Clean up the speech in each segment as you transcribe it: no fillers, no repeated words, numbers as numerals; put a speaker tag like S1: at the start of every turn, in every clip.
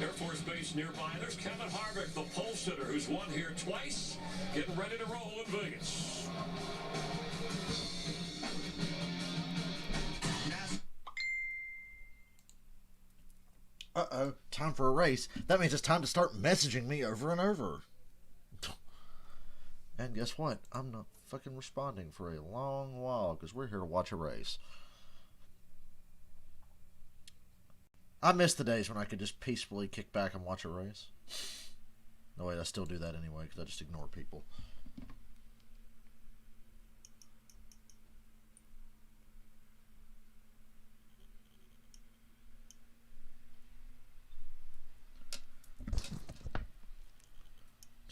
S1: Air Force Base nearby. There's Kevin Harvick, the pole sitter, who's won here twice, getting ready to roll in Vegas.
S2: Uh-oh, time for a race. That means it's time to start messaging me over and over. And guess what? I'm not fucking responding for a long while because we're here to watch a race. I miss the days when I could just peacefully kick back and watch a race. No, wait, I still do that anyway because I just ignore people.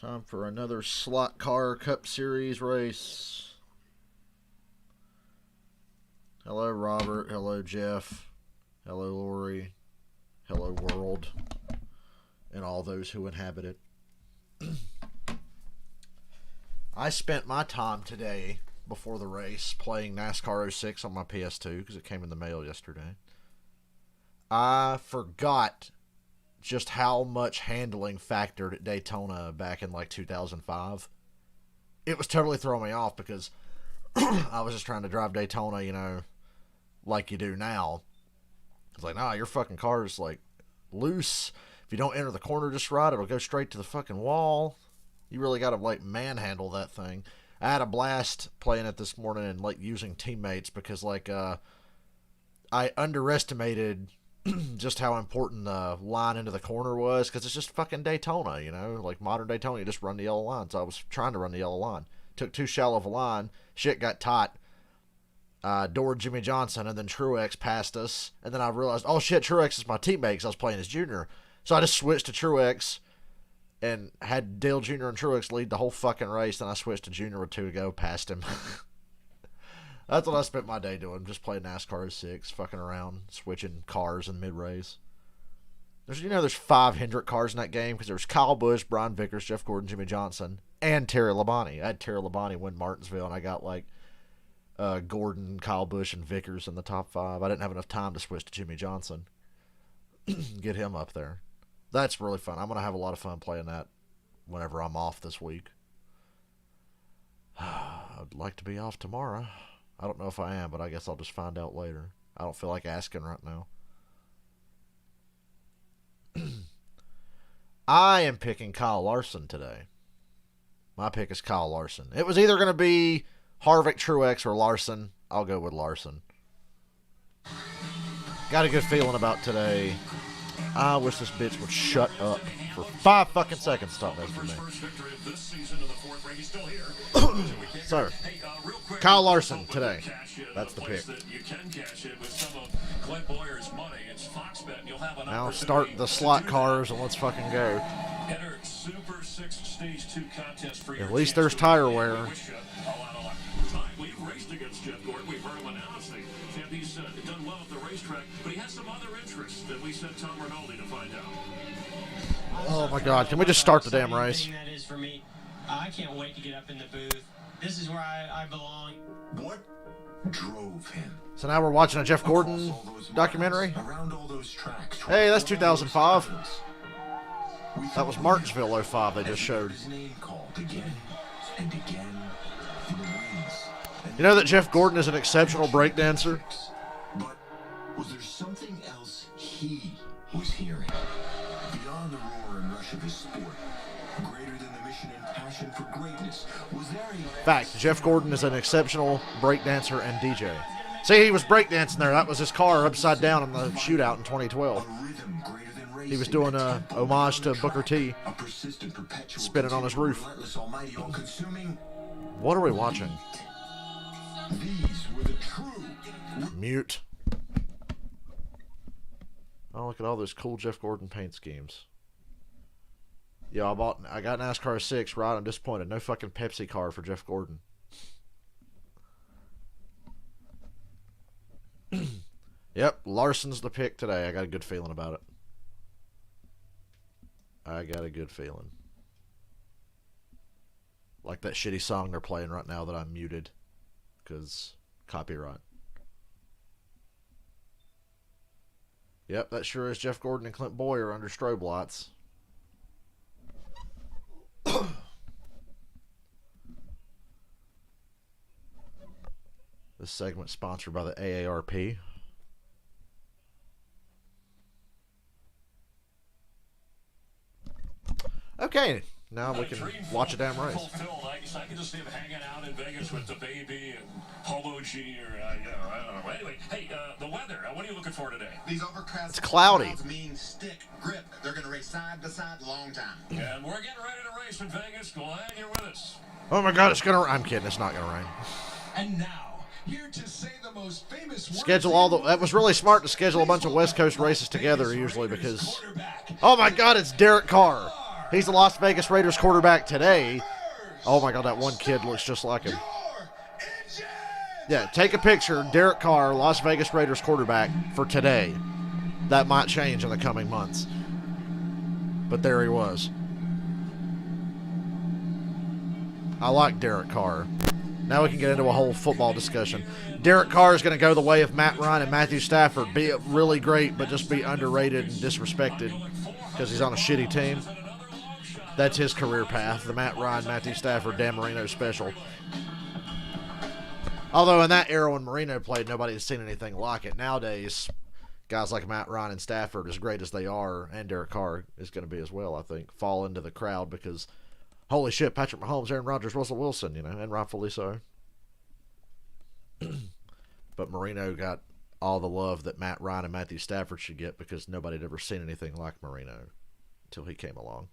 S2: Time for another slot car Cup Series race. Hello, Robert. Hello, Jeff. Hello, Lori. Hello, world. And all those who inhabit it. I spent my time today, before the race, playing NASCAR 06 on my PS2 because it came in the mail yesterday. I forgot just how much handling factored at Daytona back in like 2005. It was totally throwing me off because I was just trying to drive Daytona, you know, like you do now. It's like, nah, your fucking car is like loose. If you don't enter the corner just right, it'll go straight to the fucking wall. You really got to like manhandle that thing. I had a blast playing it this morning and like using teammates because like I underestimated just how important the line into the corner was because it's just fucking Daytona, you know, like modern Daytona. You just run the yellow line. So I was trying to run the yellow line. Took too shallow of a line. Shit got tight. Doored Jimmy Johnson, and then Truex passed us. And then I realized, oh shit, Truex is my teammate because I was playing as Junior. So I just switched to Truex and had Dale Jr. and Truex lead the whole fucking race. Then I switched to Junior with 2 to go, passed him. That's what I spent my day doing, just playing NASCAR 06, fucking around, switching cars in mid-race. There's 5 Hendrick cars in that game because there's Kyle Busch, Brian Vickers, Jeff Gordon, Jimmy Johnson, and Terry Labonte. I had Terry Labonte win Martinsville, and I got like Gordon, Kyle Busch, and Vickers in the top 5. I didn't have enough time to switch to Jimmy Johnson. Get him up there. That's really fun. I'm going to have a lot of fun playing that whenever I'm off this week. I'd like to be off tomorrow. I don't know if I am, but I guess I'll just find out later. I don't feel like asking right now. I am picking Kyle Larson today. My pick is Kyle Larson. It was either going to be Harvick, Truex, or Larson. I'll go with Larson. Got a good feeling about today. I wish this bitch would shut up for 5 fucking seconds. Stop messing with me. So, Kyle Larson today. That's the pick. Now start the slot cars and let's fucking go. At least there's tire wear. We've raced against Jeff Gordon. We've heard him announcing. He's done well at the racetrack, but he has some other interests that we sent Tom Rinaldi to find out. Oh my God! Can we just start the damn race?
S3: That is for me. I can't wait to get up in the booth. This is where I belong.
S4: What drove him?
S2: So now we're watching a Jeff Gordon documentary.
S4: Around all those tracks,
S2: hey, that's 2005. That was Martinsville 05 they just showed. You know that Jeff Gordon is an exceptional breakdancer?
S4: But was there something else he was hearing? Beyond the roar and rush of his sport, greater than the mission and passion for greatness, was there a...
S2: Fact, Jeff Gordon is an exceptional breakdancer and DJ. See, he was breakdancing there. That was his car upside down in the shootout in 2012. He was doing a homage to Booker T, spinning on his roof. What are we watching?
S4: These were the true...
S2: Mute. Oh, look at all those cool Jeff Gordon paint schemes. Yeah, I got NASCAR 6, right? I'm disappointed. No fucking Pepsi car for Jeff Gordon. Yep, Larson's the pick today. I got a good feeling about it. I got a good feeling. Like that shitty song they're playing right now that I muted. Because copyright. Yep, that sure is Jeff Gordon and Clint Boyer under strobe lights. This segment sponsored by the AARP. Okay, now we can watch a damn race.
S1: I can just see him hanging out in Vegas with the baby and Hobo G or I don't know. Anyway, hey, the weather. What are you looking for today?
S5: These overcast
S2: It's cloudy.
S5: clouds mean stick grip. They're going to race side by side long time.
S1: And we're getting ready to race in Vegas. Glad you're with us.
S2: Oh my God, it's gonna. I'm kidding. It's not gonna rain.
S6: And now, here to say the most famous words
S2: Schedule all the. That was really smart to schedule a bunch of West Coast races together usually because.
S6: quarterback.
S2: Oh my God, it's Derek Carr. He's the Las Vegas Raiders quarterback today. Oh my God, that one kid looks just like him. Yeah, take a picture. Derek Carr, Las Vegas Raiders quarterback for today. That might change in the coming months. But there he was. I like Derek Carr. Now we can get into a whole football discussion. Derek Carr is going to go the way of Matt Ryan and Matthew Stafford. Be really great, but just be underrated and disrespected because he's on a shitty team. That's his career path, the Matt Ryan, Matthew Stafford, Dan Marino special. Although in that era when Marino played, nobody had seen anything like it. Nowadays, guys like Matt Ryan and Stafford, as great as they are, and Derek Carr is going to be as well, I think, fall into the crowd because, holy shit, Patrick Mahomes, Aaron Rodgers, Russell Wilson, and rightfully so. But Marino got all the love that Matt Ryan and Matthew Stafford should get because nobody had ever seen anything like Marino until he came along.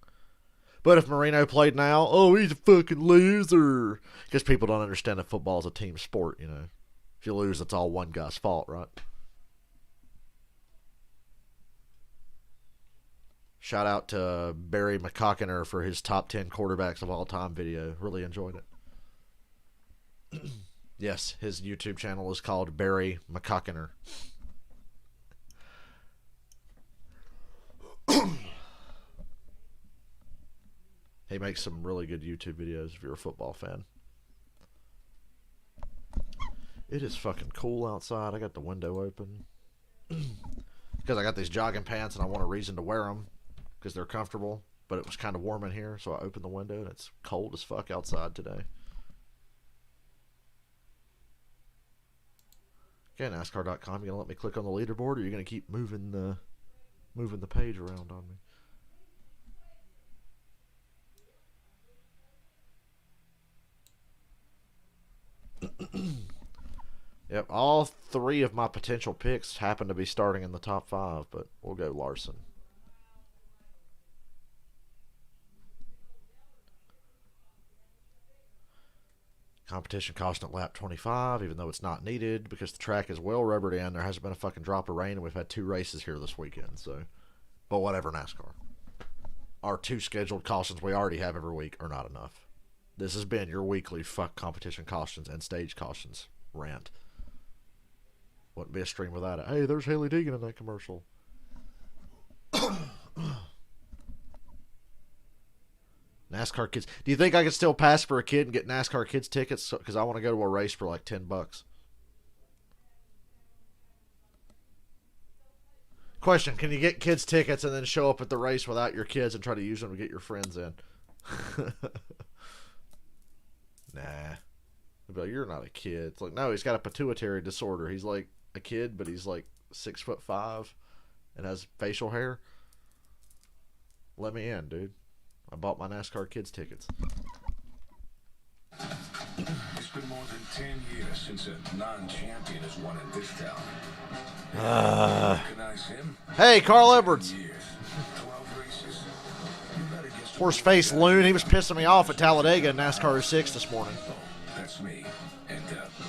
S2: But if Marino played now, oh, he's a fucking loser. Because people don't understand that football is a team sport, If you lose, it's all one guy's fault, right? Shout out to Barry McCockiner for his top 10 quarterbacks of all time video. Really enjoyed it. Yes, his YouTube channel is called Barry McCockiner. He makes some really good YouTube videos if you're a football fan. It is fucking cool outside. I got the window open. Because I got these jogging pants and I want a reason to wear them. Because they're comfortable. But it was kind of warm in here, so I opened the window and it's cold as fuck outside today. Okay, NASCAR.com. You gonna let me click on the leaderboard or are you gonna keep moving the page around on me? Yep, all three of my potential picks happen to be starting in the top 5, but we'll go Larson. Competition caution at lap 25, even though it's not needed because the track is well rubbered in. There hasn't been a fucking drop of rain, and we've had 2 races here this weekend. So, but whatever, NASCAR. Our 2 scheduled cautions we already have every week are not enough. This has been your weekly fuck competition cautions and stage cautions rant. Wouldn't be a stream without it. Hey, there's Haley Deegan in that commercial. NASCAR kids. Do you think I could still pass for a kid and get NASCAR kids tickets? Because I want to go to a race for like $10. Question: can you get kids tickets and then show up at the race without your kids and try to use them to get your friends in? Nah. They'll be like, you're not a kid. It's like, no, he's got a pituitary disorder. He's like a kid, but he's like 6'5" and has facial hair. Let me in, dude. I bought my NASCAR kids tickets.
S7: It's been more than 10 years since a non-champion has won in this town. Recognize him?
S2: Hey, Carl Edwards.
S7: Years. 12 races. You better guess
S2: Horse-faced loon. He was pissing me off at Talladega in NASCAR 06 this morning.
S7: that's me. And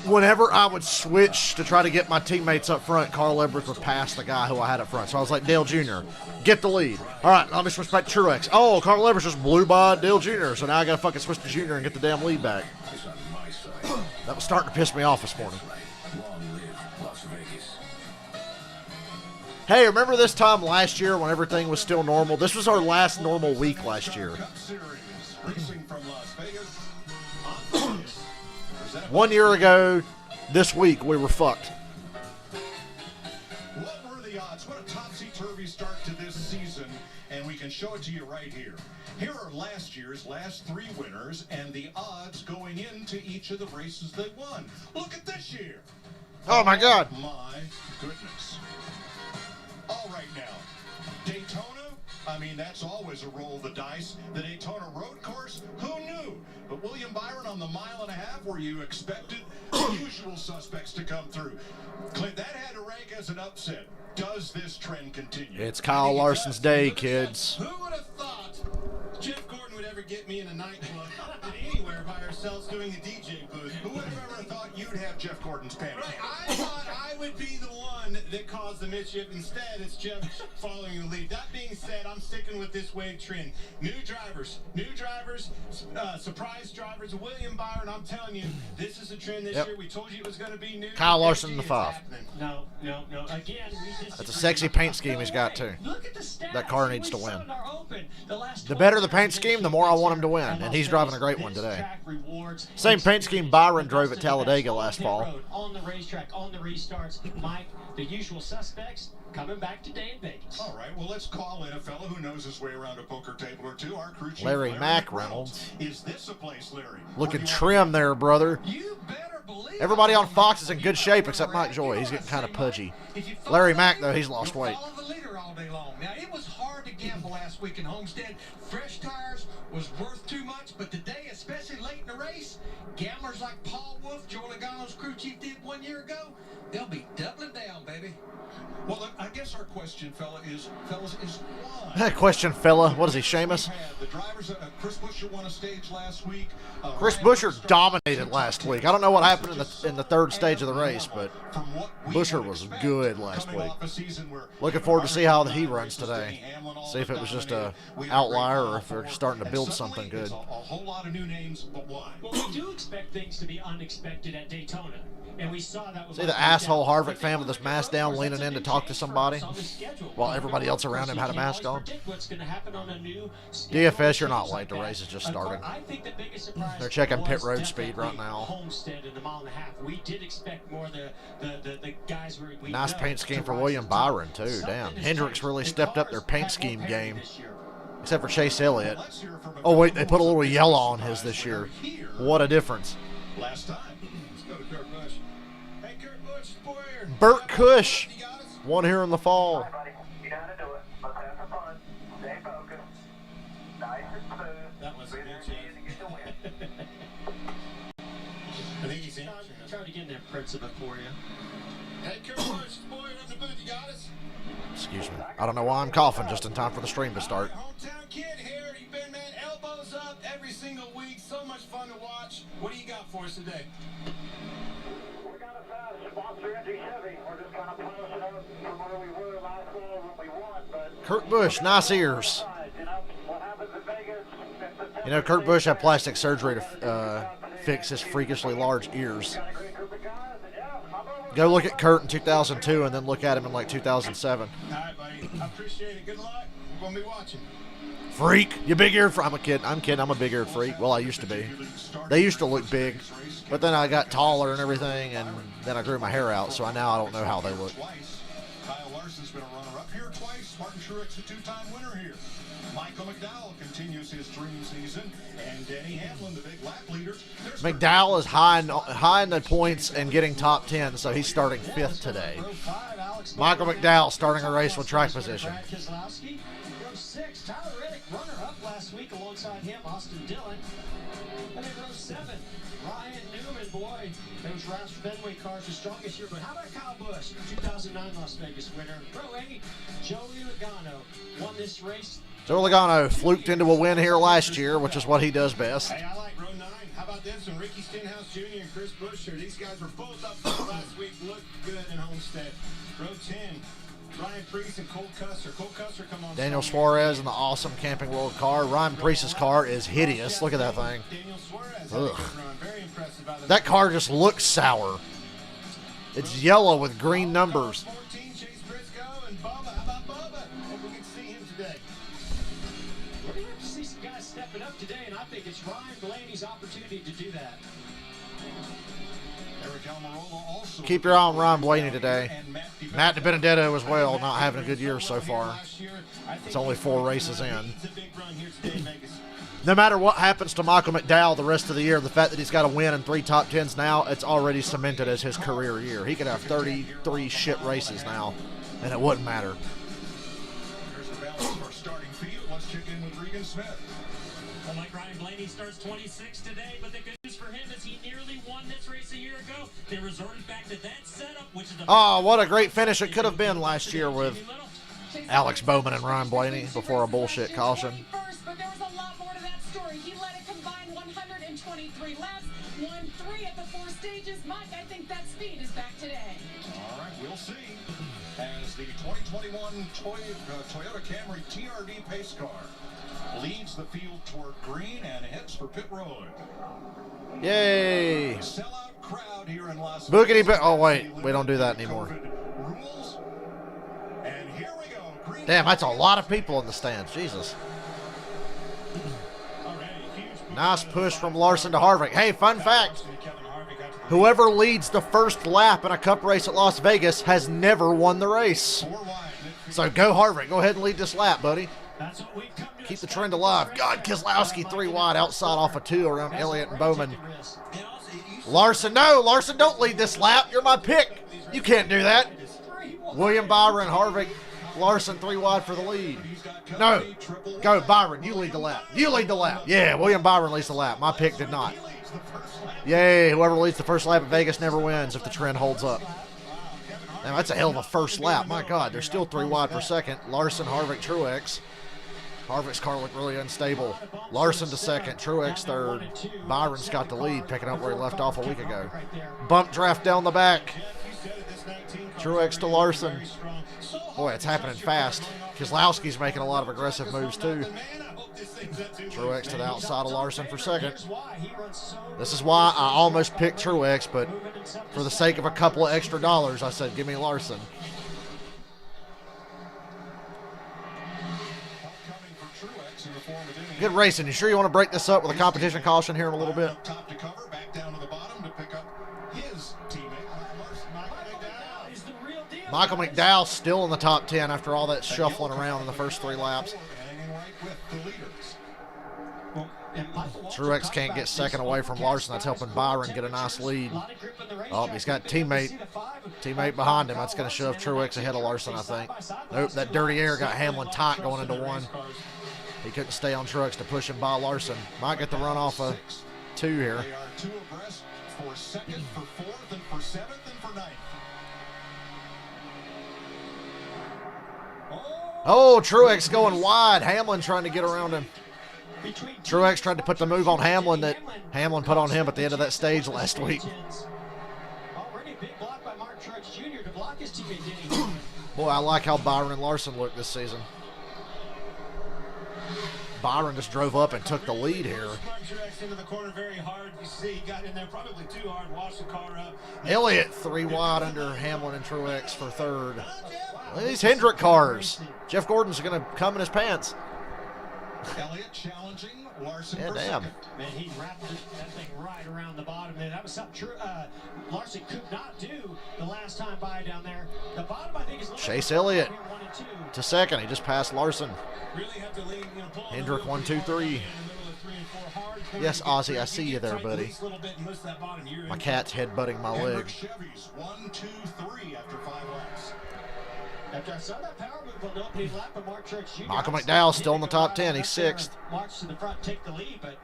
S2: Whenever I would switch to try to get my teammates up front, Carl Edwards would pass the guy who I had up front. So I was like, Dale Jr., get the lead. All right, let me switch back to Truex. Oh, Carl Edwards just blew by Dale Jr., so now I got to fucking switch to Jr. and get the damn lead back.
S7: it's on my side.
S2: That was starting to piss me off this morning.
S7: Long live Las Vegas.
S2: Hey, remember this time last year when everything was still normal? This was our last normal week last year.
S6: Cup Series, racing from Las Vegas.
S2: 1 year ago, this week, we were fucked.
S6: What were the odds? What a topsy season, and we can show it to you right here. Here are last year's last 3 winners and the odds going into each of the races they won. Look at this year.
S2: Oh my God.
S6: My goodness. All right now, Daytona, I mean, that's always a roll of the dice. The Daytona road course, who knew? But William Byron on the 1.5 miles where you expected the usual suspects to come through. Clint, that had to rank as an upset. Does this trend continue?
S2: It's Kyle Larson's day, kids.
S3: Who would have thought Jeff Gordon would ever get me in a nightclub anywhere by ourselves doing a DJ booth?
S6: Who would have ever thought you'd have Jeff Gordon's panic?
S3: Right, I thought I would be the one that caused the mischief. Instead, it's Jeff following the lead. That being said, I'm sticking with this wave trend. New drivers, surprise drivers. William Byron, I'm telling you, this is a trend this year. We told you it was going to be new.
S2: Kyle Larson in the 5.
S3: No. Again,
S2: That's a sexy paint scheme he's got, too.
S3: Look at the stats.
S2: That car needs to win.
S3: The
S2: The better the paint scheme, the more I want him to win, and he's driving a great one today. Same paint scheme Byron drove at Talladega last fall.
S3: On the racetrack, on the restarts, Mike, the usual suspects coming back today in Vegas.
S6: All right, well, let's call in a fellow who knows his way around a poker table or two. Our crew chief,
S2: Larry Mack Reynolds.
S6: Is this a place, Larry?
S2: Looking trim there, brother.
S6: You better believe
S2: Everybody on Fox is in good shape except Mike Joy. He's getting kind of pudgy. Larry Mack, though, he's lost weight.
S6: Follow the leader all day long. Now, it was hard to gamble last week in Homestead. Fresh tires was worth too much, but today, especially late in the race, gamblers like Paul Wolf, Joe Logano's crew chief, did 1 year ago, they'll be doubling down, baby. Well, I guess our question, fellas, is why?
S2: Question, fella. What is he, Seamus?
S6: The drivers, Chris Buescher won a stage last week.
S2: Chris Buescher dominated last week. I don't know what happened in the third stage of the race, but Buescher was good last week. Looking forward to see how he runs today. See if it was just a outlier or if they're starting to build something good.
S6: A whole lot of new names, but why?
S3: Well, we do expect things to be unexpected at Daytona. And we saw that with
S2: See the asshole Harvick fan with his mask down leaning in to talk to somebody while everybody else around him had a mask on? DFS, you're not late. The race is just starting. They're checking pit road speed right now.
S3: Homestead in the 1.5 miles. We did expect more the guys were
S2: Nice paint scheme for William Byron, too. Damn. Hendricks really stepped up their paint scheme game. Except for Chase Elliott. Oh, wait, they put a little yellow on his this year. What a difference.
S6: Last time. Let's go to Kurt Busch. Hey, Kurt Busch, spoiler.
S2: Burt Cush won here in the fall.
S8: Hi, buddy. You know how to do it. Let's have some fun. Stay focused. Nice and smooth.
S3: That was a good
S8: to get the win.
S3: I think he's trying to get in there, principal for you.
S6: Hey, Kurt Busch, spoiler in the booth. You got us?
S2: Excuse me. I don't know why I'm coughing just in time for the stream to start.
S6: Hometown kid here. You've been, man, elbows up every single week. So much fun to watch. What do you got for us today?
S8: We got a fast sponsor into Chevy. We're just kind of polishing up from where we were last fall when we won. But
S2: Kurt Busch, nice ears.
S8: you know, what happens in Vegas in September,
S2: You know, Kurt Busch had plastic surgery to fix his freakishly large ears.
S8: got a great group of guys. And yeah, I'm over.
S2: Go look at Kurt in 2002 and then look at him in like 2007.
S6: All right, buddy. I appreciate it. Good luck. We're going to be watching.
S2: Freak. You big-eared freak. I'm kidding. I'm a big-eared freak. Well, I used to be. They used to look big, but then I got taller and everything, and then I grew my hair out, so now I don't know how they look.
S6: Twice. Kyle Larson's been a runner-up here twice. Martin Truex, a two-time winner here. Michael McDowell continues his dream season, and Denny Hamlin, the big lap leader.
S2: McDowell is high in the points and getting top 10, so he's starting 5th today. Michael McDowell starting a race with track position.
S3: Brad Keselowski, row 6. Tyler Reddick, runner-up last week alongside him, Austin Dillon. And then row 7, Ryan Newman, boy, those Roush Fenway cars are strongest here. But how about Kyle Busch, 2009 Las Vegas winner? Row 8, Joey Logano won this race.
S2: Joe Logano fluked into a win here last year, which is what he does best.
S6: Hey, I like row 9. How about this one? Ricky Stenhouse Jr. and Chris Buescher. These guys were both up front last week. Looked good in Homestead. Row 10, Ryan Preece and Cole Custer. Cole Custer come on.
S2: Daniel Suarez in the awesome Camping World car. Ryan Preece's car is hideous. Look at that thing.
S6: Daniel Suarez.
S2: Ugh.
S6: Very impressive out of
S2: That car just looks sour. It's yellow with green numbers.
S6: 14, Chase Briscoe and Bubba. How about Bubba? Hope we can see him today.
S3: We're going to have to see some guys stepping up today, and I think it's Ryan Blaney's opportunity to do that.
S6: There
S2: Keep your eye on Ron Blaney today. Matt DiBenedetto as well, not having a good year so far. It's only 4 races in. No matter what happens to Michael McDowell the rest of the year, the fact that he's got a win in 3 top 10s now, it's already cemented as his career year. He could have 33 shit races now, and it wouldn't matter.
S6: Here's the balance of our starting field. Let's check in with Regan Smith.
S3: Well, like Ryan Blaney starts 26 today, but the good news for him is he nearly won this race a year ago. They resorted back to that setup, which is the
S2: Oh, what a great finish it could have been last year with Alex Bowman and Ryan Blaney before a bullshit caution.
S9: First, but there was a lot more to that story. He led a combined 123 laps, won 3 of the 4 stages. Mike, I think that speed is back today.
S6: All right, we'll see. As the 2021 Toyota Camry TRD pace car leads the field toward green and heads for pit road.
S2: Yay!
S6: Sellout crowd here in Las
S2: Boogity
S6: Vegas.
S2: oh wait, we don't do that anymore.
S6: Rules. And here we go. Green
S2: Damn, that's a lot of people in the stands. Jesus. Nice push from Larson to Harvick. Hey, fun fact. Whoever leads the first lap in a cup race at Las Vegas has never won the race. So go Harvick. Go ahead and lead this lap, buddy. Keep the trend alive. God, Keselowski 3 wide outside off of 2 around Elliott and Bowman. Larson, no. Larson, don't lead this lap. You're my pick. You can't do that. William Byron, Harvick, Larson 3 wide for the lead. No. Go, Byron. You lead the lap. You lead the lap. Yeah, William Byron leads the lap. My pick did not. Yay, whoever leads the first lap at Vegas never wins if the trend holds up. Now, that's a hell of a first lap. My God, they're still 3 wide per second. Larson, Harvick, Truex. Harvick's car looked really unstable. Larson to second, Truex third. Byron's got the lead, picking up where he left off a week ago. Bump draft down the back. Truex to Larson. Boy, it's happening fast. Keselowski's making a lot of aggressive moves too. Truex to the outside of Larson for second. This is why I almost picked Truex, but for the sake of a couple of extra dollars, I said, give me Larson. Good racing. You sure you want to break this up with a competition caution here in a little bit?
S6: Top to cover, back down to the bottom to pick up his teammate.
S2: Michael McDowell still in the top 10 after all that shuffling around in the first 3 laps. Truex can't get second away from Larson. That's helping Byron get a nice lead. Oh, he's got teammate behind him. That's going to shove Truex ahead of Larson, I think. Nope, that dirty air got Hamlin tight going into 1. He couldn't stay on Truex to push him by Larson. Might get the run off of 2 here.
S6: They are 2 abreast for 2nd, for 4th, and for 7th, and for 9th.
S2: Oh, Truex going wide. Hamlin trying to get around him. Truex tried to put the move on Hamlin that Hamlin put on him at the end of that stage last week. Boy, I like how Byron and Larson look this season. Byron just drove up and took the lead here. Elliott 3 wide under Hamlin and Truex for 3rd. Look at these Hendrick cars. Jeff Gordon's going to come in his pants.
S6: Elliott challenging Larson.
S2: Yeah, damn.
S3: Man, he wrapped that thing right around the bottom there. That was something Larson could not do the last time by down there. The bottom, I think, is
S2: Chase Elliott to second. He just passed Larson. Hendrick 1, 2, 3. Yes, Ozzy, I see you there, buddy. My cat's headbutting my leg.
S6: Chevy's 1, 2, 3 after 5 laps.
S3: After I saw that power move on the opening lap of Mark Truex Jr.
S2: Michael McDowell still in the top 10. He's 6th.
S3: March to the front, take the lead, but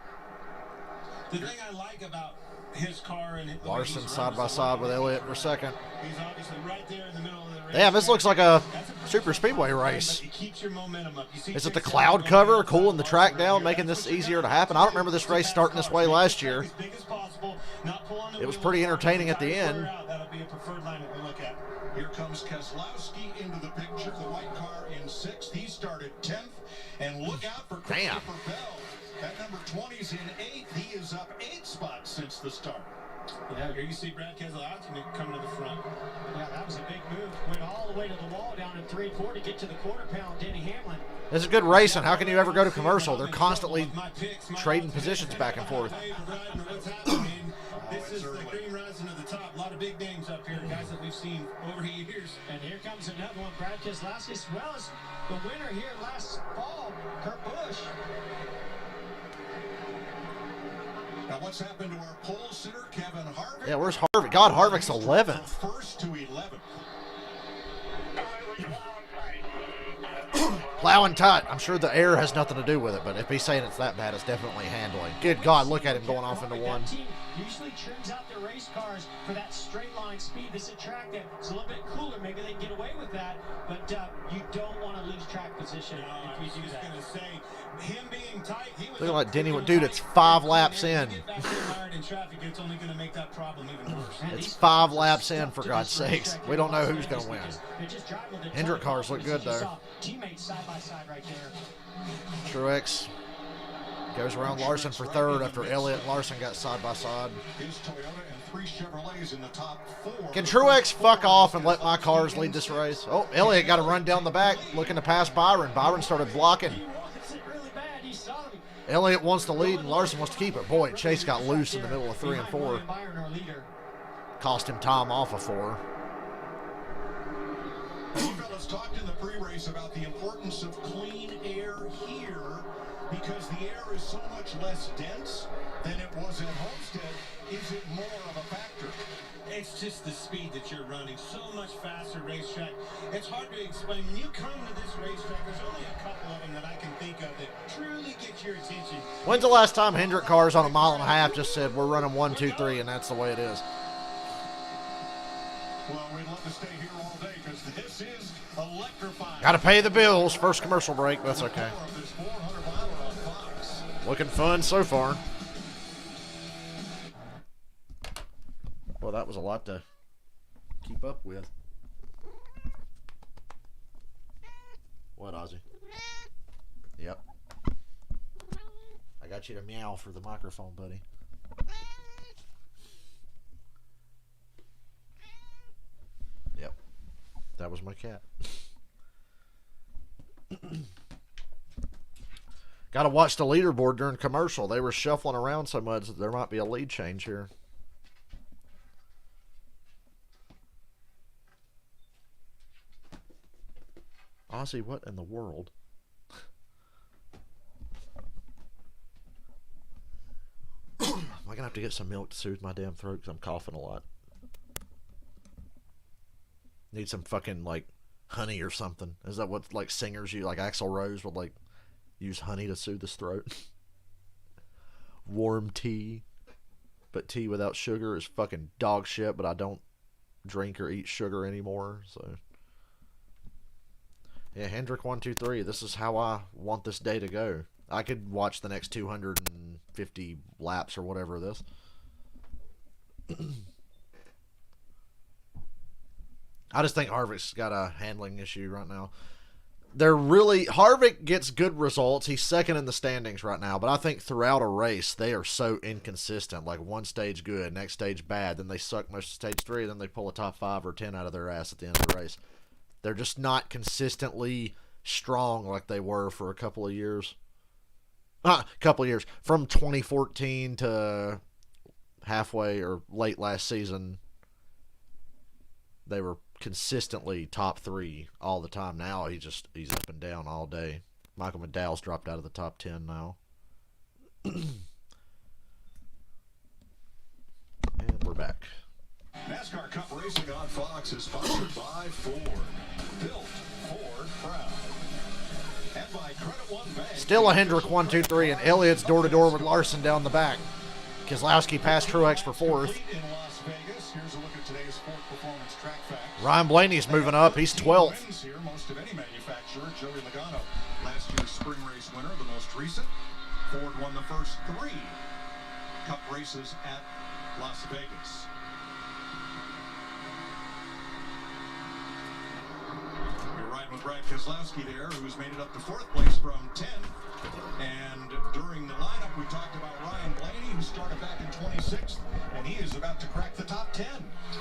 S3: the thing I like about his car and
S2: Larson side by side with Elliott for 2nd.
S3: he's obviously right there in the middle of the race.
S2: Damn, this looks like a super speedway race.
S3: It keeps your momentum up. You see
S2: Is it the cloud cover cooling the track down, making this easier to happen? I don't remember this race starting this way last year. It was pretty entertaining at the end.
S3: That'll be a preferred line that we look at.
S6: Here comes Keselowski into the picture. The white car in 6th. He started 10th. And look out for Christopher Bell. That number 20 is in 8th. He is up 8 spots since the start.
S3: Yeah, here you see Brad Keselowski coming to the front. Yeah, that was a big move. Went all the way to the wall down in 3-4 to get to the quarter pound. Denny Hamlin.
S2: This is good racing. How can you ever go to commercial? They're constantly trading positions back and forth.
S6: This is the cream rising to the top. A lot of big names up here, guys that we've seen over years.
S3: And here comes another one, Brad Keselowski, as well as the winner here last fall, Kurt Busch.
S6: Now, what's happened to our pole sitter, Kevin Harvick?
S2: Yeah, where's Harvick? God, Harvick's 11th.
S6: First to 11th.
S2: Plowing tight. I'm sure the air has nothing to do with it, but if he's saying it's that bad, it's definitely handling. Good God, look at him going off into one.
S3: That team usually trims out their race cars for that straight line speed. This is a track that's a little bit cooler. Maybe they can get away with that, but you don't want to lose track position if you do that.
S6: Gonna say, him being tight, he was
S2: Looking like Denny, dude, it's 5 laps in.
S6: It's only going to make that problem even worse.
S2: It's 5 laps in, for God's sakes. We don't know who's going to win. Hendrick cars look good, though.
S3: Teammates side by side right there.
S2: Truex goes around Larson for third after Elliott and Larson got side by side.
S6: His Toyota and 3 Chevrolets in the top 4.
S2: Can Truex fuck off and let my cars lead this race? Oh, Elliott got to run down the back looking to pass Byron. Byron started blocking. Elliott wants to lead and Larson wants to keep it. Boy, Chase got loose in the middle of 3 and 4. Cost him time off of 4.
S6: You fellas talked in the pre-race about the importance of clean air here because the air is so much less dense than it was at Homestead. Is it more of a factor? It's just the speed that you're running. So much faster racetrack. It's hard to explain. When you come to this racetrack, there's only a couple of them that I can think of that truly get your attention.
S2: When's the last time Hendrick cars on a mile and a half just said, we're running 1, 2, 3, and that's the way it is?
S6: Well, we'd love to stay here all day because this is electrifying.
S2: Got to pay the bills. First commercial break, but that's okay. Looking fun so far. Well, that was a lot to keep up with. What, Ozzy? Yep. I got you to meow for the microphone, buddy. Yep. That was my cat. Got to watch the leaderboard during commercial. They were shuffling around so much that there might be a lead change here. Ozzy, what in the world? Am I going to have to get some milk to soothe my damn throat because I'm coughing a lot? Need some fucking, like, honey or something. Is that what, like, singers use? Like, Axl Rose would, like, use honey to soothe his throat? Warm tea. But tea without sugar is fucking dog shit, but I don't drink or eat sugar anymore, so... Yeah, Hendrick 1, 2, 3. This is how I want this day to go. I could watch the next 250 laps or whatever of this. I just think Harvick's got a handling issue right now. Harvick gets good results. He's second in the standings right now, but I think throughout a race, they are so inconsistent. Like one stage good, next stage bad, then they suck most of stage 3, then they pull a top 5 or 10 out of their ass at the end of the race. They're just not consistently strong like they were for a couple of years. From 2014 to halfway or late last season, they were consistently top 3 all the time. Now he's up and down all day. Michael McDowell's dropped out of the top 10 now. And we're back.
S6: NASCAR Cup Racing on Fox is sponsored by Ford. Built Ford proud. And by Credit One Bank.
S2: Still a Hendrick 1, 2, 3, and Elliott's door-to-door with Larson down the back. Keselowski passed Truex for 4th.
S6: In Las Vegas, here's a look at today's Ford Performance Track Facts.
S2: Ryan Blaney's moving up. He's 12th.
S6: Wins here, most of any manufacturer. Joey Logano, last year's spring race winner, the most recent. Ford won the first 3 Cup races at Las Vegas. You're riding with Brad Keselowski there, who's made it up to 4th place from 10. And during the lineup, we talked about Ryan Blaney, who started back in 26th, and he is about to crack the top 10.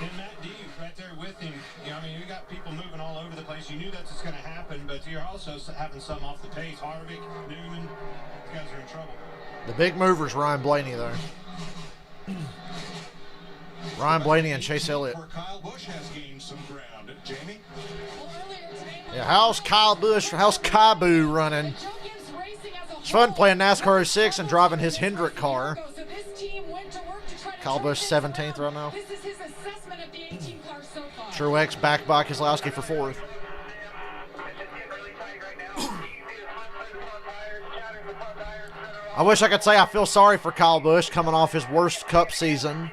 S10: And Matt D right there with him. You know, I mean, you got people moving all over the place. You knew that's what's going to happen, but you're also having some off the pace. Harvick, Newman, these guys are in trouble.
S2: The big mover's Ryan Blaney there. Ryan Blaney and Chase Elliott.
S6: Kyle Busch has gained some ground. Jamie?
S2: Yeah, how's Kyle Busch, how's Kabu running? It's fun playing NASCAR 06 and driving his Hendrick car. Kyle Busch 17th right now. Truex back by Keselowski for 4th. I wish I could say I feel sorry for Kyle Busch coming off his worst Cup season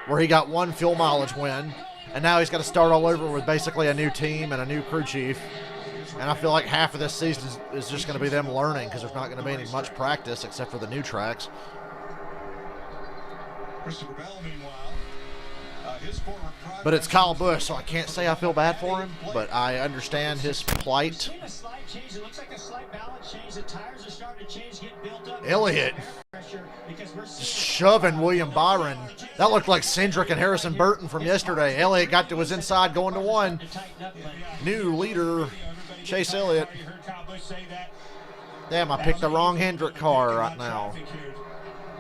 S2: where he got 1 fuel mileage win, and now he's got to start all over with basically a new team and a new crew chief. And I feel like half of this season is just going to be them learning because there's not going to be any much practice except for the new tracks.
S6: Christopher Bell, meanwhile, his former private...
S2: But it's Kyle Busch, so I can't say I feel bad for him, but I understand his plight.
S3: A slight change. It looks like a slight balance change. The tires are starting to change, get built up.
S2: Elliott just shoving William Byron. That looked like Cindric and Harrison Burton from yesterday. Elliott was inside going to 1. New leader, Chase Elliott. Damn, I picked the wrong Hendrick car right now.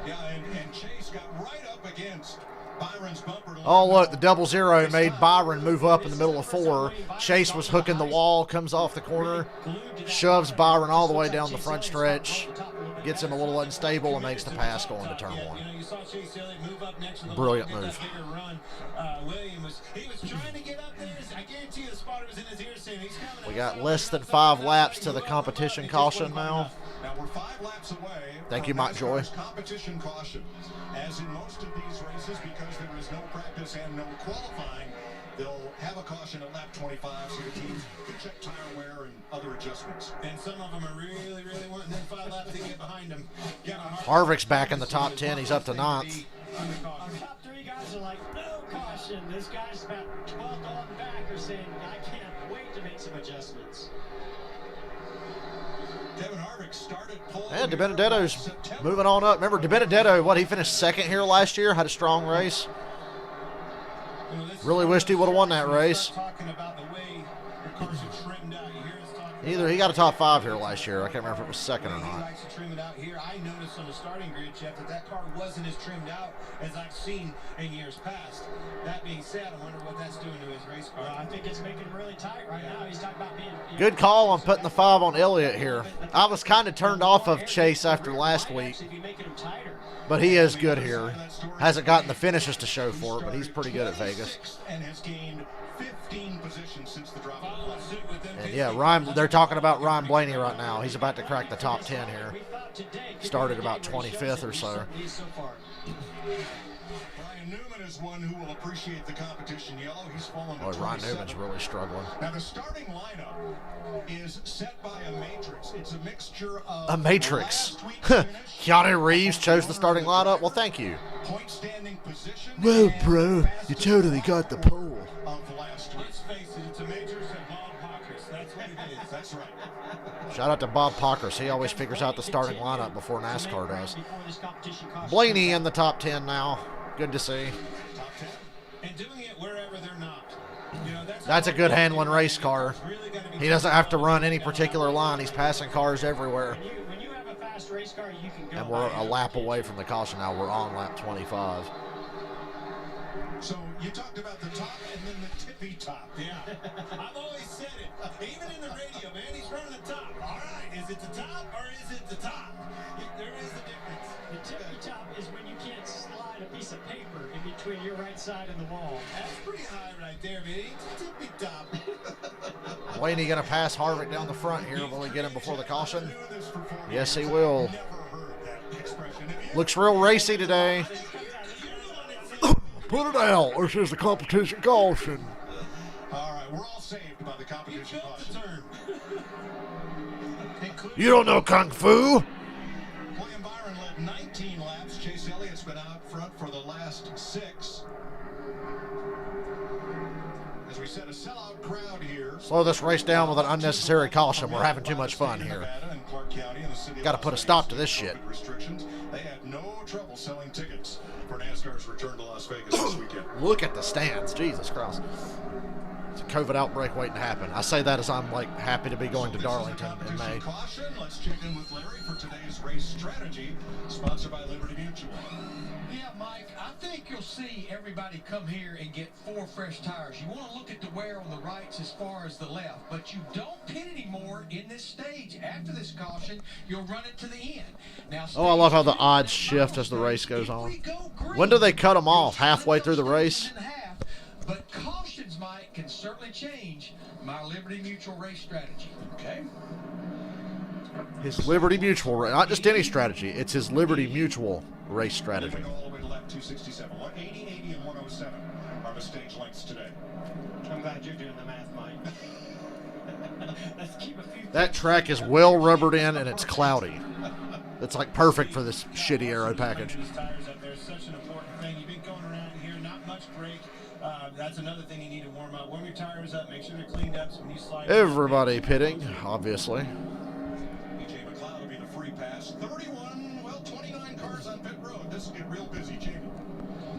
S6: Yeah, and Chase got right up against Byron's bumper.
S2: Oh, look, the 0-0 made Byron move up in the middle of 4. Chase was hooking the wall, comes off the corner, shoves Byron all the way down the front stretch, gets him a little unstable, and makes the pass going to turn 1. Brilliant move. We got less than 5 laps to the competition caution now.
S6: Now we're 5 laps away.
S2: Thank you, Mike Joy.
S6: Competition caution. As in most of these races, because there is no practice and no qualifying, they'll have a caution at lap 25, so the teams can check tire wear and other adjustments. And some of them are really, really wanting them 5 laps to get behind them.
S2: Harvick's back in the top 10. He's up to 9th.
S3: Our top 3 guys are like, no caution. This guy's about 12th on back are saying, I can't wait to make some adjustments.
S6: Kevin Harvick started pole.
S2: And DiBenedetto's moving on up. Remember, DiBenedetto, he finished 2nd here last year, had a strong race. Really wished he would have won that race. Either he got a top 5 here last year. I can't remember if it was 2nd or not.
S10: I noticed on the starting grid, Jeff, that car wasn't as trimmed out as I've seen in years past. That being said, I wonder what that's doing to his race car.
S3: I think it's making him really tight right now. He's talking about being...
S2: Good call on putting the 5 on Elliott here. I was kind of turned off of Chase after last week, but he is good here. Hasn't gotten the finishes to show for it, but he's pretty good at Vegas.
S6: And has gained 15 positions since the drop.
S2: And yeah, they're talking about Ryan Blaney right now. He's about to crack the top 10 here. Started about 25th or so.
S6: Ryan Newman is one who will appreciate the competition yellow. He's fallen to 27.
S2: Ryan Newman's really struggling.
S6: Now the starting lineup is set by a matrix. It's a mixture of
S2: a matrix. Keanu Reeves chose the starting lineup. Well, thank you.
S6: Point standing position.
S2: Well, bro, you totally got the pole.
S6: Of last week.
S10: Let's face it, it's a matrix of Bob Pockers. That's what it is.
S6: That's right.
S2: Shout out to Bob Pockers. He always figures out the starting lineup before NASCAR does. Blaney in the top 10 now. Good to see.
S6: Top 10.
S10: And doing it wherever they're not.
S2: That's a good handling race car. He doesn't have to run any particular line. He's passing cars everywhere.
S3: When you have a fast race car, you can go.
S2: And we're a lap away from the caution now. We're on lap 25.
S6: So you talked about the top and then the tippy top.
S10: Yeah. I've always said it. Even in the radio, man, he's running the top. All right, is it the top or is it the top? There is a difference.
S3: The tippy top is when you can't slide a piece of paper in between your right side and the wall.
S10: That's pretty high right there, man. It's a tippy top.
S2: Blaney going to pass Harvick down the front here. Will he get him before the caution? Yes, he will. Looks real racy today. Put it out. This is the competition caution.
S6: All right, we're all saved by the competition caution.
S2: You don't know Kung Fu.
S6: William Byron led 19 laps. Chase Elliott's been out front for the last 6. As we said, a sellout crowd here.
S2: Slow this race down with an unnecessary caution. We're having too much fun here. Got to put a stop to this shit.
S6: They had no trouble selling tickets for NASCAR's return to Las Vegas this weekend.
S2: Look at the stands. Jesus Christ. It's a COVID outbreak waiting to happen. I say that as I'm like happy to be going to Darlington in May.
S6: Caution. Let's check in with Larry for today's race strategy, sponsored by Liberty Mutual.
S11: Yeah, Mike, I think you'll see everybody come here and get 4 fresh tires. You want to look at the wear on the rights as far as the left, but you don't pit anymore in this stage. After this caution, you'll run it to the end. Now,
S2: Oh, I love how the odds shift as the race goes on. When do they cut them off? Halfway through the race?
S11: But cautions, Mike, can certainly change my Liberty Mutual race strategy. Okay?
S2: His Liberty Mutual, not just any strategy. It's his Liberty Mutual race strategy.
S6: All the way to lap 267. 180, 80, and 107 are the stage lengths today.
S3: I'm glad you're doing the math, Mike. Let's keep a few.
S2: That track is well rubbered in and it's cloudy. It's like perfect for this shitty aero package.
S10: These tires up there is such an important thing. You've been going around here, not much brake. That's another thing you need to warm up. Warm your tires up. Make sure they're cleaned up so when you slide.
S2: Everybody pitting, obviously.
S6: BJ McLeod will be the free pass. 29 cars on pit road. This will get real busy, Jamie.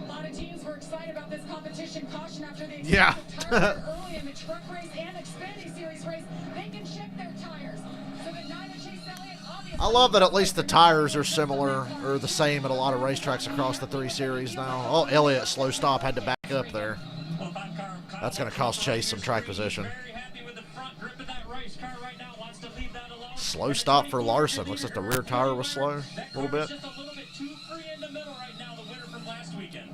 S9: A lot of teams were excited about this competition. Caution after the
S2: Yeah.
S9: tires early in the truck race and Xfinity Series race. They can check their tires. So that neither Chase Elliott obviously.
S2: I love that at least the tires are similar or the same at a lot of racetracks across the 3 series now. Oh, Elliott slow stop, had to back up there. That's going to cost Chase some track position. Slow stop for Larson. Looks like the rear tire was slow a little bit.
S1: Just a little bit too free in the middle right now, the winner from last weekend.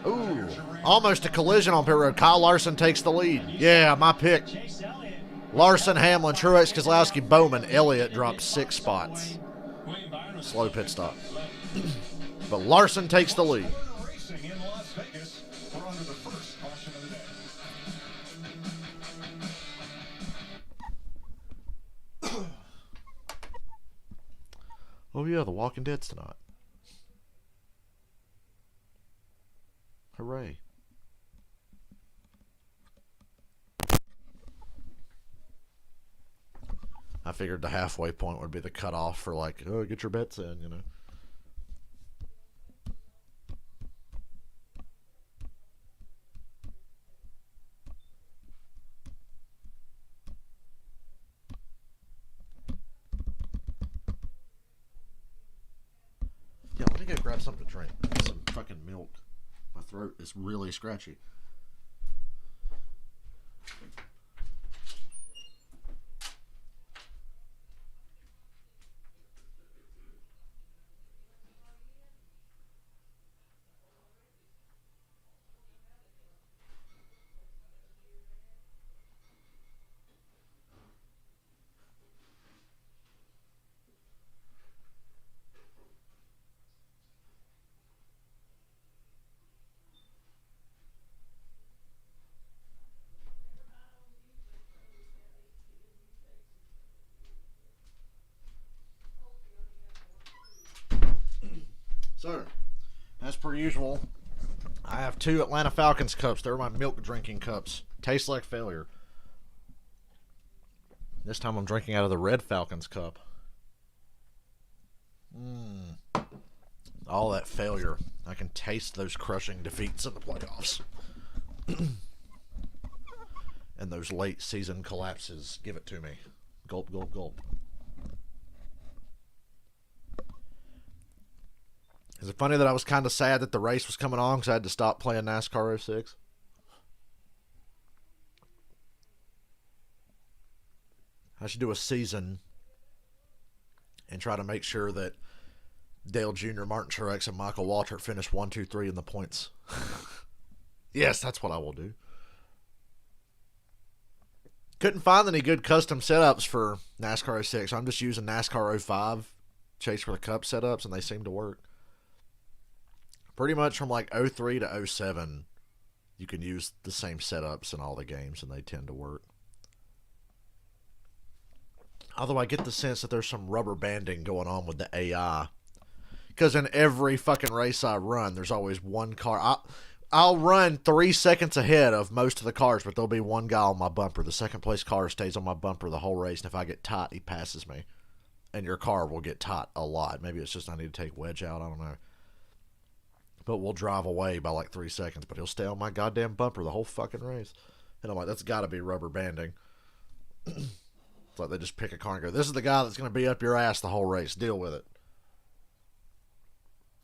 S2: Ooh, almost a collision on pit road. Kyle Larson takes the lead. Yeah, my pick. Larson, Hamlin, Truex, Keselowski, Bowman, Elliott dropped 6 spots. Slow pit stop. But Larson takes the lead.
S6: Racing in Las Vegas. We're under the first caution of the day.
S2: Oh yeah, The Walking Dead's tonight. Hooray. I figured the halfway point would be the cutoff for like, oh, get your bets in, you know. Yeah, let me go grab something to drink. Get some fucking milk. My throat is really scratchy. So, as per usual, I have 2 Atlanta Falcons cups. They're my milk drinking cups. Tastes like failure. This time I'm drinking out of the Red Falcons cup. All that failure. I can taste those crushing defeats in the playoffs. And those late season collapses. Give it to me. Gulp, gulp, gulp. Is it funny that I was kind of sad that the race was coming on because I had to stop playing NASCAR 06? I should do a season and try to make sure that Dale Jr., Martin Truex, and Michael Waltrip finish 1, 2, 3 in the points. Yes, that's what I will do. Couldn't find any good custom setups for NASCAR 06. I'm just using NASCAR 05 Chase for the Cup setups, and they seem to work. Pretty much from like 03 to 07, you can use the same setups in all the games, and they tend to work. Although I get the sense that there's some rubber banding going on with the AI. Because in every fucking race I run, there's always one car. I'll run 3 seconds ahead of most of the cars, but there'll be one guy on my bumper. The second place car stays on my bumper the whole race, and if I get tight, he passes me. And your car will get tight a lot. Maybe it's just I need to take wedge out. I don't know. but we'll drive away by like 3 seconds. But he'll stay on my goddamn bumper the whole fucking race. And I'm like, that's got to be rubber banding. It's like they just pick a car and go, this is the guy that's going to be up your ass the whole race. Deal with it.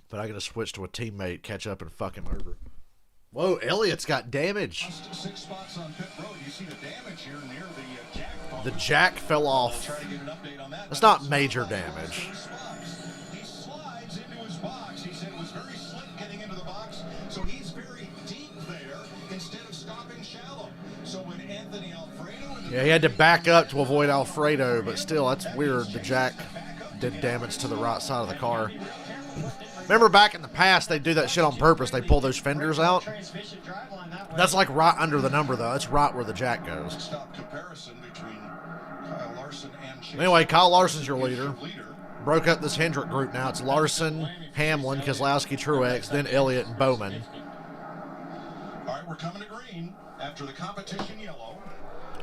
S2: But I got to switch to a teammate, catch up, and fuck him over. Whoa, Elliott's got damage.
S6: 6 spots on pit road. You see the damage here near the jack bumper.
S2: The jack fell off.
S6: Try to get an update on that.
S2: That's not major damage.
S6: He slides into his box. He said it was very slick getting into the box, so he's very deep there instead of stopping shallow. So when Anthony Alfredo...
S2: Yeah, he had to back up to avoid Alfredo, but still, that's weird. The jack did damage to the right side of the car. Remember back in the past, they do that shit on purpose. They pull those fenders out. That's like right under the number, though. That's right where the jack goes. Anyway, Kyle Larson's your leader. Broke up this Hendrick group now. It's Larson, Hamlin, Keselowski, Truex, then Elliott and Bowman.
S6: All right, we're coming to green after the competition yellow.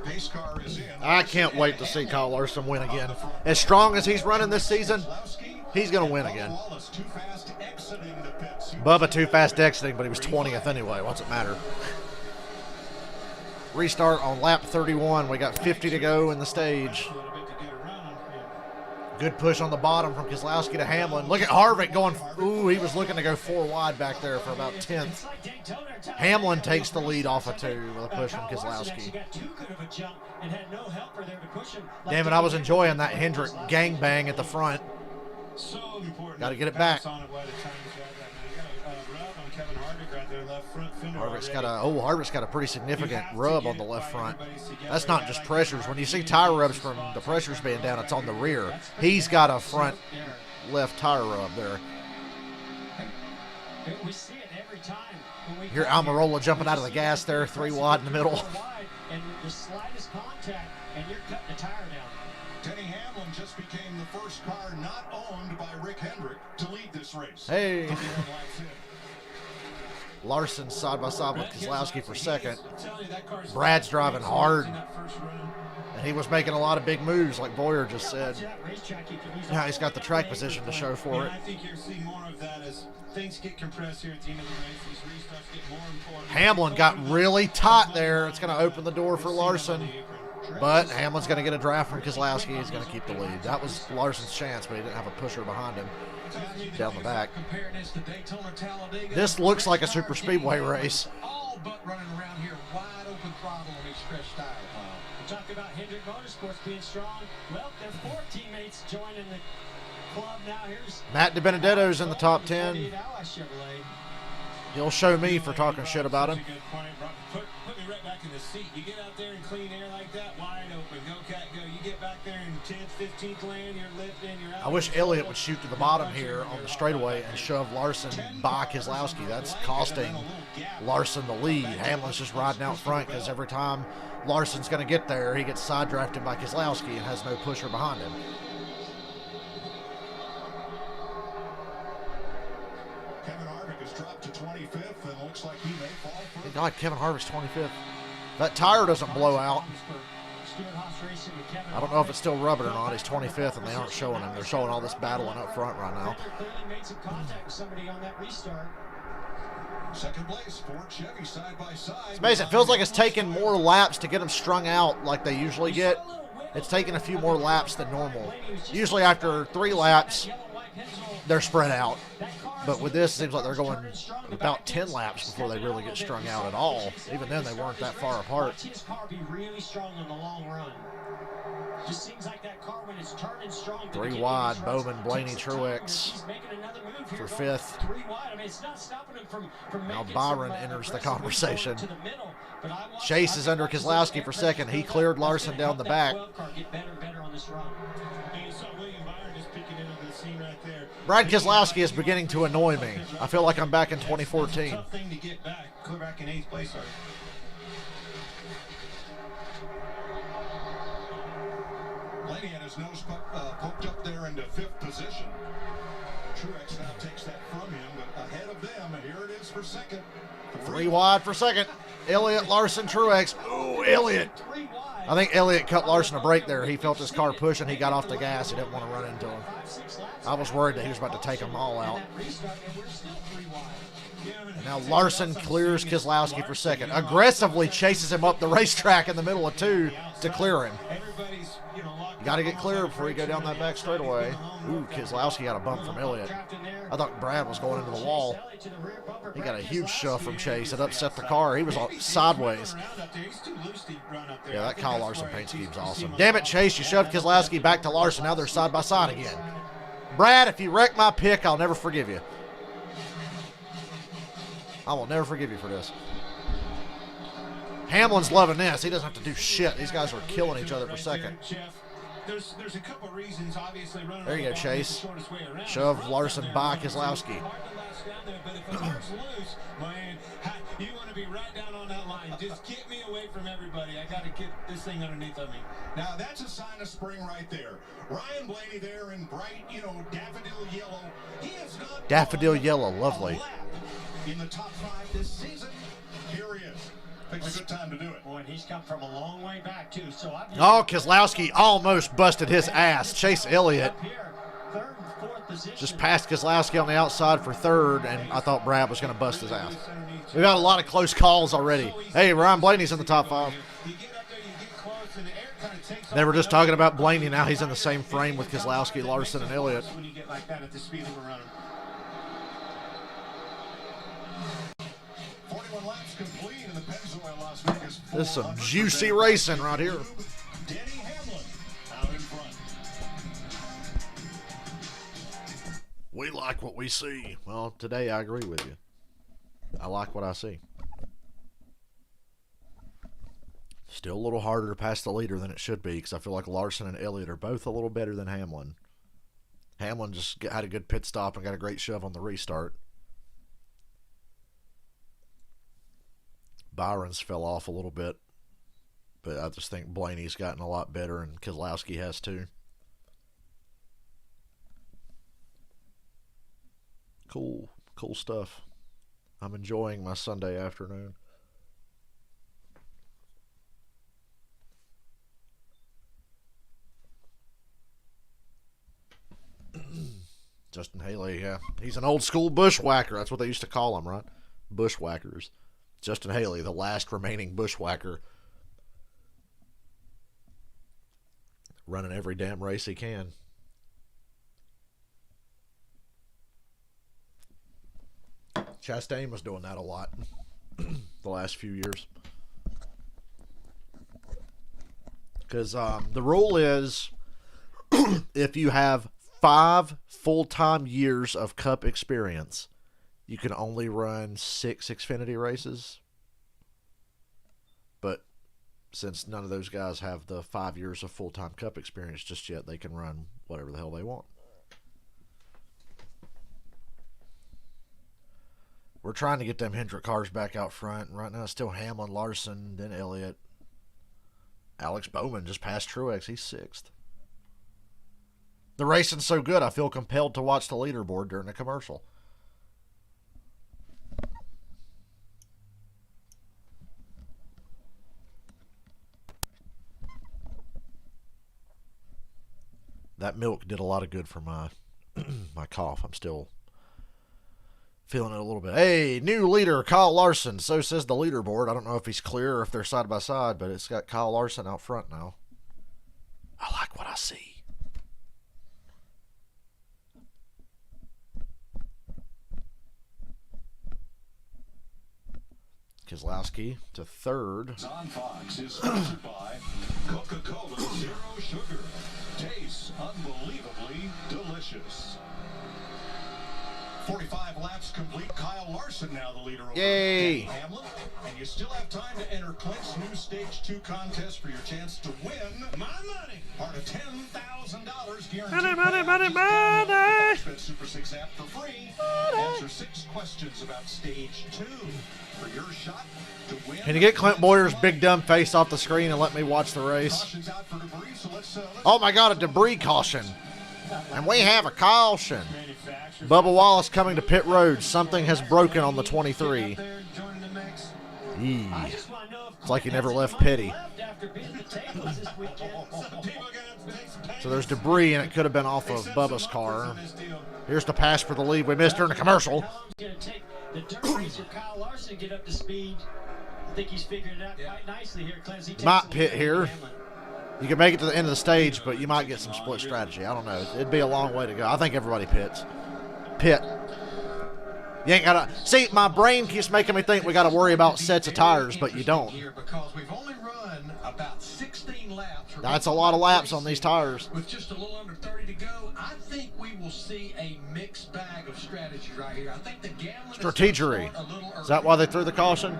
S6: Pace car is in.
S2: I can't wait to see Kyle Larson win again. As strong as he's running this season, he's going to win again. Bubba too fast exiting, but he was 20th anyway. What's it matter? Restart on lap 31. We got 50 to go in the stage. Good push on the bottom from Keselowski to Hamlin. Look at Harvick going. Ooh, he was looking to go 4 wide back there for about 10th. Hamlin takes the lead off of 2 with a push from Keselowski. Damn it, I was enjoying that Hendrick gangbang at the front. Got to get it back. Harvick's got a pretty significant rub on the left front. That's not just pressures. When you see tire rubs from the pressures being down, it's on the rear. He's got a front left tire rub there.
S3: We see it every time.
S2: Here Almirola jumping out of the gas there, 3 wide in the middle.
S3: And the slightest contact, and you're cutting the tire down.
S6: Denny Hamlin just became the first car not owned by Rick Hendrick to lead this race.
S2: Hey. Larson side by side with Keselowski for second. Brad's driving hard. And he was making a lot of big moves, like Boyer just said. Now he's got the track position to show for it.
S10: I think you're seeing more of that as things get compressed here at the end of the race. These restarts get more important.
S2: Hamlin got really tight there. It's going to open the door for Larson. But Hamlin's going to get a draft from Keselowski. He's going to keep the lead. That was Larson's chance, but he didn't have a pusher behind him down the back. This looks like a super speedway race.
S11: All but running around here wide open throttle on express tire.
S3: We talk about Hendrick Motorsports being strong. Well, their 4 teammates joining the club now. Here's
S2: Matt DiBenedetto's in the top 10. He'll show me for talking shit about him.
S10: Put me right back in the seat. You get out there in clean air like that, wide open. Go, cat, go. You get back there in 10th, 15th lane, you're lifting, you're out.
S2: I wish Elliott would shoot to the bottom here on the straightaway and shove Larson by Keselowski. That's costing Larson the lead. Hamlin's just riding out front because every time Larson's going to get there, he gets side drafted by Keselowski and has no pusher behind him.
S6: Kevin Harvick has dropped to 25th and looks like he may fall further.
S2: God, Kevin Harvick's 25th. That tire doesn't blow out. I don't know if it's still rubbing or not. He's 25th and they aren't showing him. They're showing all this battling up front right now.
S6: Second place, Ford Chevy side by side.
S2: It's amazing. It feels like it's taking more laps to get them strung out like they usually get. It's taking a few more laps than normal. Usually after 3 laps, they're spread out. But with this, it seems like they're going about 10 laps before they really get strung out at all. Even then, they weren't that far apart.
S3: His car be really strong in the long run. Just seems like that car when it's turning strong.
S2: 3 wide, Bowman, Blaney, Truex for 5th.
S3: 3 wide. I mean, it's not stopping him from
S2: now Byron enters the conversation. Chase is under Keselowski for 2nd. He cleared Larson down the back. Brad Keselowski is beginning to annoy me. I feel like I'm back in 2014.
S10: Something to get back. Clear back in 8th place.
S6: Blaney had his nose poked up there into 5th position. Truex now takes that from him, but ahead of them, and here it is for 2nd.
S2: 3 wide for 2nd. Elliott, Larson, Truex. Ooh, Elliott. I think Elliott cut Larson a break there. He felt his car pushing. He got off the gas. He didn't want to run into him. I was worried that he was about to take them all out. And now Larson clears Keselowski for second. Aggressively chases him up the racetrack in the middle of two to clear him. You got to get clear before you go down that back straightaway. Ooh, Keselowski got a bump from Elliott. I thought Brad was going into the wall. He got a huge shove from Chase. It upset the car. He was sideways. Yeah, that Kyle Larson paint scheme's awesome. Damn it, Chase. You shoved Keselowski back to Larson. Now they're side by side again. Brad, if you wreck my pick, I'll never forgive you. I will never forgive you for this. Hamlin's loving this. He doesn't have to do shit. These guys are killing each other for second.
S10: There's a couple reasons, obviously.
S2: There you go, Chase. Shove Larson by Keselowski.
S10: But if the car's loose, man, you want to be right down on that line. Just get me away from everybody. I got to get this thing underneath of me.
S6: Now, that's a sign of spring right there. Ryan Blaney there in bright, daffodil yellow. He is not
S2: daffodil yellow, lovely.
S6: In the top 5 this season, here he is. It's a good time to do it.
S3: Boy, and he's come from a long way back, too. So
S2: oh, Keselowski almost busted his ass. Chase Elliott just passed Keselowski on the outside for third, and I thought Brad was going to bust his ass. We got a lot of close calls already. Hey, Ryan Blaney's in the top 5. They were just talking about Blaney. Now he's in the same frame with Keselowski, Larson, and Elliott.
S10: When you get like that at the speed that we're running.
S6: 41 laps complete in the Pennzoil Las Vegas.
S2: This is some juicy racing right here.
S6: Denny Hamlin out in front.
S2: We like what we see. Well, today I agree with you. I like what I see. Still a little harder to pass the leader than it should be because I feel like Larson and Elliott are both a little better than Hamlin. Hamlin just had a good pit stop and got a great shove on the restart. Byron's fell off a little bit, but I just think Blaney's gotten a lot better and Keselowski has too. Cool stuff. I'm enjoying my Sunday afternoon. Justin Haley, yeah. He's an old school bushwhacker. That's what they used to call him, right? Bushwhackers. Justin Haley, the last remaining bushwhacker. Running every damn race he can. Chastain was doing that a lot the last few years. Because the rule is if you have 5 full-time years of Cup experience, you can only run 6 Xfinity races. But since none of those guys have the 5 years of full-time Cup experience just yet, they can run whatever the hell they want. We're trying to get them Hendrick cars back out front. Right now it's still Hamlin, Larson, then Elliott. Alex Bowman just passed Truex. He's 6th. The racing's so good, I feel compelled to watch the leaderboard during the commercial. That milk did a lot of good for my my cough. I'm still feeling it a little bit. Hey, new leader, Kyle Larson. So says the leaderboard. I don't know if he's clear or if they're side by side, but it's got Kyle Larson out front now. I like what I see. Keselowski to 3rd.
S6: On Fox is sponsored by Coca-Cola Zero Sugar. Tastes unbelievably delicious. 45 laps complete. Kyle Larson now the leader over
S2: Yay.
S6: Hamlin. And you still have time to enter Clint's new Stage 2 contest for your chance to win my money. Part of $10,000 guaranteed.
S2: Money.
S6: Super 6 app for free. Answer 6 questions about Stage 2 for your shot to win.
S2: Can you get Clint Boyer's big dumb face off the screen and let me watch the race?
S6: Caution's out for debris, so let's
S2: Oh my God, a debris caution. And we have a caution. Bubba Wallace coming to pit road. Something has broken on the 23. It's like he never left pity. So there's debris, and it could have been off of Bubba's car. Here's the pass for the lead we missed during the commercial.
S3: The dirt racer Kyle Larson get up to speed. I think he's figured it out quite nicely here, Clemson. He takes
S2: Might
S3: the
S2: pit
S3: lead
S2: here.
S3: over Hamlin.
S2: You can make it to the end of the stage, but you might get some split strategy. I don't know. It'd be a long way to go. I think everybody pits. Pit. You ain't gotta see. My brain keeps making me think we got to worry about sets of tires, but you don't.
S11: Because we've only run about 16 laps.
S2: That's a lot of laps on these tires.
S11: With just a little under 30 to go, I think we will see a mixed bag of strategy right here. I think the gambling
S2: Strategery. Is that why they threw the caution?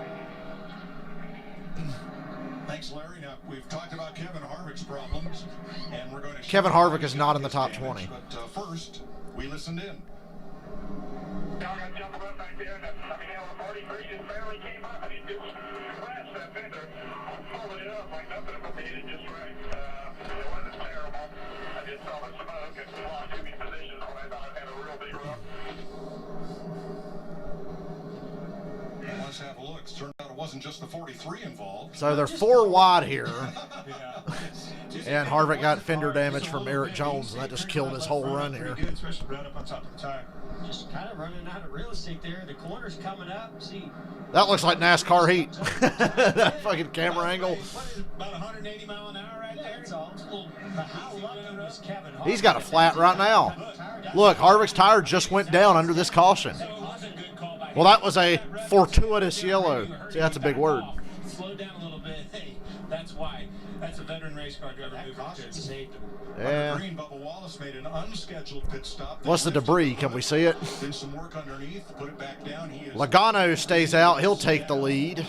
S6: Thanks, Larry. Now, we've talked about Kevin Harvick's problems, and we're going to...
S2: Kevin Harvick is not in the top 20.
S6: But first, we listened in.
S8: Y'all got jump up back there. I mean, on 43 just barely came up, and he just scratched that fender, folded it up like nothing but he did just right. It wasn't terrible. I just saw the smoke and lost too many positions when I thought I had a real big run.
S6: Let's have a look. It turned out it wasn't just the 43 involved.
S2: So they're 4 wide here. And Harvick got fender damage from Eric Jones, and that just killed his whole run here.
S10: Especially right up on top of the tire.
S3: Just kind of running out of real estate there. The corner's coming up. See.
S2: That looks like NASCAR heat. That fucking camera angle.
S10: About 180 mile an hour right there.
S3: That's all. It's a little, how lucky was Kevin Harvick?
S2: He's got a flat right now. Look, Harvick's tire just went down under this caution. Well, that was a fortuitous yellow. See, that's a big word.
S10: Slow down a little bit. Hey, that's why. That's a veteran race car driver moving to.
S2: Yeah.
S6: Green, Bubba Wallace made an unscheduled pit stop.
S2: What's the debris? Can we see it?
S6: Did some work underneath, put it back down. He is
S2: Logano stays out. He'll take the lead.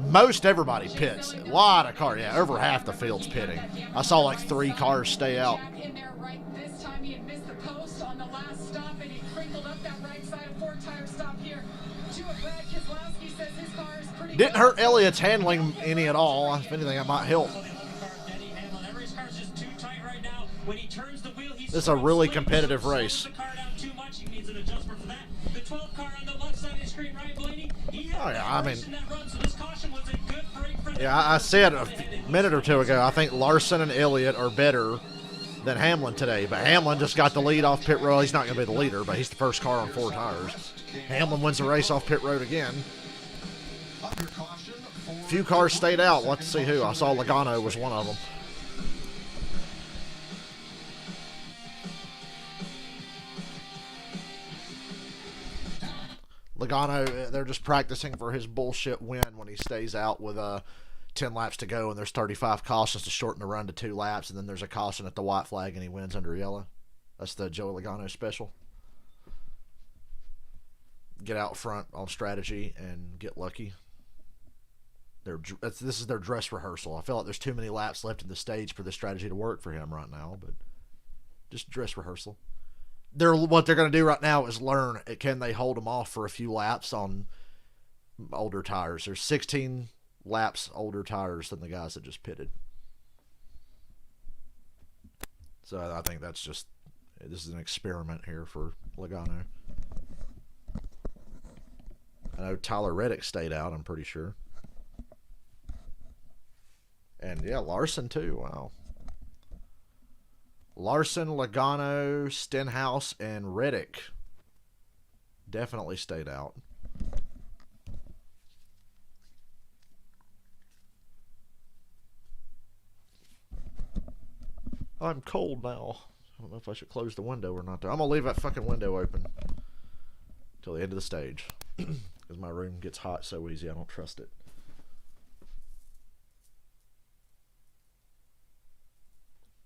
S2: Most everybody pits. A lot of cars. Yeah, over half the field's pitting. I saw like 3 cars stay out.
S9: In there right this time, he had missed the post on the last stop, and he crinkled up that right side of 4-tire stop here. Brad Keselowski says his car is pretty
S2: Didn't hurt Elliott's handling any at all. If anything, that might help. This is a really competitive race. Oh yeah, I mean, yeah, I said a minute or two ago, I think Larson and Elliott are better than Hamlin today, but Hamlin just got the lead off pit road. He's not going to be the leader, but he's the first car on 4 tires. Hamlin wins the race off pit road again. Few cars stayed out. Let's see who. I saw Logano was one of them. Logano, they're just practicing for his bullshit win when he stays out with 10 laps to go and there's 35 cautions to shorten the run to 2 laps, and then there's a caution at the white flag and he wins under yellow. That's the Joey Logano special. Get out front on strategy and get lucky. This is their dress rehearsal. I feel like there's too many laps left in the stage for this strategy to work for him right now, but just dress rehearsal. What they're going to do right now is learn, can they hold them off for a few laps on older tires. There's 16 laps older tires than the guys that just pitted. So I think this is an experiment here for Logano. I know Tyler Reddick stayed out, I'm pretty sure. And yeah, Larson too, wow. Larson, Logano, Stenhouse, and Reddick definitely stayed out. I'm cold now. I don't know if I should close the window or not. I'm going to leave that fucking window open till the end of the stage. Because my room gets hot so easy, I don't trust it.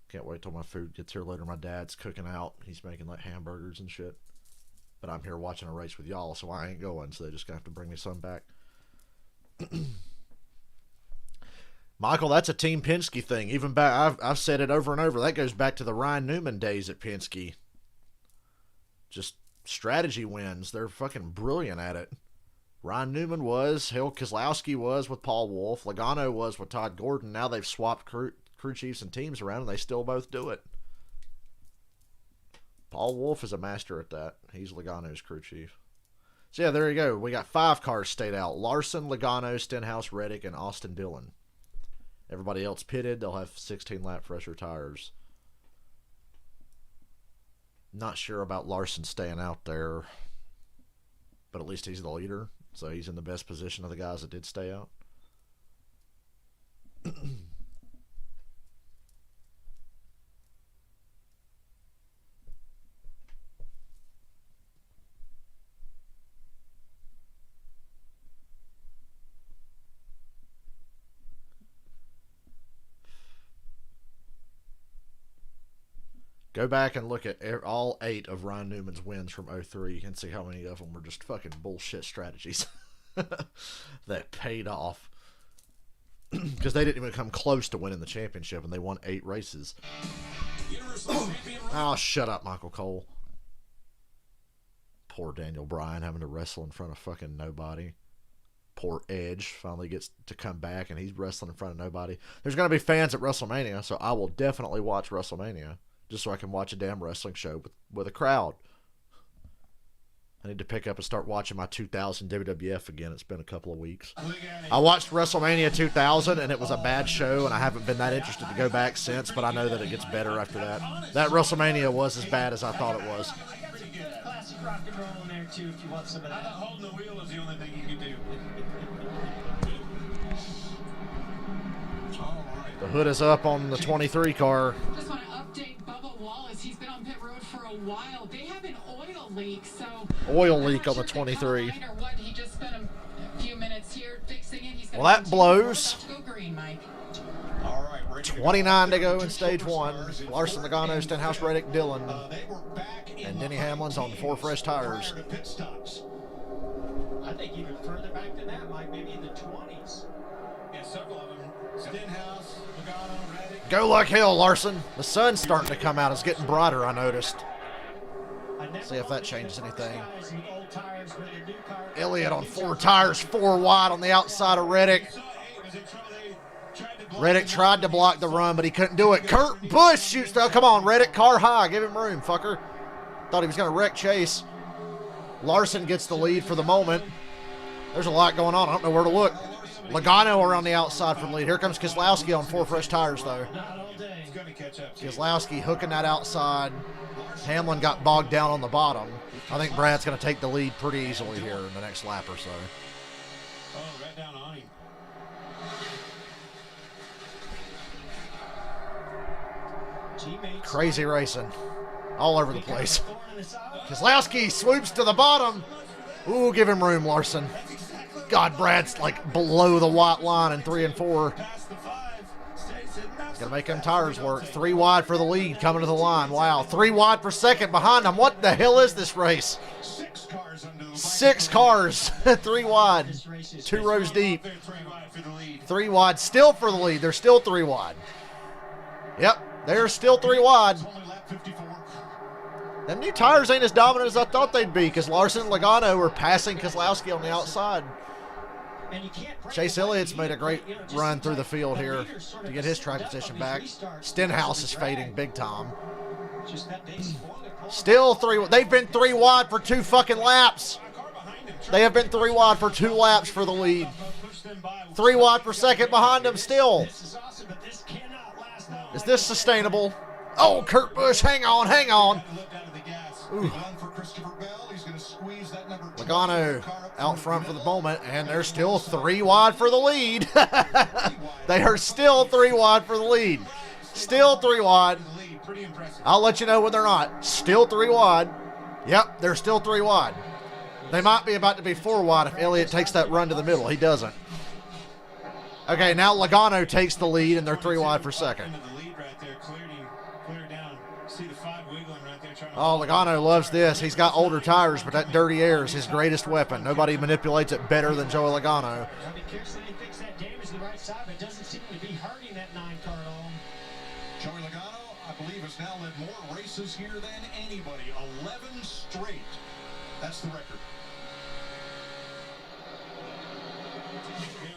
S2: Can't wait till my food gets here later. My dad's cooking out. He's making like hamburgers and shit. But I'm here watching a race with y'all, so I ain't going. So they just gonna have to bring me some back. Michael, that's a Team Penske thing. Even back, I've said it over and over. That goes back to the Ryan Newman days at Penske. Just strategy wins. They're fucking brilliant at it. Ryan Newman was. Hell, Keselowski was with Paul Wolfe. Logano was with Todd Gordon. Now they've swapped crew chiefs and teams around, and they still both do it. Paul Wolfe is a master at that. He's Logano's crew chief. So yeah, there you go. We got 5 cars stayed out. Larson, Logano, Stenhouse, Reddick, and Austin Dillon. Everybody else pitted. They'll have 16-lap fresher tires. Not sure about Larson staying out there. but at least he's the leader, so he's in the best position of the guys that did stay out. Go back and look at all 8 of Ryan Newman's wins from 03 and see how many of them were just fucking bullshit strategies that paid off. Because they didn't even come close to winning the championship, and they won 8 races. Oh, shut up, Michael Cole. Poor Daniel Bryan having to wrestle in front of fucking nobody. Poor Edge finally gets to come back, and he's wrestling in front of nobody. There's going to be fans at WrestleMania, so I will definitely watch WrestleMania. Just so I can watch a damn wrestling show with a crowd. I need to pick up and start watching my 2000 WWF again. It's been a couple of weeks. I watched WrestleMania 2000, and it was a bad show, and I haven't been that interested to go back since, but I know that it gets better after that. That WrestleMania was as bad as I thought it was.
S3: Classic rock and roll in there, too, if you want some of that.
S10: Holding the wheel is the only thing you can do.
S2: The hood is up on the 23 car.
S9: Just want to update Bubba Wallace. He's been on pit road for a while. They have an oil leak, so
S2: oil leak on the 23.
S9: What, he just spent a few minutes here fixing it. He's
S2: well, that blows.
S9: Go green, Mike.
S6: All right,
S2: 29 to go in stage 1. Larson, Logano, Stenhouse, Reddick, Dillon, and Denny Hamlin's on 4 fresh tires.
S3: I think even further back than that, Mike, maybe in the 20s.
S10: Yeah, several of them. Stenhouse, Logano, Reddick.
S2: Go like hell, Larson. The sun's starting to come out. It's getting brighter, I noticed. See if that changes anything. Elliott on 4 tires, 4 wide on the outside of Reddick. Reddick tried to block the run, but he couldn't do it. Kurt Busch shoots though. Come on, Reddick, car high. Give him room, fucker. Thought he was going to wreck Chase. Larson gets the lead for the moment. There's a lot going on. I don't know where to look. Logano around the outside for the lead. Here comes Keselowski on 4 fresh tires, though. Keselowski hooking that outside. Hamlin got bogged down on the bottom. I think Brad's going to take the lead pretty easily here in the next lap or so.
S10: Oh, right down on him.
S2: Crazy racing. All over the place. Keselowski swoops to the bottom. Ooh, give him room, Larson. God, Brad's like below the white line in 3 and 4. Gonna make them tires work. 3 wide for the lead coming to the line. Wow, 3 wide for second behind him. What the hell is this race? 6 cars, 3 wide, 2 rows deep. 3 wide, still for the lead. They're still 3 wide. Yep, they're still 3 wide. Them new tires ain't as dominant as I thought they'd be because Larson and Logano were passing Keselowski on the outside. Chase Elliott's made a great run through the field here to get his track position back. Stenhouse is fading big time. Still 3. They've been 3 wide for 2 fucking laps. They have been 3 wide for 2 laps for the lead. 3 wide for second behind them still. Is this sustainable? Oh, Kurt Busch, hang on, hang on. Ooh. Logano out front for the moment, and they're still 3 wide for the lead. They are still 3 wide for the lead. Still 3 wide. I'll let you know when they're not. Still 3 wide. Yep, they're still 3 wide. They might be about to be 4 wide if Elliott takes that run to the middle. He doesn't. Okay, now Logano takes the lead, and they're 3 wide for second. Oh, Logano loves this. He's got older tires, but that dirty air is his greatest weapon. Nobody manipulates it better than Joey Logano.
S6: Joey Logano, I believe, has now led more races here than anybody. 11 straight. That's the record.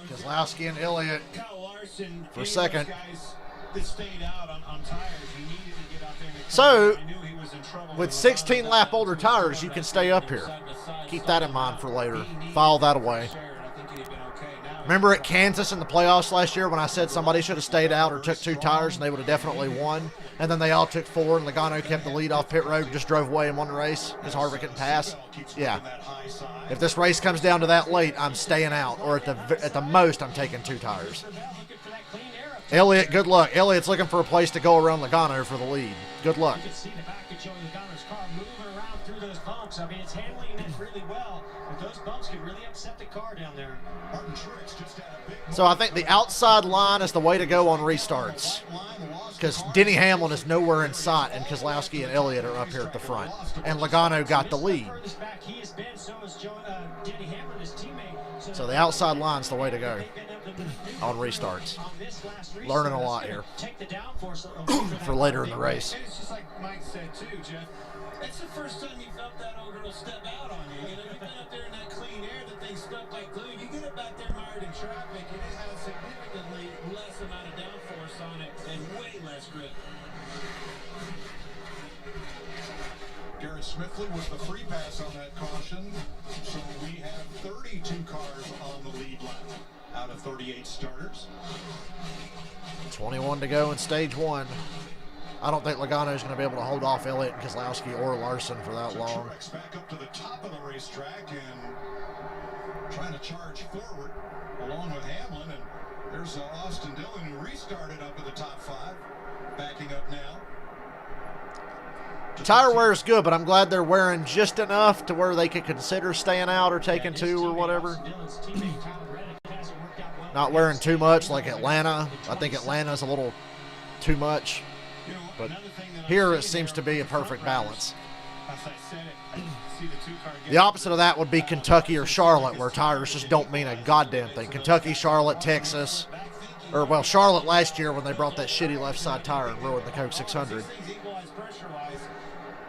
S2: Keselowski and Elliott for second. So, with 16 lap older tires, you can stay up here. Keep that in mind for later. File that away. Remember at Kansas in the playoffs last year when I said somebody should have stayed out or took 2 tires and they would have definitely won? And then they all took 4 and Logano kept the lead off pit road and just drove away and won the race because Harvick couldn't pass? Yeah. If this race comes down to that late, I'm staying out. Or at the most, I'm taking 2 tires. Elliott, good luck. Elliott's looking for a place to go around Logano for the lead. Good luck.
S3: You can see the back of Joey Logano's car moving around through those bumps. I mean, it's handling it really well, but those bumps can really upset the car down there.
S2: So I think the outside line is the way to go on restarts because Denny Hamlin is nowhere in sight and Keselowski and Elliott are up here at the front. And Logano got the lead. So the outside line's the way to go on restarts. Learning a lot here for later in the race.
S10: And it's just like Mike said too, Jeff. It's the first time you felt that old girl step out on you. You know, you've been up there in that clean air, the thing stuck like glue. You get it back there mired in traffic, and it has significantly less amount of downforce on it and way less grip.
S6: Garrett Smithley was the free pass on that caution. So we have 32 cars on the lead lap out of 38 starters.
S2: 21 to go in stage 1. I don't think Logano's going to be able to hold off Elliott and Keselowski or Larson for that long.
S6: Truex back up to the top of the racetrack and trying to charge forward along with Hamlin. And there's Austin Dillon who restarted up at the top 5, backing up now.
S2: Tire wear is good, but I'm glad they're wearing just enough to where they could consider staying out or taking 2 or whatever. Not wearing too much like Atlanta. I think Atlanta's a little too much. But here it seems to be a perfect balance. The opposite of that would be Kentucky or Charlotte, where tires just don't mean a goddamn thing. Kentucky, Charlotte, Texas. Or, well, Charlotte last year when they brought that shitty left side tire and ruined the Coke 600.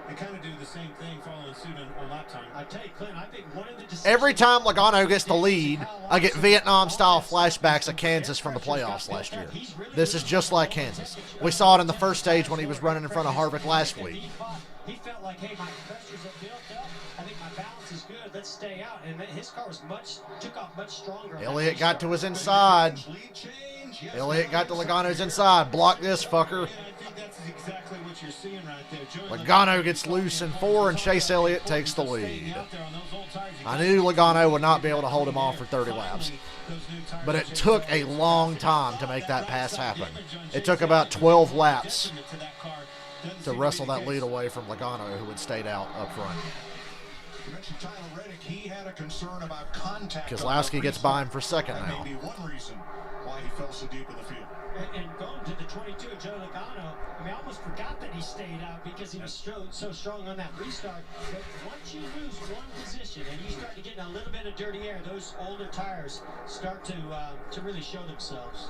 S10: They kind of do the same thing following suit on lap time.
S3: I tell you, Clint, I think one of the decisions...
S2: Every time Logano gets the lead, I get Vietnam-style flashbacks of Kansas from the playoffs last year. This is just like Kansas. We saw it in the first stage when he was running in front of Harvick last week.
S3: He felt like, hey, my pressure's up built up. I think my balance is good. Let's stay out. And his car was took off much stronger.
S2: Elliott got to his inside. Elliott got to Logano's inside. Block this, fucker.
S10: Exactly what you're seeing right there.
S2: Logano gets loose in 4 and Chase Elliott takes the lead. I knew Logano would not be able to hold him off for 30 laps. But it took a long time to make that pass happen. It took about 12 laps to wrestle that lead away from Logano, who had stayed out up front. Keselowski gets by him for second now.
S6: That may be one reason why he fell so deep in the field.
S3: And going to the 22 of Joe Logano, I mean, I almost forgot that he stayed out because he was so strong on that restart. But once you lose one position and you start to get in a little bit of dirty air, those older tires start to really show themselves.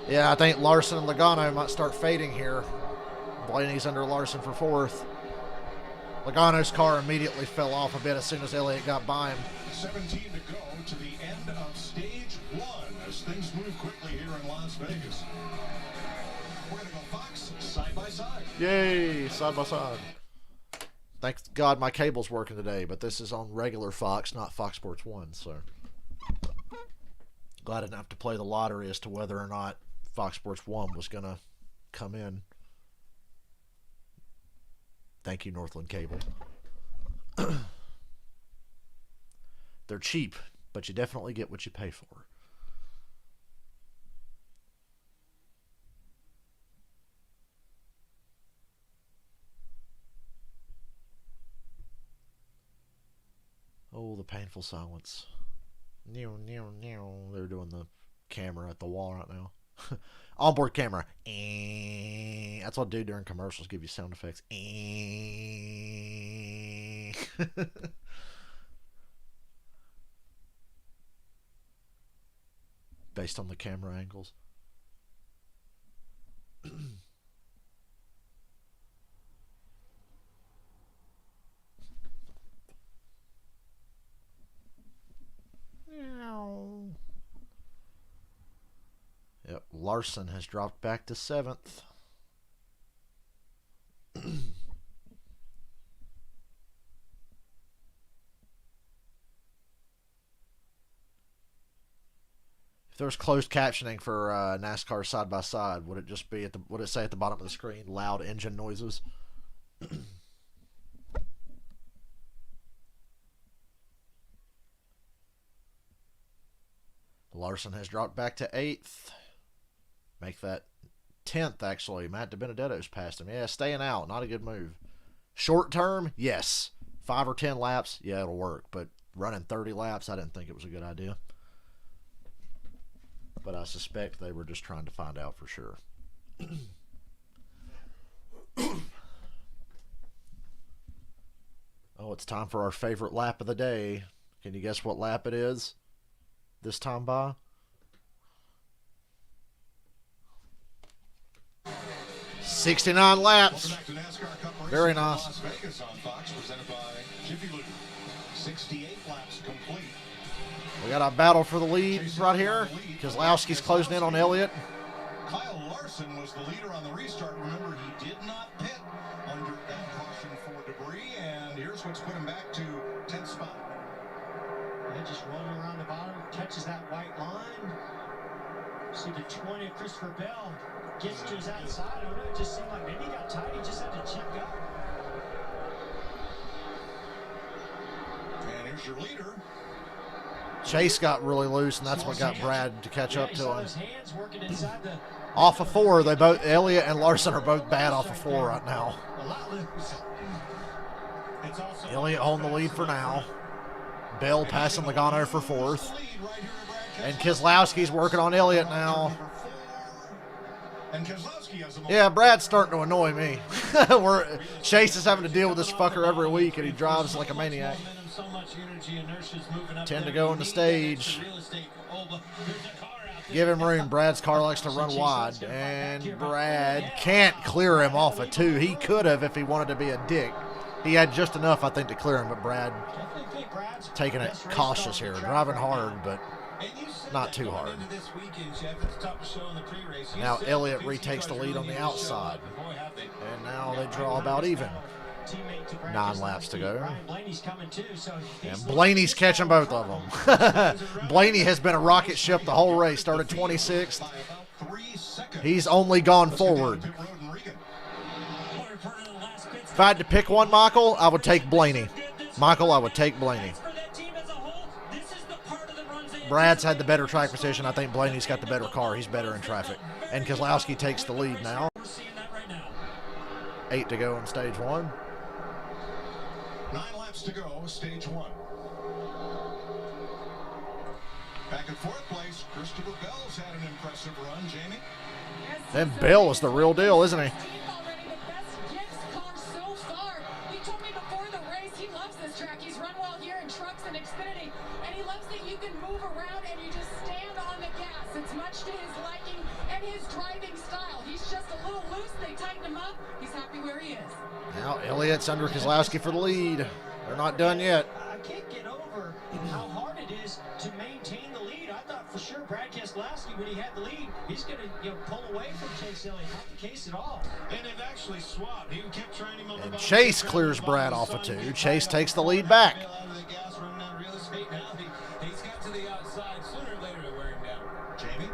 S2: Yeah, I think Larson and Logano might start fading here. Blaney's under Larson for 4th. Logano's car immediately fell off a bit as soon as Elliott got by him.
S6: 17 to go to the end of stage 1 as things move quickly here in Las Vegas. We're going to go Fox side by side.
S2: Yay, side by side. Thank God my cable's working today, but this is on regular Fox, not Fox Sports 1, so glad I didn't have to play the lottery as to whether or not Fox Sports 1 was going to come in. Thank you, Northland Cable. They're cheap, but you definitely get what you pay for. Oh, the painful silence. They're doing the camera at the wall right now. Onboard camera. That's what I do during commercials. Give you sound effects. Based on the camera angles. Yep, Larson has dropped back to 7th. If there was closed captioning for NASCAR side by side, would it just be would it say at the bottom of the screen, loud engine noises? Larson has dropped back to 8th. Make that 10th, actually. Matt DiBenedetto's passed him. Yeah, staying out. Not a good move. Short term, yes. 5 or 10 laps, yeah, it'll work. But running 30 laps, I didn't think it was a good idea. But I suspect they were just trying to find out for sure. Oh, it's time for our favorite lap of the day. Can you guess what lap it is this time by? $69 laps. Very nice.
S6: Las Vegas on Fox, presented by Jiffy Lube. 68 laps complete.
S2: We got a battle for the lead right here. Keselowski's closing in on Elliott.
S6: Kyle Larson was the leader on the restart. Remember, he did not pit under that caution for debris, and here's what's put him back to 10th spot.
S3: And just rolling around the bottom, catches that white line. See the 20 of Christopher Bell gets to his outside. I don't know, it just seemed like maybe he got tight. He just had to check up.
S6: And here's your leader.
S2: Chase got really loose, and that's what got Brad to catch up to him. Off of 4, they both Elliott and Larson are both bad off of 4 right now. Elliott holding the lead for now. Bell passing Logano for 4th. And Keselowski's working on Elliott now. Yeah, Brad's starting to annoy me. Chase is having to deal with this fucker every week, and he drives like a maniac. 10 to go in the stage. Give him room. Brad's car likes to run wide, and Brad can't clear him off of 2. He could have if he wanted to be a dick. He had just enough, I think, to clear him, but Brad taking it cautious here, driving hard, but not too hard. Now Elliott retakes the lead on the outside, and now they draw about even. 9 laps to go. And Blaney's catching both of them. Blaney has been a rocket ship the whole race. Started 26th. He's only gone forward. If I had to pick one, Michael, I would take Blaney. Michael, I would take Blaney. Brad's had the better track position. I think Blaney's got the better car. He's better in traffic. And Keselowski takes the lead now. 8 to go in stage 1.
S6: 9 laps to go, stage 1. Back in 4th place, Christopher Bell's had an impressive run, Jamie.
S2: And Bell is the real deal, isn't he? Now Elliott's under Keselowski for the lead. They're not done yet.
S3: I can't get over how hard it is to maintain the lead. I thought for sure Brad Keselowski, when he had the lead, he's going to pull away from Chase Elliott. Not the case at all.
S10: And they've actually swapped. He kept trying him on the
S2: And Chase clears Brad off of 2. Chase takes the lead back.
S10: He's got to the outside. Sooner or later to wear him down.
S6: Jamie?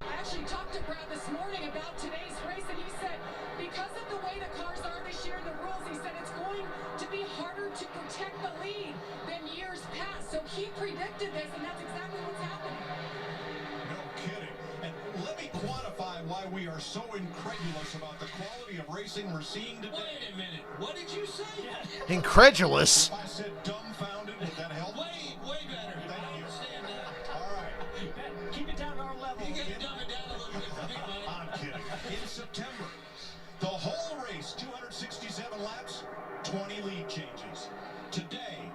S9: I actually talked to Brad this morning about today's race, and he said because of the way the cars are this year and the rules, he said it's going to be harder to protect the lead than years past. So he predicted this, and that's exactly what's happening.
S6: No kidding. And let me quantify why we are so incredulous about the quality of racing we're seeing today.
S10: Wait a minute. What did you say?
S2: Incredulous?
S6: If I said dumbfounded, would that help?
S10: Way better. I understand that.
S6: All right.
S3: Keep it down to our level.
S10: You got to dumb it down a little bit for me, Mike.
S6: I'm kidding. In September, the whole race, 267 laps, 20 lead changes. Today,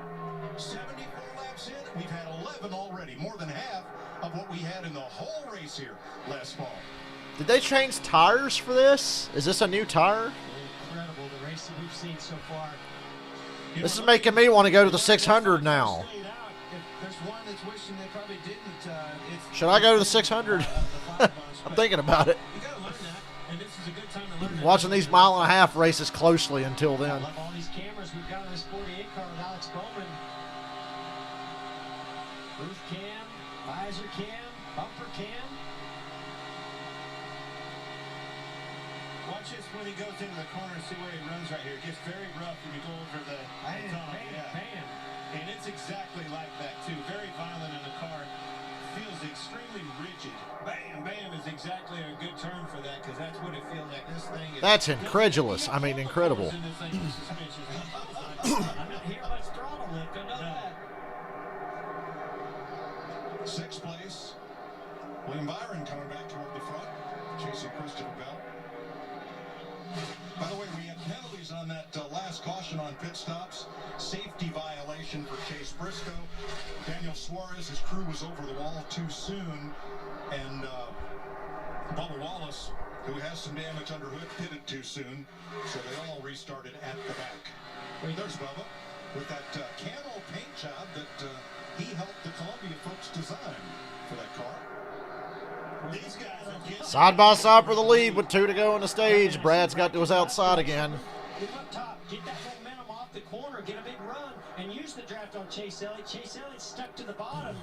S6: 74 laps in, we've had 11 already, more than half of what we had in the whole race here last fall.
S2: Did they change tires for this? Is this a new tire?
S3: Incredible, the race that we've seen so far.
S2: This is making me want to go to the 600 now.
S10: There's one that's wishing they probably didn't.
S2: Should I go to the 600? I'm thinking about it.
S10: You got to learn that, and this is a good time to learn that.
S2: Watching these mile-and-a-half races closely until then.
S3: I love all these cameras we've got on this 48 car with Alex Bowman. Roof cam, visor cam. Upper can.
S10: Watch this when he goes into the corner and see where he runs right here. It gets very rough when you go over the top.
S3: Bam.
S10: And it's exactly like that, too. Very violent in the car. Feels extremely rigid. Bam, bam is exactly a good term for that because that's what it feels like. This thing is...
S2: That's incredulous. I mean, incredible.
S3: I'm not hearing much throttle lift. I know that.
S6: Sixth place. William Byron coming back toward the front, chasing Christopher Bell. By the way, we had penalties on that last caution on pit stops. Safety violation for Chase Briscoe. Daniel Suarez, his crew was over the wall too soon. And Bubba Wallace, who has some damage under hood, pitted too soon. So they all restarted at the back. There's Bubba with that camo paint job that he helped the Columbia folks design for that car.
S10: These guys are getting...
S2: Side by side for the lead with 2 to go on the stage. Brad's got to his outside again.
S3: Move up top, get that momentum off the corner, get a big run, and use the draft on Chase Elliott. Chase Elliott stuck to the bottom.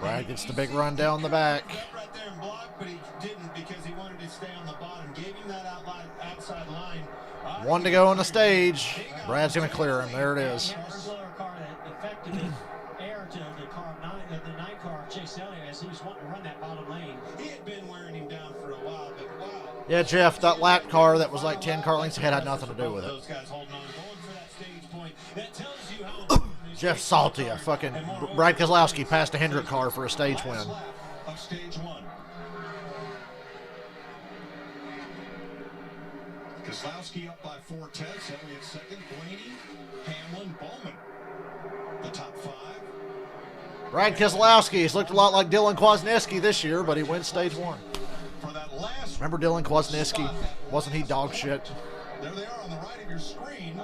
S2: Brad gets the big run down the back.
S10: Right there and blocked, but he didn't because he wanted to stay on the bottom. Gave him that outside line.
S2: 1 to go on the stage. Brad's going to clear him. There it is.
S3: Slower car that effectively air to the car, the 9 car of Chase Elliott as he was wanting to run that bottom lane.
S10: He had been wearing him down for a while, but wow.
S2: Yeah, Jeff, that lap car that was like 10 car lengths ahead had nothing to do with it.
S10: Those guys holding on, going for that stage point. That tells you how
S2: Jeff salty. A fucking Brad Keselowski passed a Hendrick car for a stage win.
S6: Of stage 1. Keselowski up by 4 tenths. Elliott second. Blaney, Hamlin, Bowman. The top 5.
S2: Brad Keselowski. He's looked a lot like Dylan Kwasniewski this year, but he wins stage 1.
S6: For that last...
S2: Remember Dylan Kwasniewski? Wasn't he dog shit?
S6: There they are on the right of your screen.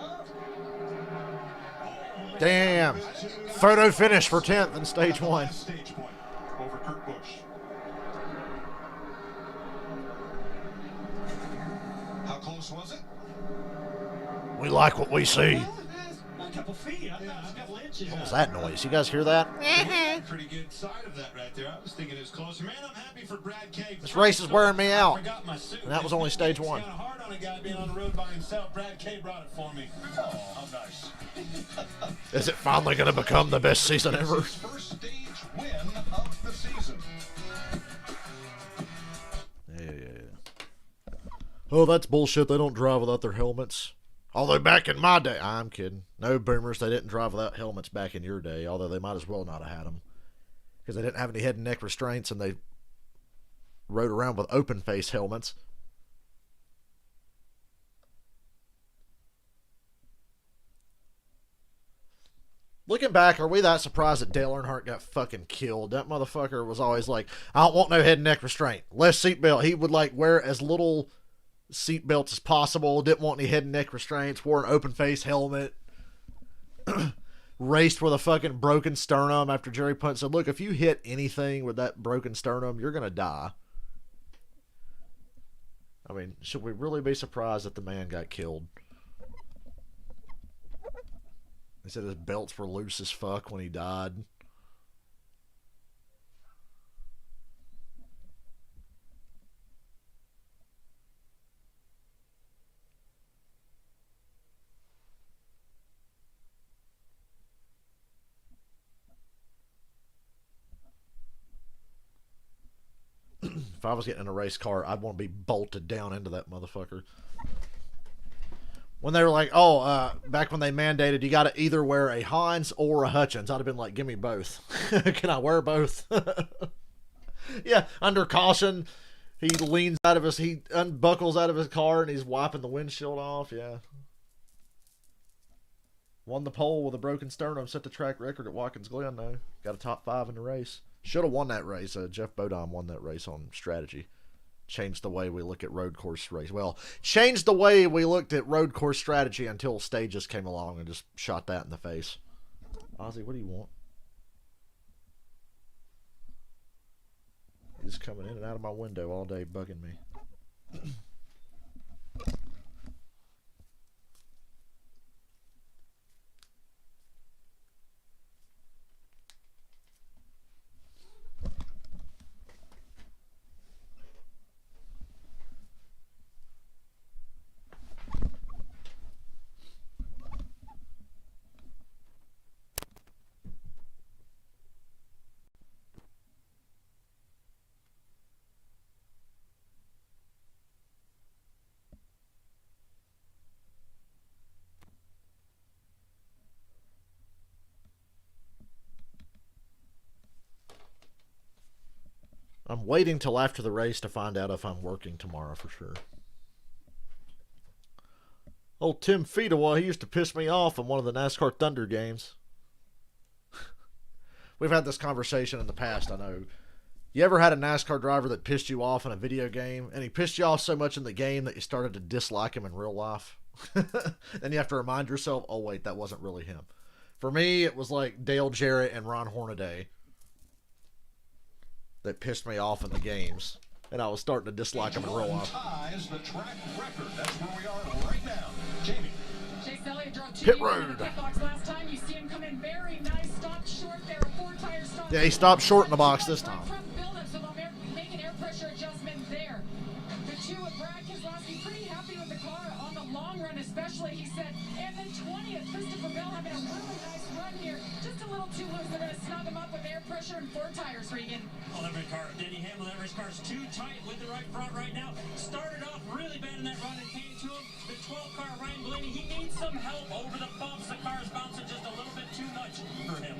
S2: Damn. Photo finish for 10th in stage 1.
S6: Stage point over Kurt Busch. How close was it?
S2: We like what we see.
S3: A couple feet, a couple inches.
S2: What was that noise? You guys hear that?
S10: pretty good side of that right there. I was thinking it was closer. Man, I'm happy for Brad K.
S2: This race is wearing me out.
S10: I forgot my suit.
S2: And that was only stage 1.
S10: It's kind of hard on a guy being on the road by himself. Brad K brought it for me. Oh, how nice.
S2: Is it finally going to become the best season ever?
S6: His first stage win of the season.
S2: Yeah. Oh, that's bullshit. They don't drive without their helmets. Although back in my day, I'm kidding. No, boomers, they didn't drive without helmets back in your day, although they might as well not have had them. Because they didn't have any head and neck restraints, and they rode around with open face helmets. Looking back, are we that surprised that Dale Earnhardt got fucking killed? That motherfucker was always like, I don't want no head and neck restraint. Less seatbelt. He would like wear as little seatbelts as possible. Didn't want any head and neck restraints. Wore an open face helmet. Raced with a fucking broken sternum after Jerry Punt said, look, if you hit anything with that broken sternum, you're going to die. I mean, should we really be surprised that the man got killed? They said his belts were loose as fuck when he died. If I was getting in a race car, I'd want to be bolted down into that motherfucker. When they were like, back when they mandated you got to either wear a Heinz or a Hutchins, I'd have been like, give me both. Can I wear both? Yeah, under caution, he unbuckles out of his car and he's wiping the windshield off. Yeah. Won the pole with a broken sternum, set the track record at Watkins Glen, though. Got a top 5 in the race. Should have won that race. Jeff Bodine won that race on strategy. Changed the way we look at road course race. Well, changed the way we looked at road course strategy until stages came along and just shot that in the face. Ozzy, what do you want? He's coming in and out of my window all day bugging me. I'm waiting till after the race to find out if I'm working tomorrow for sure. Old Tim Fedewa, he used to piss me off in one of the NASCAR Thunder games. We've had this conversation in the past, I know. You ever had a NASCAR driver that pissed you off in a video game, and he pissed you off so much in the game that you started to dislike him in real life? Then you have to remind yourself, oh wait, that wasn't really him. For me, it was like Dale Jarrett and Ron Hornaday that pissed me off in the games, and I was starting to dislike him in real life.
S6: Ties the track record. That's where we are right now. Jamie.
S9: Chase Elliott drove
S2: Pit road.
S9: in the pit box last time. You see him come in very nice. Stopped short there. 4 tires stopped.
S2: Yeah, he stopped short in the box this time.
S9: Front buildup, so they'll make an air pressure adjustment there. The 2 of Brad Keselowski pretty happy with the car on the long run, especially, he said. And then 20th, Christopher Bell having a really nice run here. Just a little too loose. They're going to snug him up with air pressure and 4 tires, Regan.
S10: Well, every car, Denny Hamlin, every car's too tight with the right front right now. Started off really bad in that run and came to him. The 12 car, Ryan Blaney, he needs some help over the bumps. The car's bouncing just a little bit too much for him.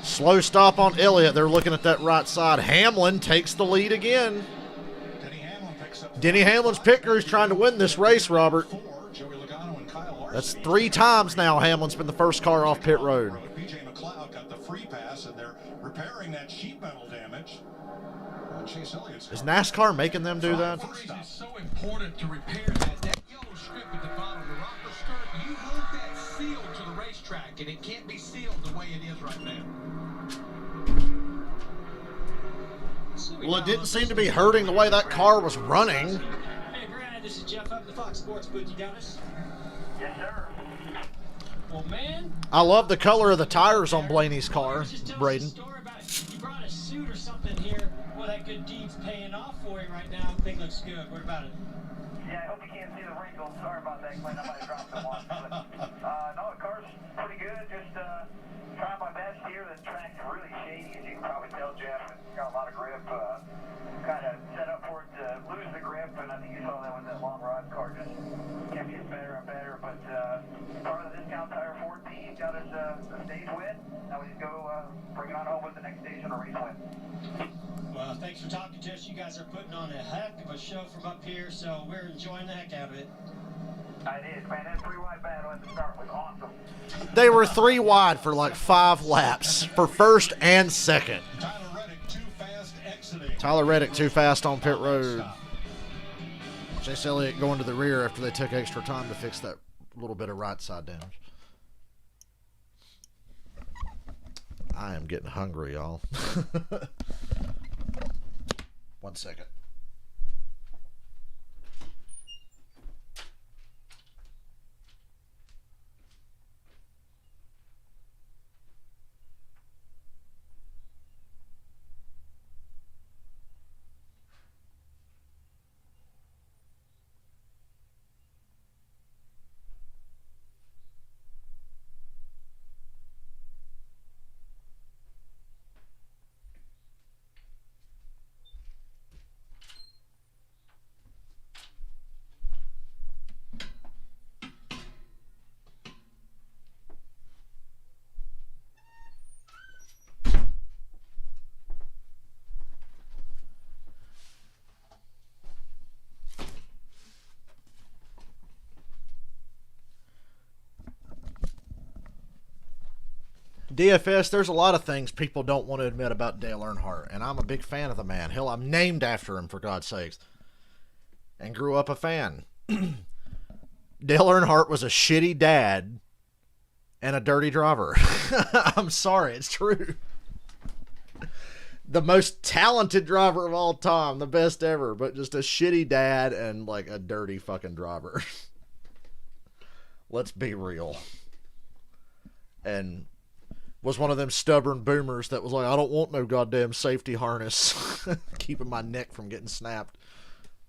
S2: Slow stop on Elliott. They're looking at that right side. Hamlin takes the lead again. Denny Hamlin's pit crew's trying to win this race, Robert. That's 3 times now Hamlin's been the first car off pit road.
S6: BJ McLeod got the free pass, and they're repairing that sheet metal damage. Chase Elliott's
S2: Is NASCAR making them do that?
S11: It's so important to repair that yellow strip at the bottom, the rocker skirt. You want that sealed to the racetrack, and it can't be sealed the way it is right now.
S2: Well, it didn't seem to be hurting the way that car was running.
S3: Hey, Brad, this is Jeff up at the Fox Sports booth. You got us?
S8: Yes, sir.
S3: Well, man.
S2: I love the color of the tires on Blaney's car, Braden.
S3: You brought a suit or something here. Well, that good deed's paying off for you right now. Thing looks good. What about it?
S8: Yeah, I hope you can't see the wrinkles. Sorry about that, Glenn. I might have dropped some on. But, no, the car's pretty good. Just trying my best here. The track's really shady, as you can probably tell, Jeff. It's got a lot of grip. Kind of set up for it to lose the grip, and I think you saw that with that long rod car just kept getting better and better. But part of the discount tire Ford team got us a stage win. Now we just go bring it on home with the next stage on a race win.
S3: Well, thanks for talking to us. You guys are putting on a heck of a show from up here, so we're enjoying the heck out of it.
S8: It is, man. That 3-wide battle at the start was awesome.
S2: They were 3 wide for like 5 laps for first and second. Tyler Reddick too fast on pit road. Chase Elliott going to the rear after they took extra time to fix that little bit of right side damage. I am getting hungry, y'all. 1 second. DFS, there's a lot of things people don't want to admit about Dale Earnhardt, and I'm a big fan of the man. Hell, I'm named after him, for God's sakes, and grew up a fan. Dale Earnhardt was a shitty dad and a dirty driver. I'm sorry, it's true. The most talented driver of all time, the best ever, but just a shitty dad and like a dirty fucking driver. Let's be real. And was one of them stubborn boomers that was like, I don't want no goddamn safety harness keeping my neck from getting snapped.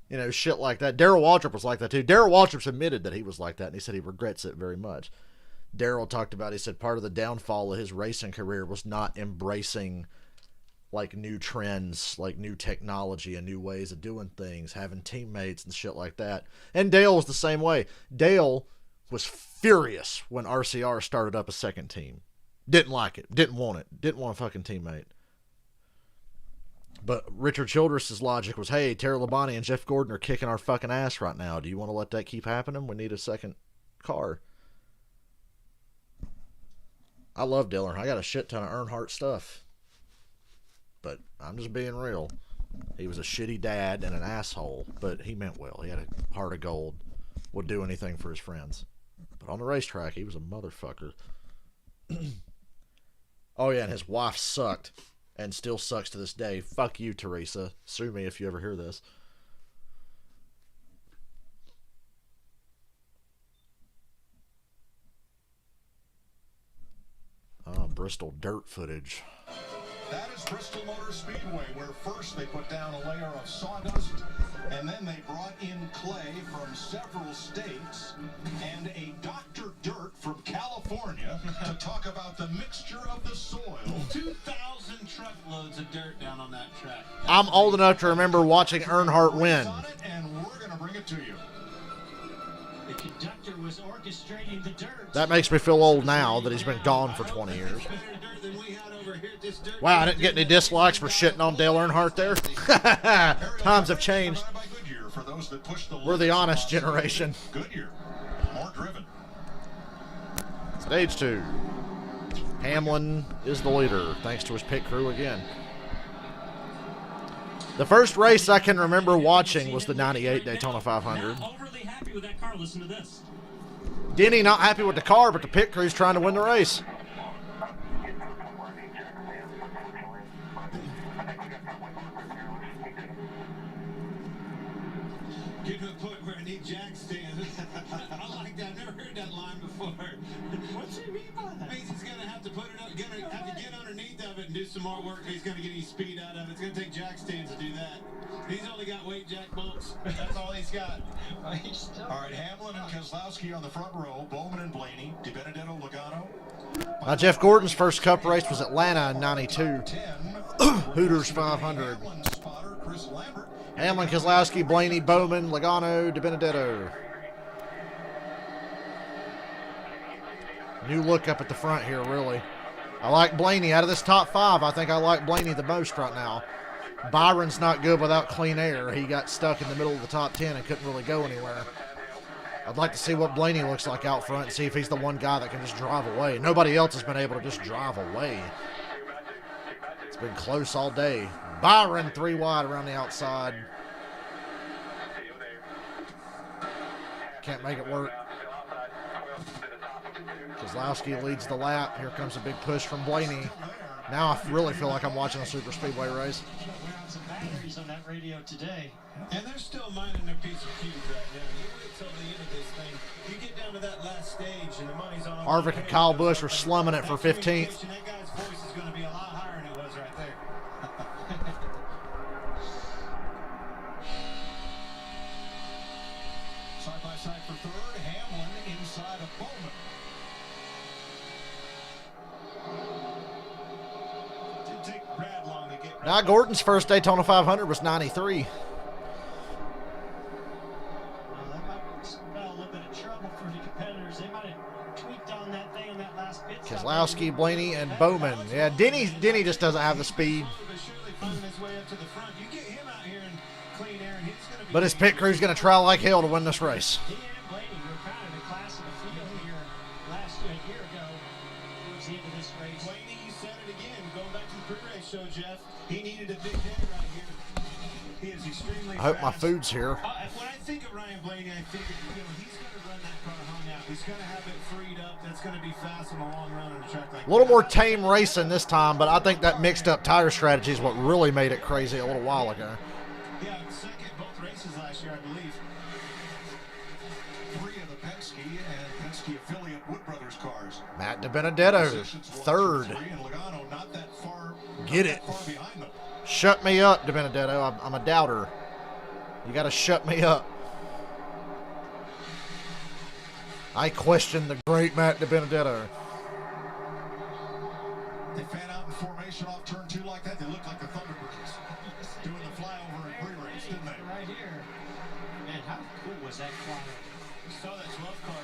S2: You know, shit like that. Darrell Waltrip was like that too. Darrell Waltrip's admitted that he was like that, and he said he regrets it very much. Darrell talked about, he said part of the downfall of his racing career was not embracing like new trends, like new technology and new ways of doing things, having teammates and shit like that. And Dale was the same way. Dale was furious when RCR started up a second team. Didn't like it. Didn't want it. Didn't want a fucking teammate. But Richard Childress's logic was, hey, Terry Labonte and Jeff Gordon are kicking our fucking ass right now. Do you want to let that keep happening? We need a second car. I love Dale Earnhardt. I got a shit ton of Earnhardt stuff. But I'm just being real. He was a shitty dad and an asshole, but he meant well. He had a heart of gold. Would do anything for his friends. But on the racetrack, he was a motherfucker. Oh, yeah, and his wife sucked. And still sucks to this day. Fuck you, Teresa. Sue me if you ever hear this. Oh, Bristol dirt footage.
S6: That is Bristol Motor Speedway, where first they put down a layer of sawdust, and then they brought in clay from several states and a Dr. Dirt from California to talk about the mixture of the soil.
S10: 2,000 truckloads of dirt down on that track.
S2: I'm old enough to remember watching Earnhardt win.
S6: And we're going to bring it to you.
S3: The conductor was orchestrating the dirt.
S2: That makes me feel old now that he's been gone for 20 years. Wow, I didn't get any dislikes for shitting on Dale Earnhardt there. Times have changed. We're the honest generation.
S6: Goodyear, more driven.
S2: Stage 2. Hamlin is the leader, thanks to his pit crew again. The first race I can remember watching was the 98 Daytona 500.
S12: Not overly happy with that car. Listen to this.
S2: Denny not happy with the car, but the pit crew's trying to win the race.
S10: Get to the point where I need jack stand. I like that. I've never heard that line before.
S3: What's he mean by that?
S10: Means he's gonna have to put it up, gonna have to get underneath of it and do some more work. He's gonna get any speed out of it. It's gonna take jack stands to do that. He's only got weight jack bolts. That's all he's got.
S6: All right, Hamlin and Keselowski on the front row. Bowman and Blaney. DiBenedetto, Logano.
S2: Jeff Gordon's first Cup race was Atlanta in 92. Hooters 500. Hamlin, Keselowski, Blaney, Bowman, Logano, DiBenedetto. New look up at the front here, really. I like Blaney. Out of this top 5, I think I like Blaney the most right now. Byron's not good without clean air. He got stuck in the middle of the top 10 and couldn't really go anywhere. I'd like to see what Blaney looks like out front and see if he's the one guy that can just drive away. Nobody else has been able to just drive away. It's been close all day. Byron 3 wide around the outside. Can't make it work. Keselowski leads the lap. Here comes a big push from Blaney. Now I really feel like I'm watching a super speedway race.
S3: We're on some batteries on that radio today.
S10: And they're still mining their piece of cube right now. You wait till the end of this thing. You get down to that last stage and the money's on.
S2: Harvick and Kyle Busch are slumming it for 15th.
S10: That guy's voice is going to be a lot higher than it was right there.
S6: Side by side for third. Hamlin inside of Bowman.
S10: Didn't take Brad long to get.
S2: Now Gordon's first Daytona 500 was 93. Keselowski, Blaney, and Bowman. Yeah, Denny just doesn't have the speed. But his pit crew's going to try like hell to win this race.
S10: Blaney, you said it again. Going back to the pre-race show, Jeff. He needed a big day right here. He is extremely
S2: I hope my
S10: fast.
S2: food's here.
S10: When I think of Ryan Blaney, I think he's going to run that car hung out. He's going to have it freed up. That's going to be fast in the long run on a track like that.
S2: A little more tame racing this time, but I think that mixed up tire strategy is what really made it crazy a little while ago.
S10: Yeah, second both races last year, I believe.
S6: 3 of the Penske and Penske affiliate Wood Brothers cars.
S2: Matt DiBenedetto, third.
S6: And Logano not that far,
S2: Get it.
S6: far behind them.
S2: Shut me up, DiBenedetto. I'm a doubter. You got to shut me up. I question the great Matt DiBenedetto.
S6: They fan out in formation off turn 2 like that. They look like the Thunderbirds doing the flyover in pre-race, didn't they?
S3: Right here. Man, how cool was that car?
S10: You saw that 12 car.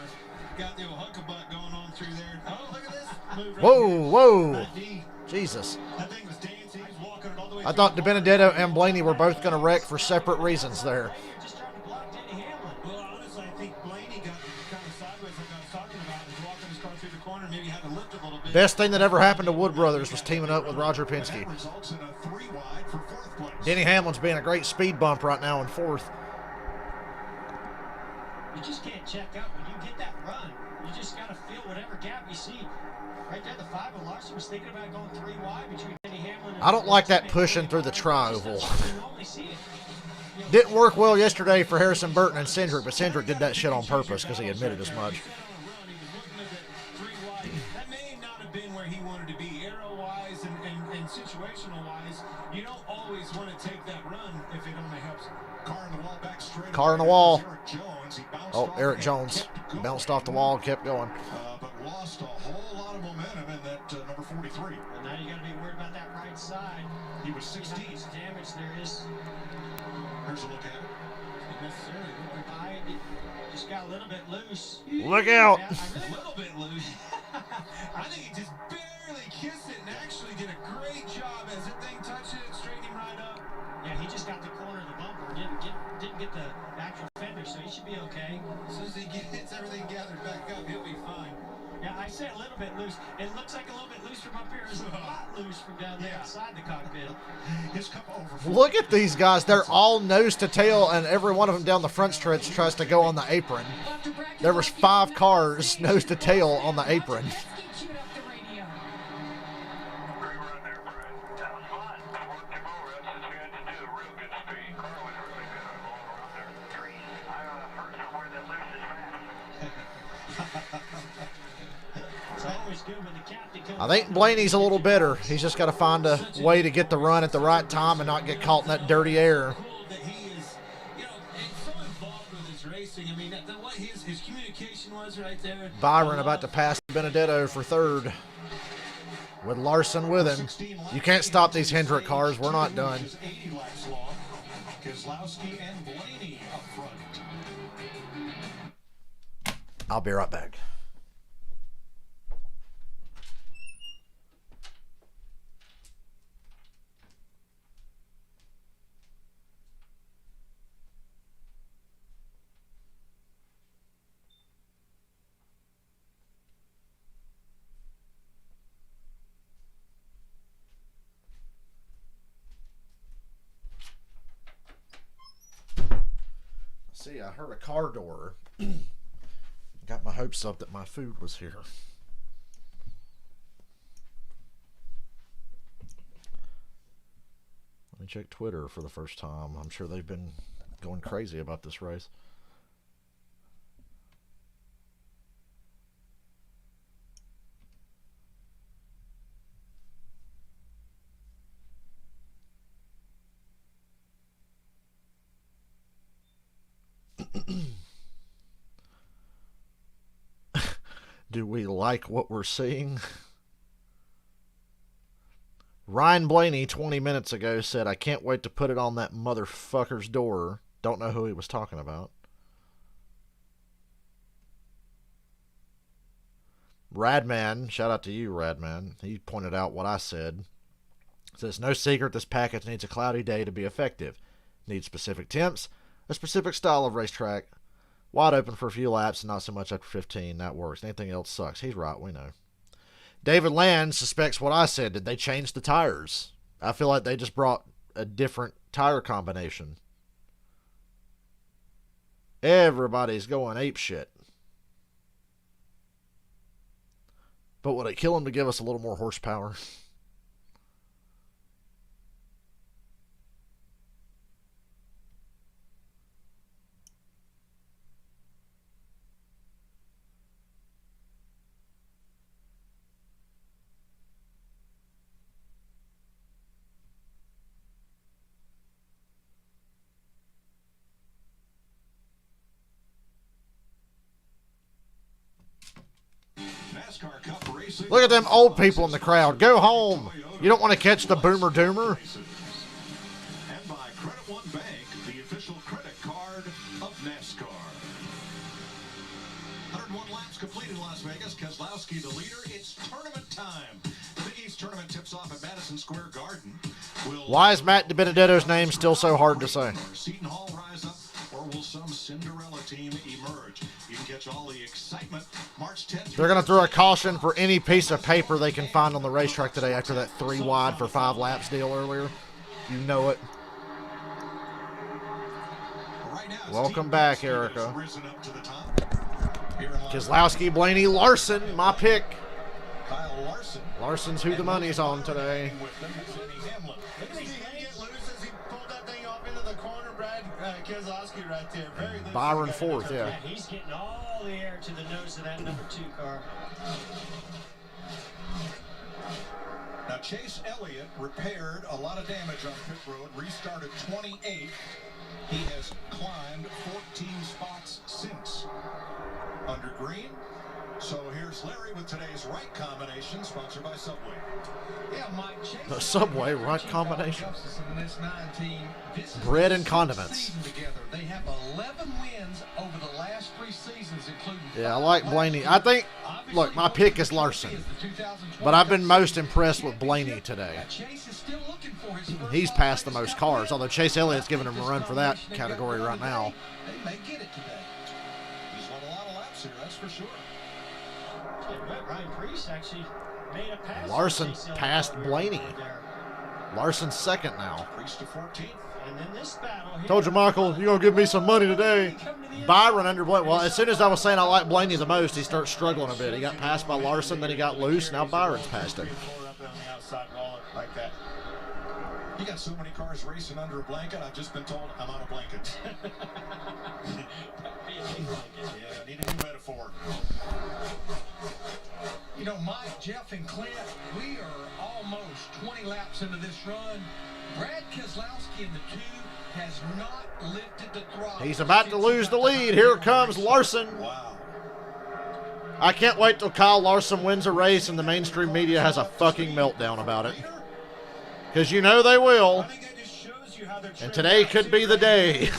S10: Got the old huckabuck going on through there. Oh, look at this. Move right
S2: Whoa,
S10: here.
S2: whoa.
S10: That D.
S2: Jesus.
S10: That thing was dancing. He was walking it all the way
S2: I thought DiBenedetto and Blaney were both going to wreck for separate reasons there.
S3: Just trying to block Denny Hamlin.
S10: Well, honestly, I think Blaney got kind of sideways like I was talking about. He was walking his car through the corner, maybe had to lift a little bit.
S2: Best thing that ever happened to Wood Brothers was teaming up with Roger Penske.
S6: Results in a 3 wide for 4th place.
S2: Denny Hamlin's being a great speed bump right now in 4th.
S3: You just can't check out when you get that run. You just got to feel whatever gap you see. Right there, the 5 of Larson was thinking about going 3 wide between Denny Hamlin and...
S2: I don't like that pushing through the tri-oval. Didn't work well yesterday for Harrison Burton and Cindric, but Cindric did that shit on purpose because he admitted as much.
S10: That may not have been where he wanted to be, arrow-wise and situational-wise. You don't always want to take that run if it only helps.
S6: Car in the wall, back straight.
S2: Car in the wall.
S6: Oh,
S2: Eric Jones bounced off the wall and kept going.
S6: But lost a whole lot of momentum in that number 43.
S3: And now you got to be worried about that right side.
S6: He was 16.
S3: Damage there is.
S6: Here's a look at it.
S3: Necessarily just got a little bit loose.
S2: Look out!
S10: A little bit loose. I think he just barely kissed it and actually did a great job as the thing touched it, straightened him right up.
S3: Yeah, he just got the corner of the bumper. Didn't get the actual fender, so he should be okay.
S10: As soon as he gets everything gathered back up, he'll be fine.
S3: Yeah, I said a little bit loose. It looks like a little bit loose from up here. It's a lot loose from down there outside the cockpit.
S6: His cup over.
S2: Look at these guys. They're all nose to tail, and every one of them down the front stretch tries to go on the apron. There was 5 cars nose to tail on the apron. I think Blaney's a little bitter. He's just got to find a way to get the run at the right time and not get caught in that dirty air. Byron about to pass Benedetto for 3rd with Larson with him. You can't stop these Hendrick cars. We're not done. I'll be right back. See, I heard a car door. Got my hopes up that my food was here. Let me check Twitter for the first time. I'm sure they've been going crazy about this race. Do we like what we're seeing? Ryan Blaney 20 minutes ago said, I can't wait to put it on that motherfucker's door. Don't know who he was talking about. Radman, shout out to you, Radman. He pointed out what I said. Says, no secret this package needs a cloudy day to be effective. Needs specific temps, a specific style of racetrack, wide open for a few laps and not so much after 15. That works. Anything else sucks. He's right, we know. David Land suspects what I said. Did they change the tires? I feel like they just brought a different tire combination. Everybody's going apeshit. But would it kill him to give us a little more horsepower? Look at them old people in the crowd. Go home. You don't want to catch the Boomer Doomer.
S6: And by Credit One Bank, the official credit card of NASCAR. 101 laps complete in Las Vegas. Keselowski the leader. It's tournament time. The Big East tournament tips off at Madison Square Garden.
S2: Why is Matt DiBenedetto's name still so hard to say?
S6: Seton Hall rise up, or will some Cinderella team emerge? You can catch all the excitement March 10th.
S2: They're going to throw a caution for any piece of paper they can find on the racetrack today after that 3 wide for 5 laps deal earlier. You know it. Welcome back, Erica. Keselowski, Blaney, Larson, my pick. Larson's who the money's on today. Byron fourth, yeah.
S3: He's getting all the air to the nose of that number 2 car.
S6: Now, Chase Elliott repaired a lot of damage on pit road, restarted 28th. He has climbed 14 spots since. Under green. So here's Larry with today's right combination, sponsored by Subway.
S11: Yeah, Mike, Chase
S2: The Subway right combination.
S11: in this 9
S2: Bread and condiments.
S11: They have 11 wins over the last 3 seasons, including.
S2: Yeah, I like Blaney. I think, look, my pick is Larson. But I've been most impressed with Blaney today. He's passed the most cars, although Chase Elliott's giving him a run for that category right now.
S6: They may get it today. He's won a lot of laps here, that's for sure.
S3: Ryan Priest actually made a pass.
S2: Larson passed Blaney. Larson's second now.
S6: Priest to 14th.
S3: And then this battle here.
S2: Told you, Michael, you're going to give me some money today. Byron under Blaney. Well, as soon as I was saying I like Blaney the most, he starts struggling a bit. He got passed by Larson, then he got loose. Now Byron's passed him.
S6: Like that. You got so many cars racing under a blanket, I've just been told I'm out of blankets. Yeah, I need a new metaphor.
S11: You know, Mike, Jeff, and Clint, we are almost 20 laps into this run. Brad Keselowski in the 2 has not lifted the throttle.
S2: He's about to lose the lead. Here comes Larson.
S6: Wow.
S2: I can't wait till Kyle Larson wins a race and the mainstream media has a fucking meltdown about it. Because you know they will. And today could be the day.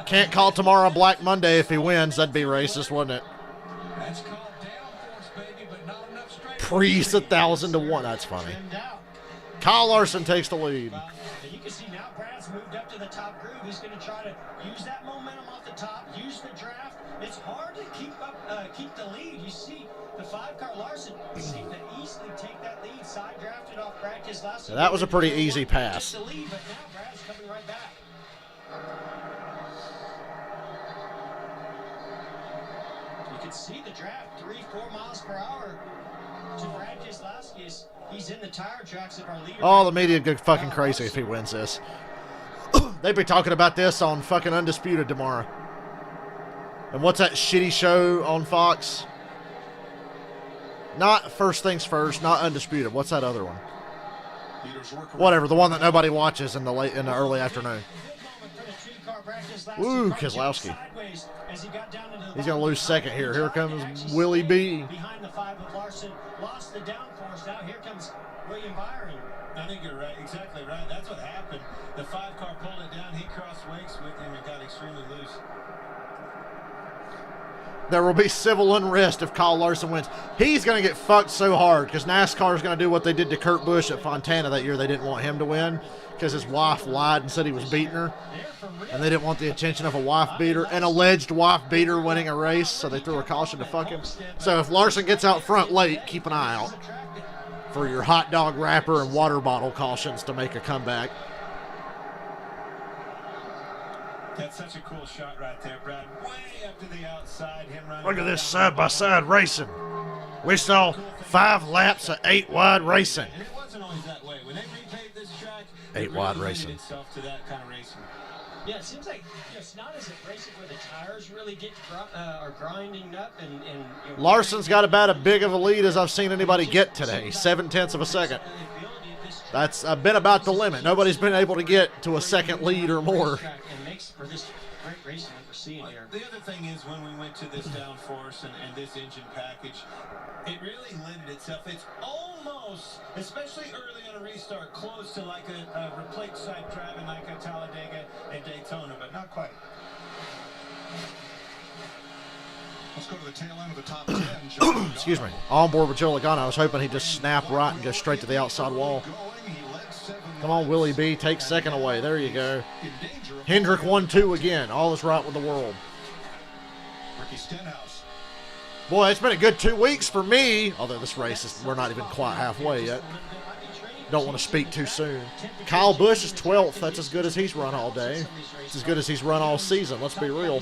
S2: Can't call tomorrow Black Monday if he wins. That'd be racist, wouldn't it? Priest 1,000 to 1. That's funny. Kyle Larson takes the lead.
S3: You can see now Brad's moved up to the top groove. He's going to try to use that momentum off the top, use the draft. It's hard to keep the lead. You see the 5-car Larson seemed to easily take that lead. Side drafted off Brad Keselowski.
S2: That was a pretty easy pass.
S3: The lead, but now Brad's coming right back. You can see the draft 3-4 miles per hour to Brad Keselowski. He's in the tire tracks of our leader.
S2: Oh, the media would go fucking crazy if he wins this. They'd be talking about this on fucking Undisputed tomorrow. And what's that shitty show on Fox? Not First Things First, not Undisputed. What's that other one? Whatever, the one that nobody watches in the early afternoon. Ooh, Keselowski. He's going to lose second here. Here comes Willie B.
S3: Behind the 5 of Larson, lost the downforce. Now here comes William Byron.
S10: I think you're right, exactly right. That's what happened. The 5-car pulled it down. He crossed wakes with him and got extremely loose.
S2: There will be civil unrest if Kyle Larson wins. He's going to get fucked so hard because NASCAR is going to do what they did to Kurt Busch at Fontana that year. They didn't want him to win because his wife lied and said he was beating her. And they didn't want the attention of a wife beater, an alleged wife beater winning a race, so they threw a caution to fuck him. So if Larson gets out front late, keep an eye out for your hot dog wrapper and water bottle cautions to make a comeback.
S10: That's such a cool shot right there, Brad. Way up to the outside, him running.
S2: Look at this side-by-side racing. We saw 5 laps of 8 wide racing.
S10: And it wasn't always that way. When they repaved this track,
S2: 8 wide racing.
S10: Itself to that kind of racing.
S3: Yeah, it seems like it's not as abrasive where the tires really get are grinding up and you know,
S2: Larson's got about as big of a lead as I've seen anybody get today, 0.7 of a second. That's been about the limit. Nobody's been able to get to a second lead or more.
S3: For this great racing that we're seeing here.
S10: The other thing is when we went to this downforce and this engine package, it really lended itself. It's almost, especially early on a restart, close to like a replaced side driving like a Talladega and Daytona, but not quite.
S6: Let's go to the tail end of the top 10.
S2: Excuse me. On board with Joe Logano. I was hoping he'd just snap right and go straight to the outside wall. Come on, Willie B. Take second away. There you go. Hendrick 1-2 again. All is right with the world.
S6: Ricky Stenhouse.
S2: Boy, it's been a good 2 weeks for me. Although this race is, we're not even quite halfway yet. Don't want to speak too soon. Kyle Busch is 12th. That's as good as he's run all day. It's as good as he's run all season. Let's be real.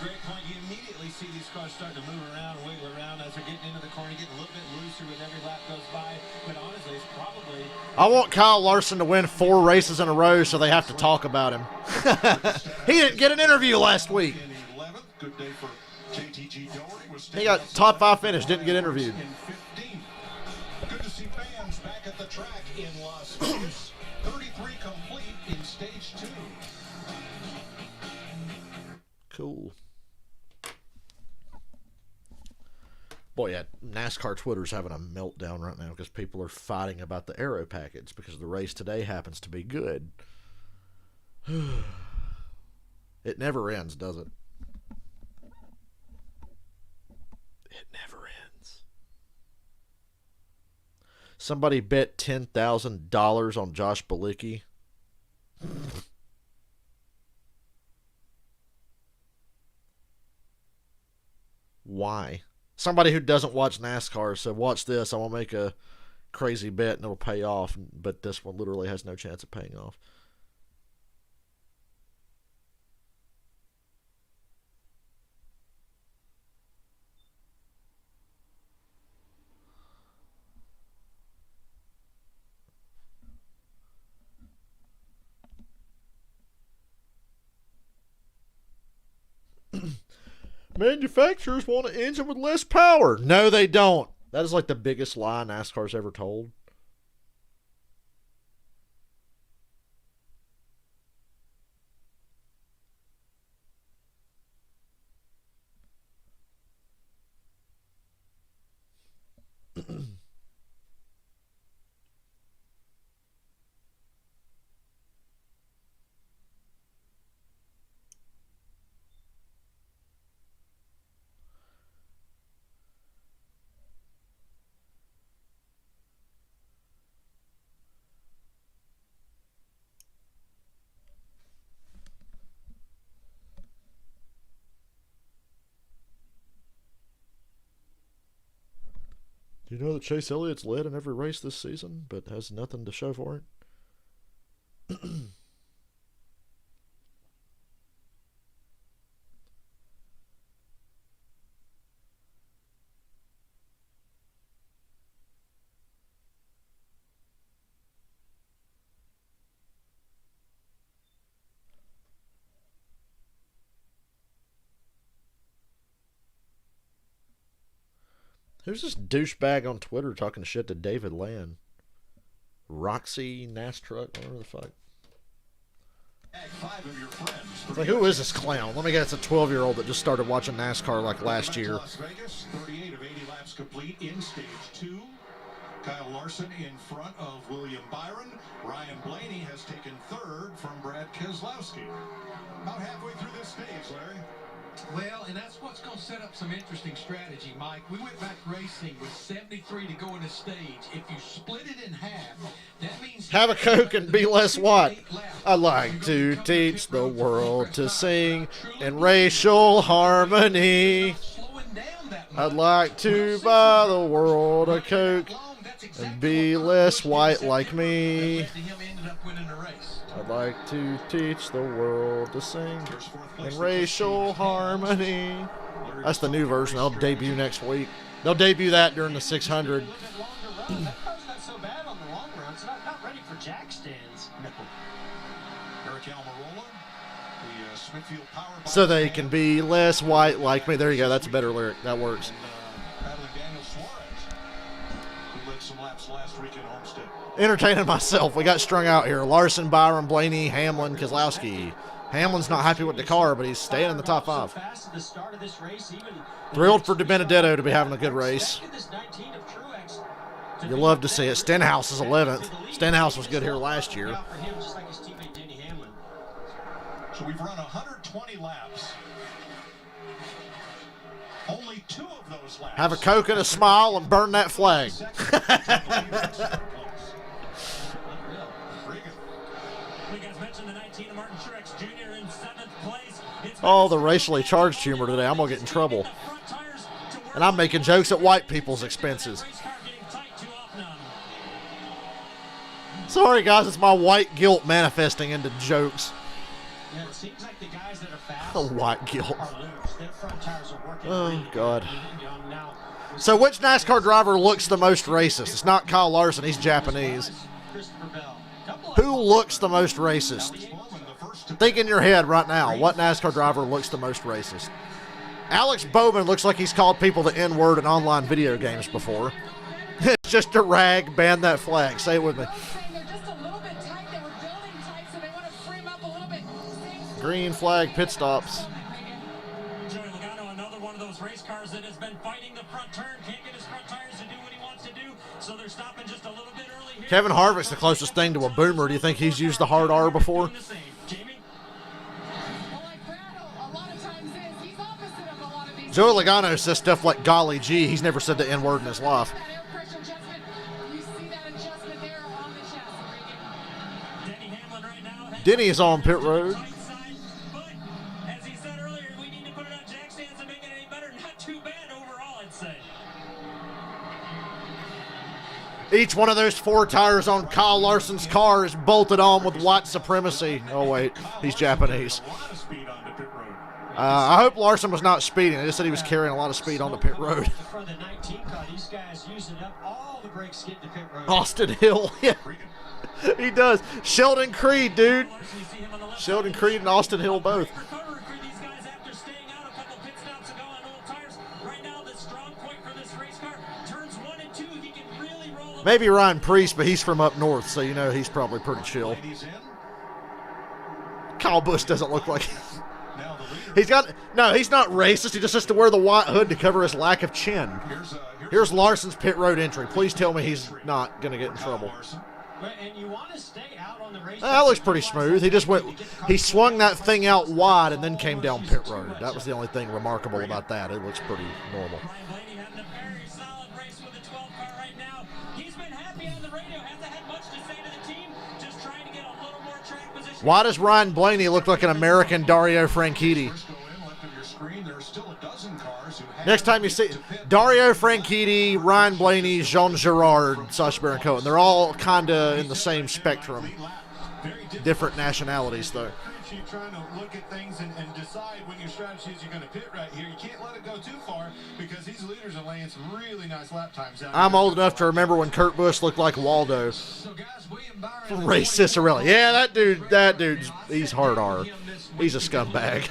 S10: Great point. You immediately see these cars starting to move around, wiggle around as they're getting into the corner, getting a little bit looser with every lap goes by. But honestly, it's probably...
S2: I want Kyle Larson to win 4 races in a row so they have to talk about him. He didn't get an interview last week. He got top 5 finish, didn't get interviewed.
S6: Good to see fans back at the track in Las Vegas. 33 complete in stage 2.
S2: Cool. Boy, yeah, NASCAR Twitter's having a meltdown right now because people are fighting about the aero package because the race today happens to be good. It never ends, does it? It never ends. Somebody bet $10,000 on Josh Bilicki. Why? Somebody who doesn't watch NASCAR said, watch this, I will make a crazy bet and it'll pay off. But this one literally has no chance of paying off. Manufacturers want an engine with less power. No, they don't. That is like the biggest lie NASCAR's ever told. Do you know that Chase Elliott's led in every race this season, but has nothing to show for it? Who's this douchebag on Twitter talking shit to David Land? Roxy Nastruck, whatever the fuck. It's like, who is this clown? Let me guess, it's a 12-year-old that just started watching NASCAR like last year.
S6: Las Vegas, 38 of 80 laps complete in stage 2. Kyle Larson in front of William Byron. Ryan Blaney has taken 3rd from Brad Keselowski. About halfway through this stage, Larry.
S11: Well, and that's what's going to set up some interesting strategy, Mike. We went back racing with 73 to go in a stage. If you split it in half, that means...
S2: Have a Coke and be less what? I like to teach the world to sing in racial harmony. I'd like to buy the world a Coke and be less white like me. I'd like to teach the world to sing in racial harmony. That's the new version. They'll debut next week. They'll debut that during the 600.
S3: That car's not so bad on the long run. It's not ready for jack stands.
S6: Eric Almirola, the Smithfield Power.
S2: So they can be less white like me. There you go. That's a better lyric. That works.
S6: Battling Daniel Suarez, who led some laps last week in Homestead.
S2: Entertaining myself. We got strung out here. Larson, Byron, Blaney, Hamlin, Keselowski. Hamlin's not happy with the car, but he's staying in the top 5. Thrilled for DiBenedetto to be having a good race. You love to see it. Stenhouse is 11th. Stenhouse was good here last year.
S6: So we've run 120 laps. Only 2 of those laps.
S2: Have a Coke and a smile and burn that flag. Oh, the racially charged humor today. I'm going to get in trouble. And I'm making jokes at white people's expenses. Sorry, guys. It's my white guilt manifesting into jokes.
S3: Yeah, it seems like the guys that are fast
S2: White guilt.
S3: are loose. Their front tires are working.
S2: Oh, God.
S3: Now,
S2: So which NASCAR driver looks the most racist? It's not Kyle Larson. He's Japanese.
S3: Christopher Bell.
S2: Who looks the most racist? Think in your head right now. What NASCAR driver looks the most racist? Alex Bowman looks like he's called people the N-word in online video games before. It's just a rag. Ban that flag. Say it with me. Green flag pit stops.
S12: Joey Logano, another one of those race cars that has been fighting the front turn, can't get his front tires to do what he wants to do, so they're stopping just a little bit early here.
S2: Kevin Harvick's the closest thing to a boomer. Do you think he's used the hard R before? Joey Logano says stuff like golly gee. He's never said the N-word in his life. Denny is on pit road. Each one of those 4 tires on Kyle Larson's car is bolted on with white supremacy. Oh, wait. He's Japanese. I hope Larson was not speeding. They just said he was carrying a lot of speed on the pit road.
S3: For the 19 car, these guys using up all the brakes getting to pit road.
S2: Austin Hill. Yeah, he does. Sheldon Creed, dude. Sheldon Creed and Austin Hill both. Maybe Ryan Priest, but he's from up north, so you know he's probably pretty chill. Kyle Busch doesn't look like he's not racist. He just has to wear the white hood to cover his lack of chin. Here's Larson's pit road entry. Please tell me he's not going to get in trouble.
S3: And you want to stay out on the race.
S2: That looks pretty smooth. He swung that thing out wide and then came down pit road. That was the only thing remarkable about that. It looks pretty normal. Why does Ryan Blaney look like an American Dario Franchitti? Next time you see Dario Franchitti, Ryan Blaney, Jean Girard, Sacha Baron Cohen, they're all kind of in the same spectrum. Different nationalities, though.
S6: Trying to look at things and decide when your strategy is you're going to pit right here. You can't let it go too far because these leaders are laying some really nice lap times out.
S2: I'm old enough to remember when Kurt Busch looked like Waldo. From Ray Cicerelli. Yeah, that dude's he's hard R. He's a scumbag.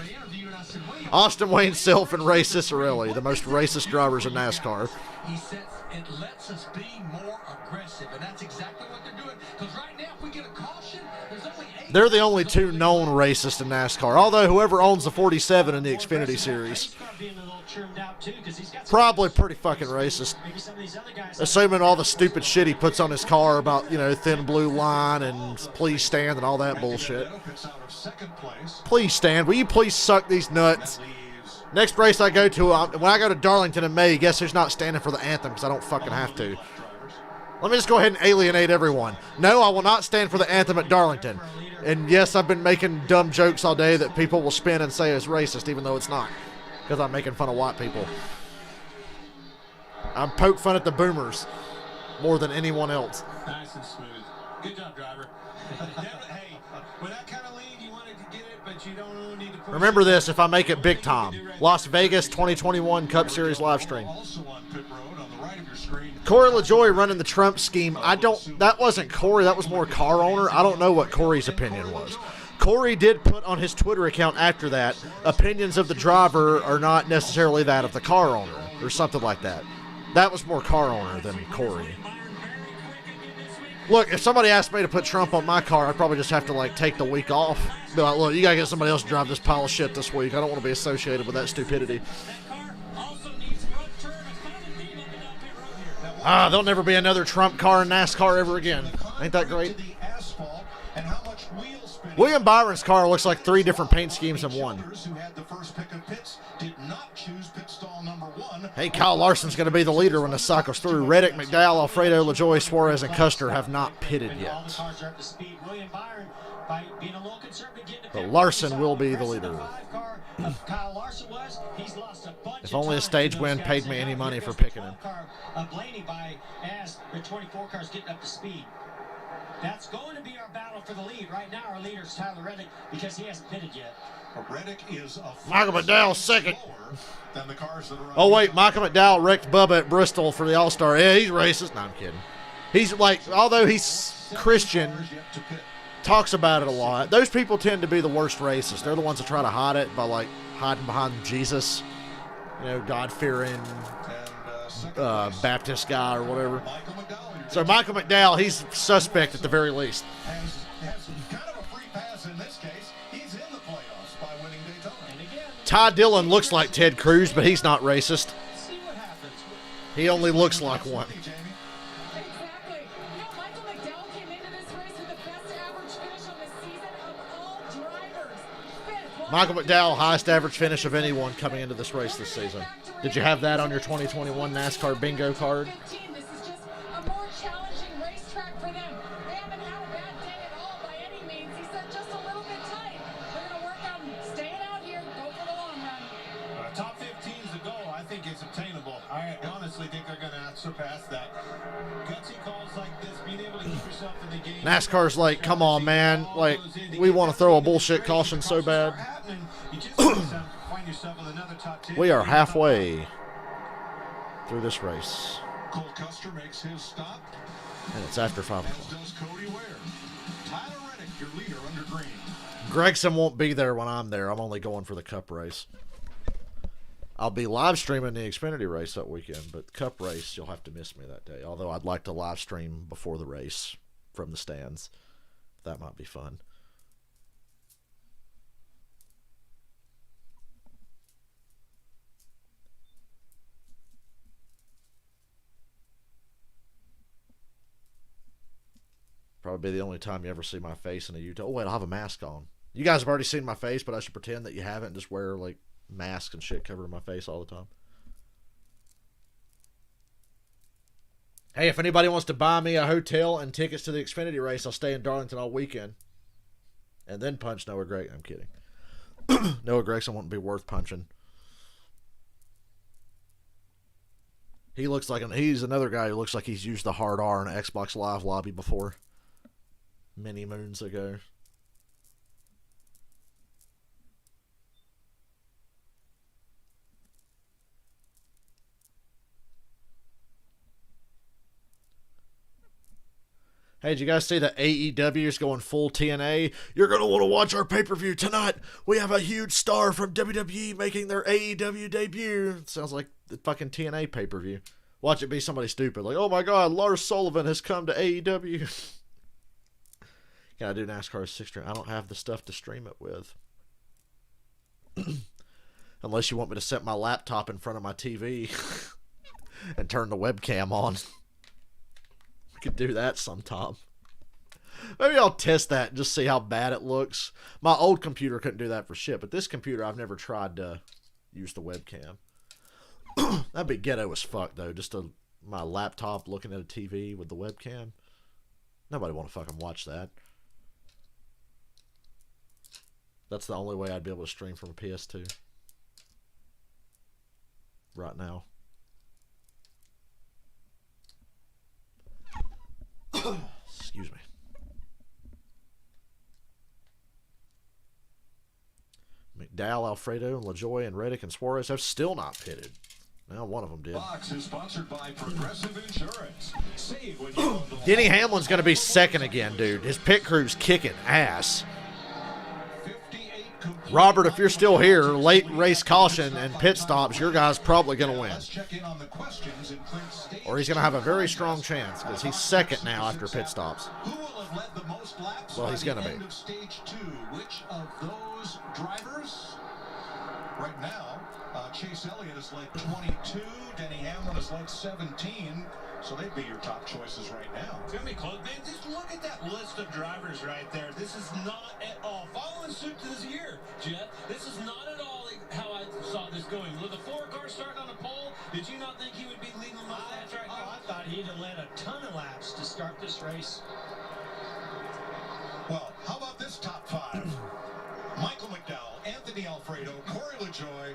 S2: Austin Wayne Self and Ray Cicerelli, the most racist drivers in NASCAR.
S11: He says it lets us be more aggressive, and that's exactly what they're doing. Because right now, if we get a caution, there's only 8.
S2: They're the only 2 known racists in NASCAR. Although whoever owns the 47 in the Xfinity Series, probably pretty fucking racist. Assuming all the stupid shit he puts on his car about, thin blue line and please stand and all that bullshit. Please stand. Will you please suck these nuts? Next race I go to, when I go to Darlington in May, guess who's not standing for the anthem because I don't fucking have to. Let me just go ahead and alienate everyone. No, I will not stand for the anthem at Darlington. And yes, I've been making dumb jokes all day that people will spin and say is racist, even though it's not. Because I'm making fun of white people. I'm poke fun at the boomers more than anyone else.
S10: Nice and smooth. Good job, driver. Hey, with that kind of lead, you wanted to get it, but you don't need to push.
S2: Remember this if I make it big time. Las Vegas 2021 Cup Series live stream. Corey LaJoy running the Trump scheme. That wasn't Corey, that was more car owner. I don't know what Corey's opinion was. Corey did put on his Twitter account after that, opinions of the driver are not necessarily that of the car owner, or something like that. That was more car owner than Corey. Look, if somebody asked me to put Trump on my car, I'd probably just have to, take the week off. Be like, look, you gotta get somebody else to drive this pile of shit this week. I don't want to be associated with that stupidity. There'll never be another Trump car in NASCAR ever again. Ain't that great? William Byron's car looks like 3 different paint schemes in one.
S6: pits did not choose pit stall number 1.
S2: Hey, Kyle Larson's going to be the leader when the cycle's through. Reddick, McDowell, Alfredo, LaJoy, Suarez, and Custer have not pitted yet. But Larson will be the leader. If only a stage win paid me any money for picking him.
S3: Blaney as the 24 cars getting up to speed. That's going to be our battle for the lead. Right now, our leader is Tyler Reddick because he hasn't pitted yet.
S6: Reddick is
S2: Michael McDowell second.
S6: Than the cars that are
S2: oh, wait. Michael McDowell wrecked Bubba at Bristol for the All-Star. Yeah, he's racist. No, I'm kidding. He's like, although he's Christian, talks about it a lot. Those people tend to be the worst racists. They're the ones that try to hide it by, like, hiding behind Jesus. You know, God-fearing Baptist guy or whatever. So Michael McDowell, he's suspect at the very least.
S6: has kind of a free pass in this case. He's in the playoffs by winning Daytona. And again,
S2: Ty Dillon looks like Ted Cruz, but he's not racist. He only looks like one.
S9: Exactly. You know, Michael McDowell came into this race with the best average finish on the season of all drivers. Fifth.
S2: Michael McDowell, highest average finish of anyone coming into this race this season. Did you have that on your 2021 NASCAR bingo card?
S9: This is just a more challenging racetrack for them. They haven't had a bad day at all by any means. He said just a little bit tight. They're going to work on staying out here, go for the long run.
S10: Top 15 is the goal. I think it's obtainable. I honestly think they're going to surpass that. Gutsy calls like this, being able to keep yourself in the game.
S2: NASCAR's like, come on, man. Like, we want to throw a bullshit caution so bad. We are halfway through this race.
S6: Cole Custer makes his stop.
S2: And it's after 5
S6: As
S2: o'clock.
S6: does Cody Ware. Tyler Reddick, your leader under green.
S2: Gregson won't be there when I'm there. I'm only going for the Cup race. I'll be live streaming the Xfinity race that weekend, but Cup race, you'll have to miss me that day. Although I'd like to live stream before the race from the stands. That might be fun. Probably be the only time you ever see my face in a YouTube. Oh, wait, I'll have a mask on. You guys have already seen my face, but I should pretend that you haven't and just wear, like, masks and shit covering my face all the time. Hey, if anybody wants to buy me a hotel and tickets to the Xfinity race, I'll stay in Darlington all weekend. And then punch Noah Gregson. I'm kidding. Noah Gregson won't be worth punching. He looks like he's another guy who looks like he's used the hard R in an Xbox Live lobby before. Many moons ago. Hey, did you guys see that AEW is going full TNA? You're going to want to watch our pay-per-view tonight. We have a huge star from WWE making their AEW debut. Sounds like the fucking TNA pay-per-view. Watch it be somebody stupid. Like, oh my God, Lars Sullivan has come to AEW. Can I do NASCAR 6 stream? I don't have the stuff to stream it with. Unless you want me to set my laptop in front of my TV and turn the webcam on. We could do that sometime. Maybe I'll test that and just see how bad it looks. My old computer couldn't do that for shit, but this computer I've never tried to use the webcam. That'd be ghetto as fuck, though. Just my laptop looking at a TV with the webcam. Nobody want to fucking watch that. That's the only way I'd be able to stream from a PS2. Right now. Excuse me. McDowell, Alfredo, and LaJoy, and Reddick, and Suarez have still not pitted. Now one of them did.
S6: Box is sponsored by Progressive Insurance. Save when you own the
S2: Denny Hamlin's going to be second again, dude. His pit crew's kicking ass. Robert, if you're still here, late race caution and pit stops, your guy's probably going to win. Or he's going to have a very strong chance because he's second now after pit stops. Well, he's going to be.
S6: Stage 2, which of those drivers? Right now, Chase Elliott is like 22, Denny Hamlin is like 17, so they'd be your top choices right now.
S10: It's going to be close. Man, just look at that list of drivers right there. This is not at all following suit to this year, Jeff. This is not at all how I going. With the 4 cars starting on the pole, did you not think he would be leading them off that track?
S3: I thought he'd have led a ton of laps to start this race.
S6: Well, how about this top 5? Michael McDowell, Anthony Alfredo, Corey LaJoy.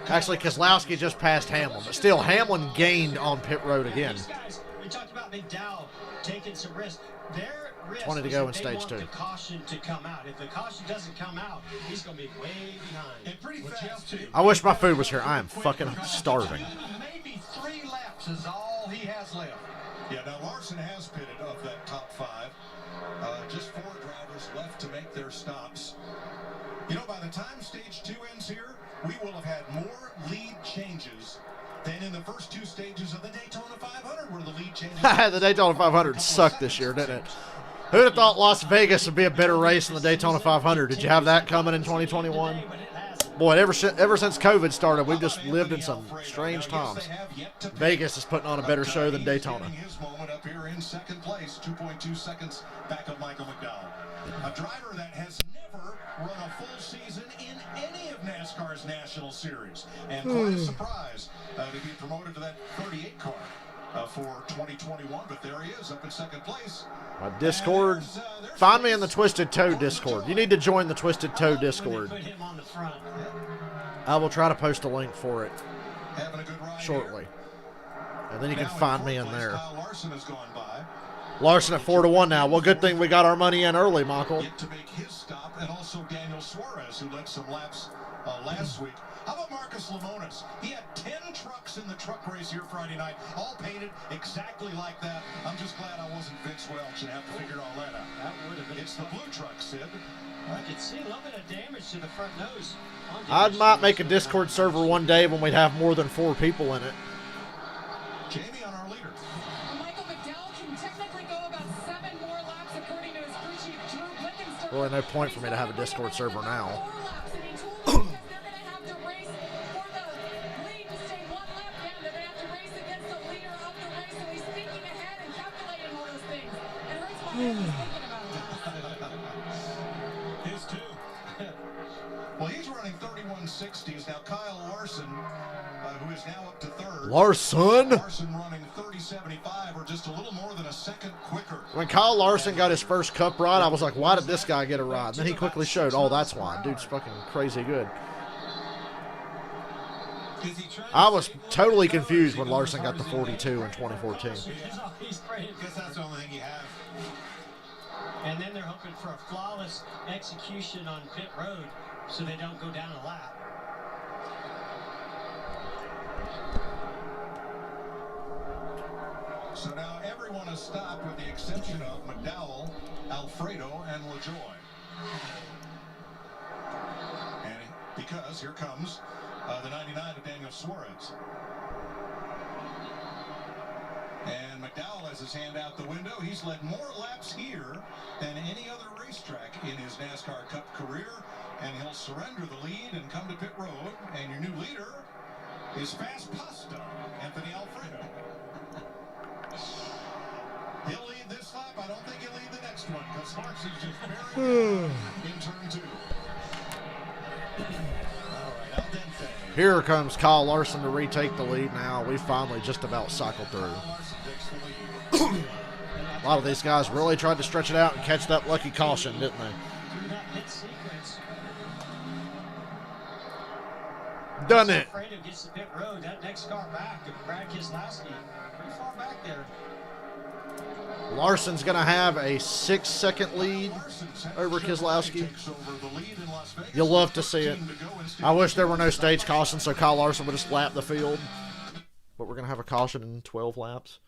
S2: Actually, Keselowski just passed Hamlin, but still, Hamlin gained on pit road again.
S3: These guys, we talked about McDowell taking some risks. Their risk
S2: 20 to
S3: is
S2: go
S3: that
S2: in
S3: they
S2: stage
S3: want
S2: 2.
S3: the caution to come out. If the caution doesn't come out, he's going to be way behind.
S6: And pretty fast, too.
S2: I wish my food was here. I am fucking starving.
S6: Maybe 3 laps is all he has left. Yeah, now Larson has pitted of that top 5. Just 4 drivers left to make their stops. You know, by the time stage 2 ends here, we will have had more lead changes than in the first 2 stages of the Daytona 500, where the lead changes.
S2: The Daytona 500 sucked this year, didn't it? Who'd have thought Las Vegas would be a better race than the Daytona 500? Did you have that coming in 2021? Boy, ever since COVID started, we've just lived in some strange times. Vegas is putting on a better show than Daytona.
S6: His moment up here in second place, 2.2 seconds back of Michael McDowell. A driver that has never run a full season in any of NASCAR's National Series. And quite a surprise to be promoted to that 38 car for 2021. But there he is up in second place.
S2: My Discord. Find me in the Twisted Toe Discord. You need to join the Twisted Toe Discord.
S3: Put him on the front.
S2: I will try to post a link for it
S6: Having a good ride
S2: shortly.
S6: here.
S2: And then you can
S6: Now in
S2: find me
S6: fourth
S2: in
S6: place,
S2: there.
S6: Kyle Larson has gone by.
S2: Larson at 4-1 now. Well, good thing we got our money in early, Michael.
S6: Yet to make his stop, and also Daniel Suarez, who led some laps last week. How about Marcus Lemonis? He had 10 trucks in the truck race here Friday night, all painted exactly like that. I'm just glad I wasn't Vince Welch and have to figure all that out.
S3: That would have been.
S6: It's the blue truck, Sid.
S3: I could see a little bit of damage to the front nose.
S2: I might make a Discord server one day when we'd have more than 4 people in it.
S6: Jamie on our leader.
S9: Michael McDowell can technically go about 7 more laps according to his crew chief Drew Blickenster.
S2: Really no point for me to have a Discord server now.
S9: 4 laps, and he told me that they're going to have to race for the lead to stay 1 lap down. They're going to have to race against the leader of the race, and he's thinking ahead and calculating all those things. And hurts my head just thinking about that.
S6: His too. Well, he's running 31.60s. Now Kyle Larson, who is now up to 3rd.
S2: Larson
S6: running 30.75, or just a little more than a second quicker.
S2: When Kyle Larson got his first cup ride, I was like, why did this guy get a ride? And then he quickly showed, oh, that's why. Dude's fucking crazy good. I was totally confused when Larson got the 42 in 2014.
S3: He's praying because that's the only thing you have. And then they're hoping for a flawless execution on pit road so they don't go down a lap.
S6: So now everyone has stopped with the exception of McDowell, Alfredo, and LaJoy. And because here comes the 99 of Daniel Suarez. And McDowell has his hand out the window. He's led more laps here than any other racetrack in his NASCAR Cup career. And he'll surrender the lead and come to pit road. And your new leader is Fast Pasta, Anthony Alfredo. He'll lead this lap. I don't think he'll lead the next one because Marks is just very in turn 2. All right, al dente.
S2: Here comes Kyle Larson to retake the lead now. We finally just about cycled through. A lot of these guys really tried to stretch it out and catch that lucky caution, didn't they?
S3: Through that pit sequence.
S2: Done it.
S3: Fredo gets the pit road. That next car back, Brad Keselowski, pretty far back there.
S2: Larson's going to have a 6-second lead over Keselowski. You'll love to see it. I wish there were no stage caution so Kyle Larson would just lap the field. But we're going to have a caution in 12 laps.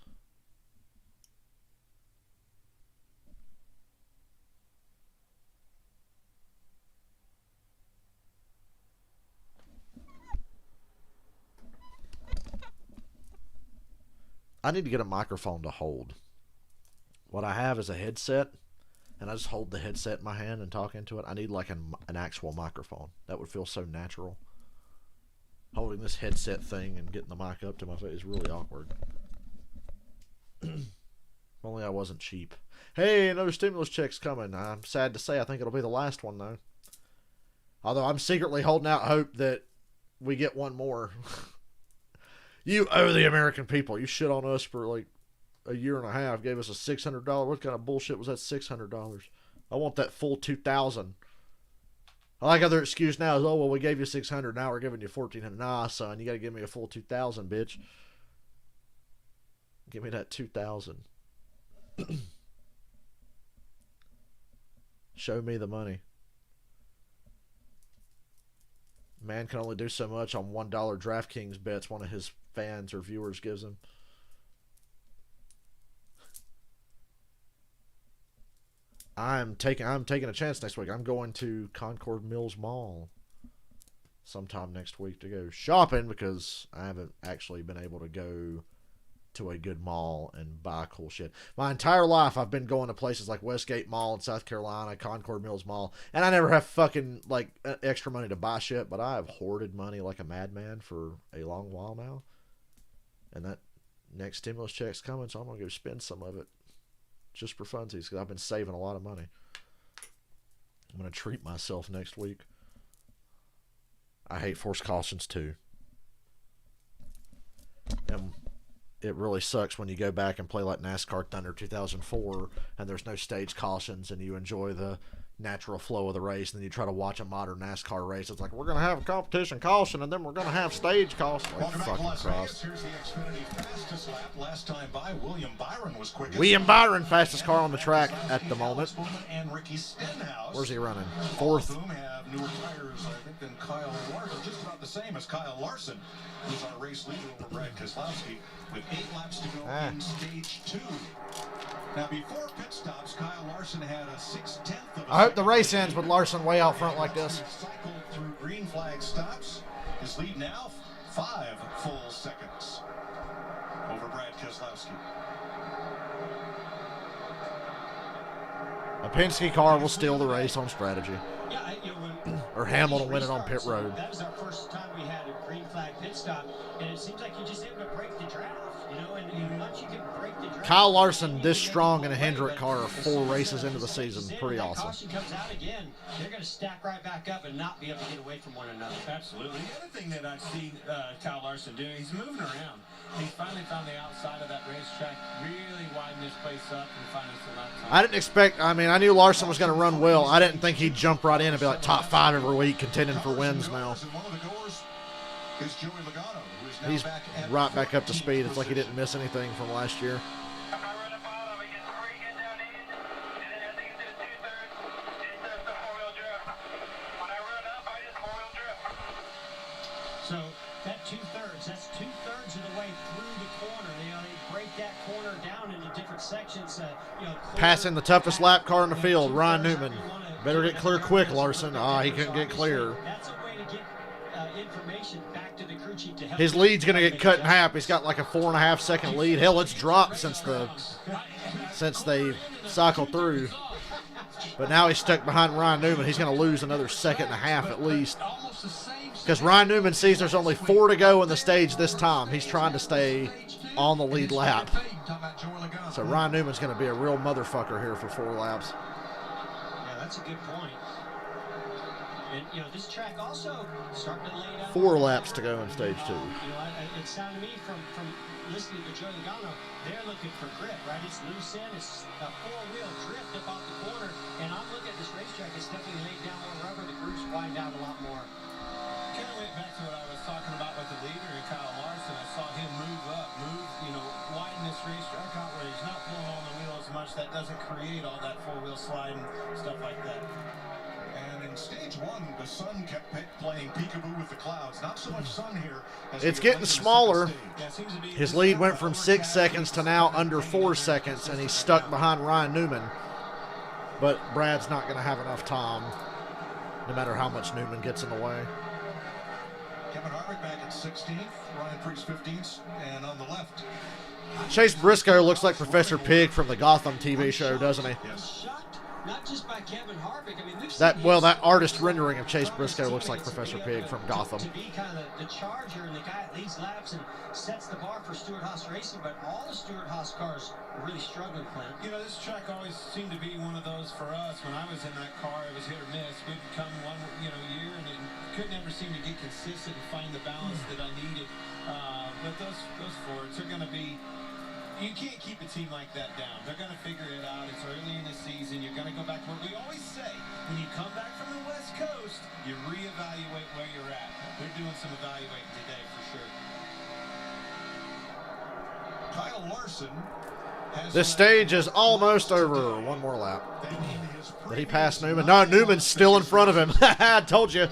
S2: I need to get a microphone to hold. What I have is a headset, and I just hold the headset in my hand and talk into it. I need like an actual microphone. That would feel so natural. Holding this headset thing and getting the mic up to my face is really awkward. If only I wasn't cheap. Hey, another stimulus check's coming. I'm sad to say I think it'll be the last one, though. Although I'm secretly holding out hope that we get one more. You owe the American people. You shit on us for like a year and a half. Gave us a $600. What kind of bullshit was that $600? I want that full $2,000. I like how their excuse now is, oh, well, we gave you $600. Now we're giving you $1,400. Nah, son, you got to give me a full $2,000, bitch. Give me that $2,000. Show me the money. Man can only do so much on $1 DraftKings bets one of his fans or viewers gives him. I'm taking a chance next week. I'm going to Concord Mills Mall sometime next week to go shopping because I haven't actually been able to go to a good mall and buy cool shit. My entire life I've been going to places like Westgate Mall in South Carolina, Concord Mills Mall, and I never have fucking like extra money to buy shit, but I have hoarded money like a madman for a long while now. And that next stimulus check's coming, so I'm going to go spend some of it just for funsies because I've been saving a lot of money. I'm going to treat myself next week. I hate forced cautions too. And it really sucks when you go back and play like NASCAR Thunder 2004 and there's no stage cautions and you enjoy the natural flow of the race, and then you try to watch a modern NASCAR race. It's like, we're going to have a competition caution and then we're going to have stage caution. Like, fucking Christ.
S6: Here's the Xfinity fastest lap. Last time by, William Byron was quickest.
S2: William Byron, fastest car on the track at the moment.
S6: And Ricky Stenhouse.
S2: Where's he running? Fourth.
S6: Both of whom have newer tires, I think, than Kyle Larson. Just about the same as Kyle Larson, who's our race leader over Brad Keselowski, with 8 laps to go in stage 2. Now, before pit stops, Kyle Larson had a 6/10 of a
S2: I hope the race ends with Larson way out front like this.
S6: Cycled through green flag stops. His lead now 5 full seconds over Brad Keselowski.
S2: A Penske car will steal the race on strategy.
S3: Yeah,
S2: or Hamilton win it on pit road.
S3: That was our first time we had a green flag pit stop, and it seems like you're just able to break the draft, you know, and once you can break the draft.
S2: Kyle Larson this strong in a Hendrick car 4 races into the season. Pretty awesome.
S3: Caution comes out again, they're going to stack right back up and not be able to get away from one another.
S10: Absolutely. The other thing that I've seen Kyle Larson do, he's moving around. He finally found the outside of that racetrack, really widened his place up and finally some lap time.
S2: I didn't expect, I mean, I knew Larson was going to run well. I didn't think he'd jump right in and be like top 5 every week, contending for wins now. He's right back up to speed. It's like he didn't miss anything from last year.
S3: So that 2/3, that's 2/3 of the way through the corner. You know, they break that corner down into different sections.
S2: Passing the toughest lap car in the field, Ryan Newman. Better get clear quick, Larson. He couldn't get clear.
S3: That's a way to get information back to the crew chief to help.
S2: His lead's going to get cut in half. He's got like a 4.5 second lead. Hell, it's dropped since they cycled through. But now he's stuck behind Ryan Newman. He's going to lose another 1.5 seconds at least. Because Ryan Newman sees there's only 4 to go in the stage this time. He's trying to stay on the lead lap. So Ryan Newman's going to be a real motherfucker here for 4 laps.
S3: Yeah, that's a good point. And, you know, this track also starting to lay down.
S2: 4 laps to go in stage 2.
S3: You know, it sounded to me from listening to Joey Logano, they're looking for grip, right? It's loose end, it's a 4-wheel drift up off the corner, and I'm looking at this racetrack, it's definitely laid down more rubber, the groove's widened out a lot more.
S10: Kind of went back to what I was talking about with the leader and Kyle Larson. I saw him widen this racetrack out where he's not pulling on the wheel as much. That doesn't create all that 4-wheel slide and stuff like that.
S6: And in stage 1, the sun kept playing peekaboo with the clouds. Not so much sun here.
S2: It's getting smaller. His lead went from 6 seconds to now under 4 seconds, and he's stuck behind Ryan Newman. But Brad's not going to have enough time, no matter how much Newman gets in the way.
S6: Kevin Harvick back at 16th, Ryan Preece 15th, and on the left.
S2: Chase Briscoe looks like Professor Pig from the Gotham TV show, doesn't he?
S6: Yes.
S3: Not just by Kevin Harvick. I mean,
S2: that artist rendering of Chase Briscoe looks like Professor Pig from Gotham.
S3: To be kind of the charger and the guy that leads laps and sets the bar for Stewart-Haas Racing, but all the Stewart-Haas cars are really struggling, Clint.
S10: You know, this track always seemed to be one of those for us. When I was in that car, it was hit or miss. We'd come one year and then couldn't ever seem to get consistent and find the balance that I needed. But those Fords are going to be, you can't keep a team like that down. They're going to figure it out. It's early in the season. You're going to go back to what we always say. When you come back from the West Coast, you reevaluate where you're at. They're doing some evaluating today for sure.
S6: Kyle Larson.
S2: This stage is almost over. One more lap. Did he pass Newman? No, Newman's still in front of him. I told you.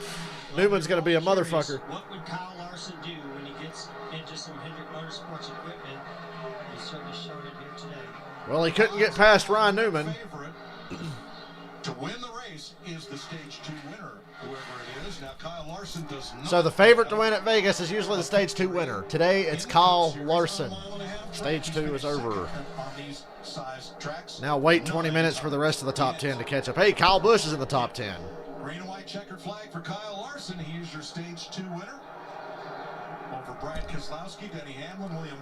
S2: Newman's going to be a motherfucker.
S3: What would Kyle Larson do when he gets into some Hendrick Motorsports equipment? He certainly showed it here today.
S2: Well, he couldn't get past Ryan Newman.
S6: To win the race is the stage 2 winner, whoever it is. Now, Kyle Larson does not.
S2: So the favorite to win at Vegas is usually the stage 2 winner. Today, it's Kyle Larson. Stage 2 is over. Now wait 20 minutes for the rest of the top 10 to catch up. Hey, Kyle Busch is in the top 10.
S6: Green and white checkered flag for Kyle Larson. He is your stage 2 winner. Over Brad Keselowski, Denny Hamlin, William.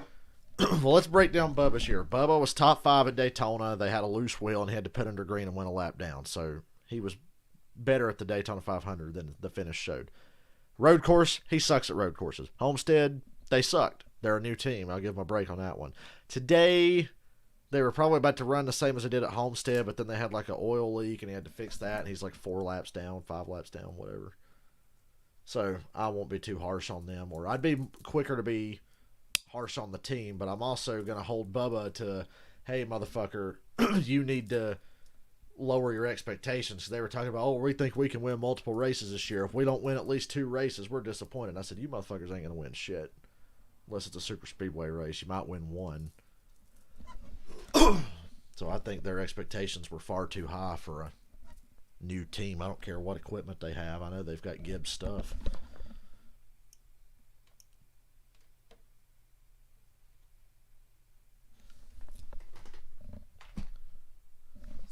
S2: Well, let's break down Bubba's here. Bubba was top 5 at Daytona. They had a loose wheel and he had to put under green and went a lap down. So he was better at the Daytona 500 than the finish showed. Road course, he sucks at road courses. Homestead, they sucked. They're a new team. I'll give them a break on that one. Today, they were probably about to run the same as they did at Homestead, but then they had like an oil leak and he had to fix that. And he's like 4 laps down, 5 laps down, whatever. So I won't be too harsh on them. Or I'd be quicker to be harsh on the team, but I'm also going to hold Bubba to, hey, motherfucker, you need to lower your expectations. They were talking about, oh, we think we can win multiple races this year. If we don't win at least 2 races, we're disappointed. I said, you motherfuckers ain't going to win shit. Unless it's a super speedway race. You might win 1. So I think their expectations were far too high for a new team. I don't care what equipment they have. I know they've got Gibbs stuff.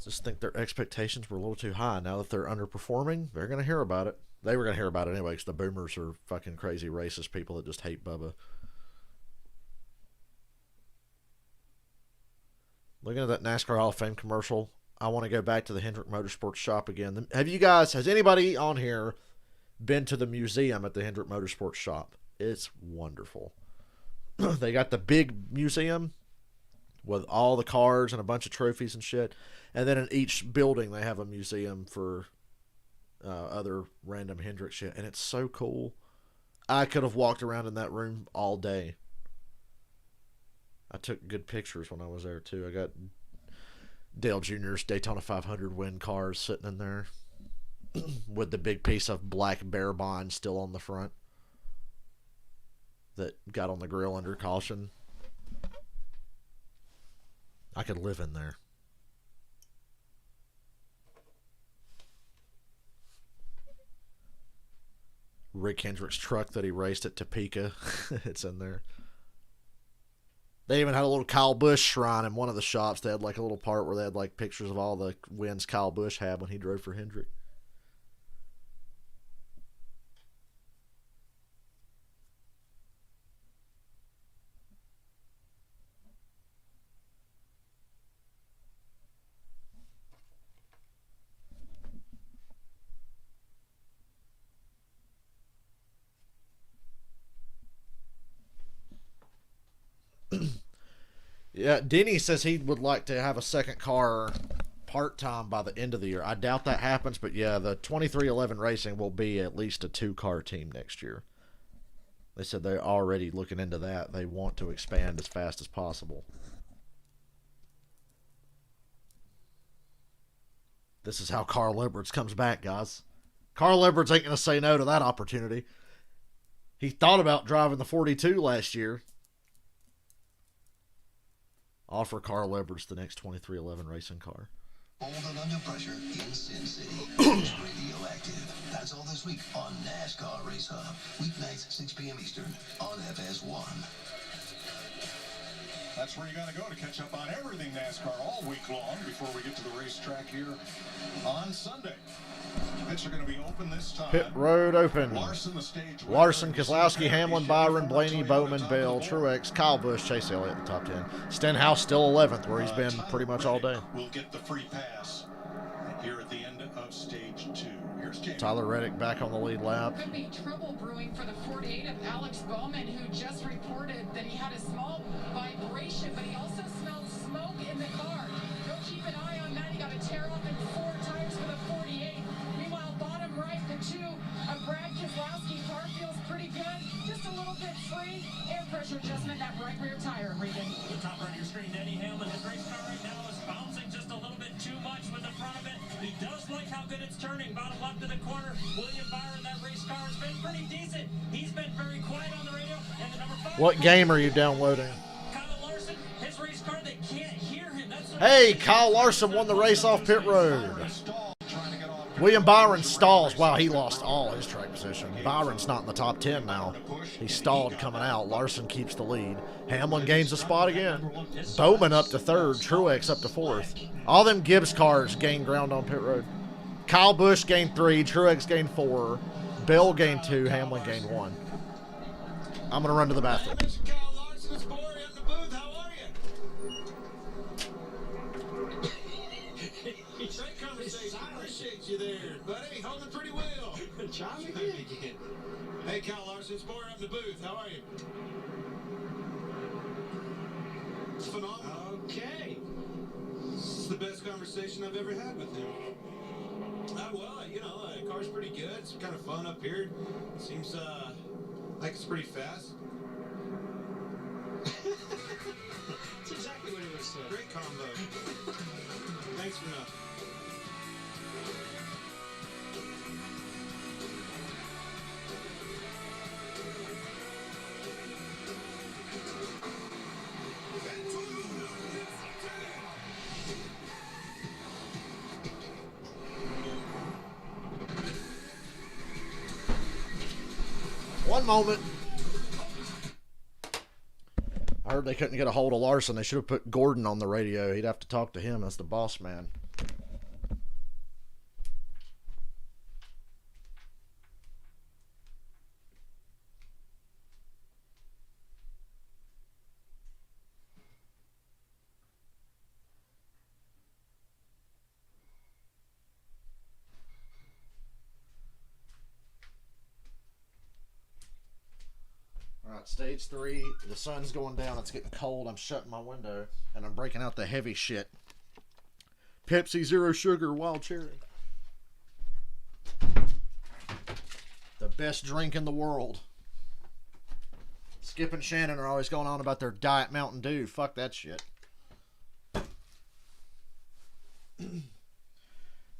S2: Just think their expectations were a little too high. Now that they're underperforming, they're going to hear about it. They were going to hear about it anyway because the boomers are fucking crazy racist people that just hate Bubba. Looking at that NASCAR Hall of Fame commercial, I want to go back to the Hendrick Motorsports shop again. Has anybody on here been to the museum at the Hendrick Motorsports shop? It's wonderful. They got the big museum with all the cars and a bunch of trophies and shit. And then in each building, they have a museum for other random Hendrick shit. And it's so cool. I could have walked around in that room all day. I took good pictures when I was there, too. I got Dale Jr.'s Daytona 500 win cars sitting in there with the big piece of black bear bond still on the front that got on the grill under caution. I could live in there. Rick Hendrick's truck that he raced at Topeka. It's in there. They even had a little Kyle Busch shrine in one of the shops. They had like a little part where they had like pictures of all the wins Kyle Busch had when he drove for Hendrick. Yeah, Denny says he would like to have a second car part-time by the end of the year. I doubt that happens, but yeah, the 2311 Racing will be at least a 2-car team next year. They said they're already looking into that. They want to expand as fast as possible. This is how Carl Edwards comes back, guys. Carl Edwards ain't going to say no to that opportunity. He thought about driving the 42 last year. Offer Carl Edwards the next 2311 racing car.
S4: Hold it under pressure in Sin City. It's radioactive. That's all this week on NASCAR Race Hub. Weeknights, 6 p.m. Eastern on FS1.
S6: That's where you got to go to catch up on everything NASCAR all week long before we get to the racetrack here on Sunday. Pits are going to be open this time.
S2: Pit road open.
S6: Larson, the stage.
S2: Larson, Keselowski, Hamlin, Byron, Blaney, Bowman, Bell, Truex, Kyle Busch, Chase Elliott in the top 10. Stenhouse still 11th, where he's been pretty much all day.
S6: We'll get the free pass here at the end of stage 2. Here's
S2: Tyler Reddick back on the lead lap.
S9: Could be trouble brewing for the 48 of Alex Bowman, who just reported that he had a small vibration, but he also smelled smoke in the car. Go keep an eye on that. He got a tear off in 4 tires for the 48. Meanwhile, bottom right, the 2 of Brad Keselowski. Car feels pretty good, just a little bit free. Air pressure adjustment, that right rear tire, Regan.
S12: The top right of your screen, Denny Hamlin, his race car right now is bouncing just a little bit too much with the front of it. He does like how good it's turning. Bottom left of the corner, William Byron, that race car has been pretty decent. He's been very quiet on the radio. And the number 5.
S2: What game are you downloading?
S12: Kyle Larson, his race car, they can't hear him. That's
S2: Hey, Kyle Larson won the race off pit road. William Byron stalls. Wow, he lost all his track position. Byron's not in the top 10 now. He stalled coming out. Larson keeps the lead. Hamlin gains a spot again. Bowman up to 3rd. Truex up to 4th. All them Gibbs cars gained ground on pit road. Kyle Busch gained 3. Truex gained 4. Bell gained 2. Hamlin gained 1. I'm going to run to the bathroom.
S10: You there, buddy, holding pretty well. Try again. Hey, Kyle Larson, it's Boyer up in the booth. How are you? It's phenomenal. Okay. This is the best conversation I've ever had with him. Well, you know, the car's pretty good. It's kind of fun up here. Seems like it's pretty fast. That's exactly what he was saying. Great combo. Thanks for nothing.
S2: One moment. I heard they couldn't get a hold of Larson. They should have put Gordon on the radio. He'd have to talk to him as the boss man. Stage 3, the sun's going down, it's getting cold, I'm shutting my window, and I'm breaking out the heavy shit. Pepsi Zero Sugar Wild Cherry. The best drink in the world. Skip and Shannon are always going on about their Diet Mountain Dew. Fuck that shit.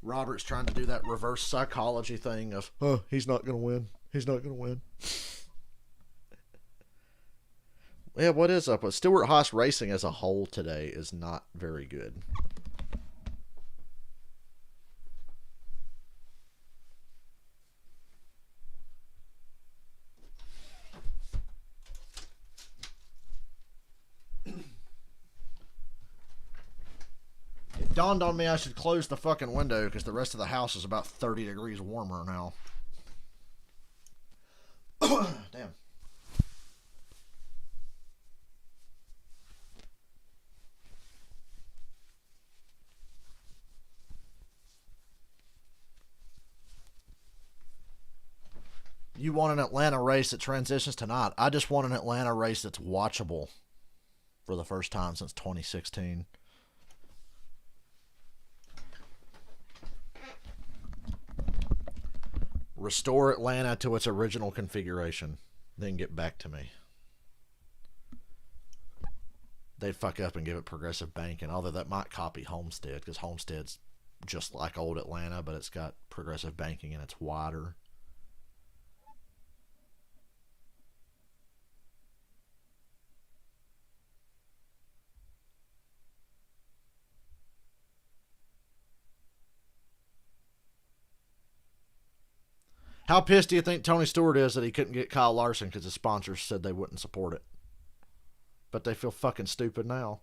S2: Robert's trying to do that reverse psychology thing of, oh, he's not going to win. He's not going to win. Yeah, what is up with Stewart Haas Racing as a whole today is not very good. It dawned on me I should close the fucking window because the rest of the house is about 30 degrees warmer now. Damn. You want an Atlanta race that transitions to not. I just want an Atlanta race that's watchable for the first time since 2016. Restore Atlanta to its original configuration. Then get back to me. They'd fuck up and give it progressive banking. Although that might copy Homestead, because Homestead's just like old Atlanta, but it's got progressive banking and it's wider. How pissed do you think Tony Stewart is that he couldn't get Kyle Larson because his sponsors said they wouldn't support it? But they feel fucking stupid now.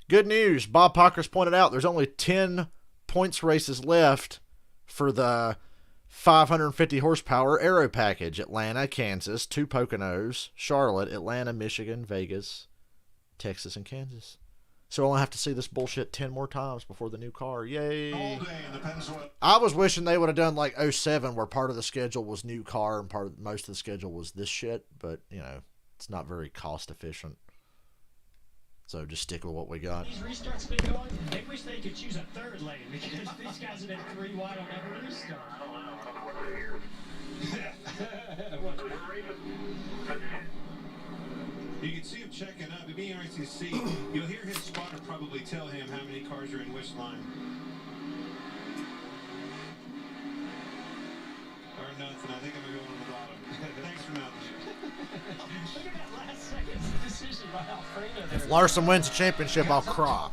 S2: Good news. Bob Pockers pointed out there's only 10 points races left for the 550 horsepower aero package. Atlanta, Kansas, 2 Poconos, Charlotte, Atlanta, Michigan, Vegas, Texas, and Kansas. So I'll have to see this bullshit 10 more times before the new car. Yay. I was wishing they would have done like 07 where part of the schedule was new car and most of the schedule was this shit. But, you know, it's not very cost efficient. So just stick with what we got.
S3: These restarts have been going. They wish they could choose a third lane because these guys have been 3 wide on every restart.
S8: I don't know what they're here. We're racing.
S10: You can see him checking up. It'd be interesting to see. You'll hear his spotter probably tell him how many cars are in which line. Or nothing. I think I'm going to go on the bottom. Thanks for nothing.
S3: Look at that last second decision by Alfredo there.
S2: If Larson wins the championship, I'll cry.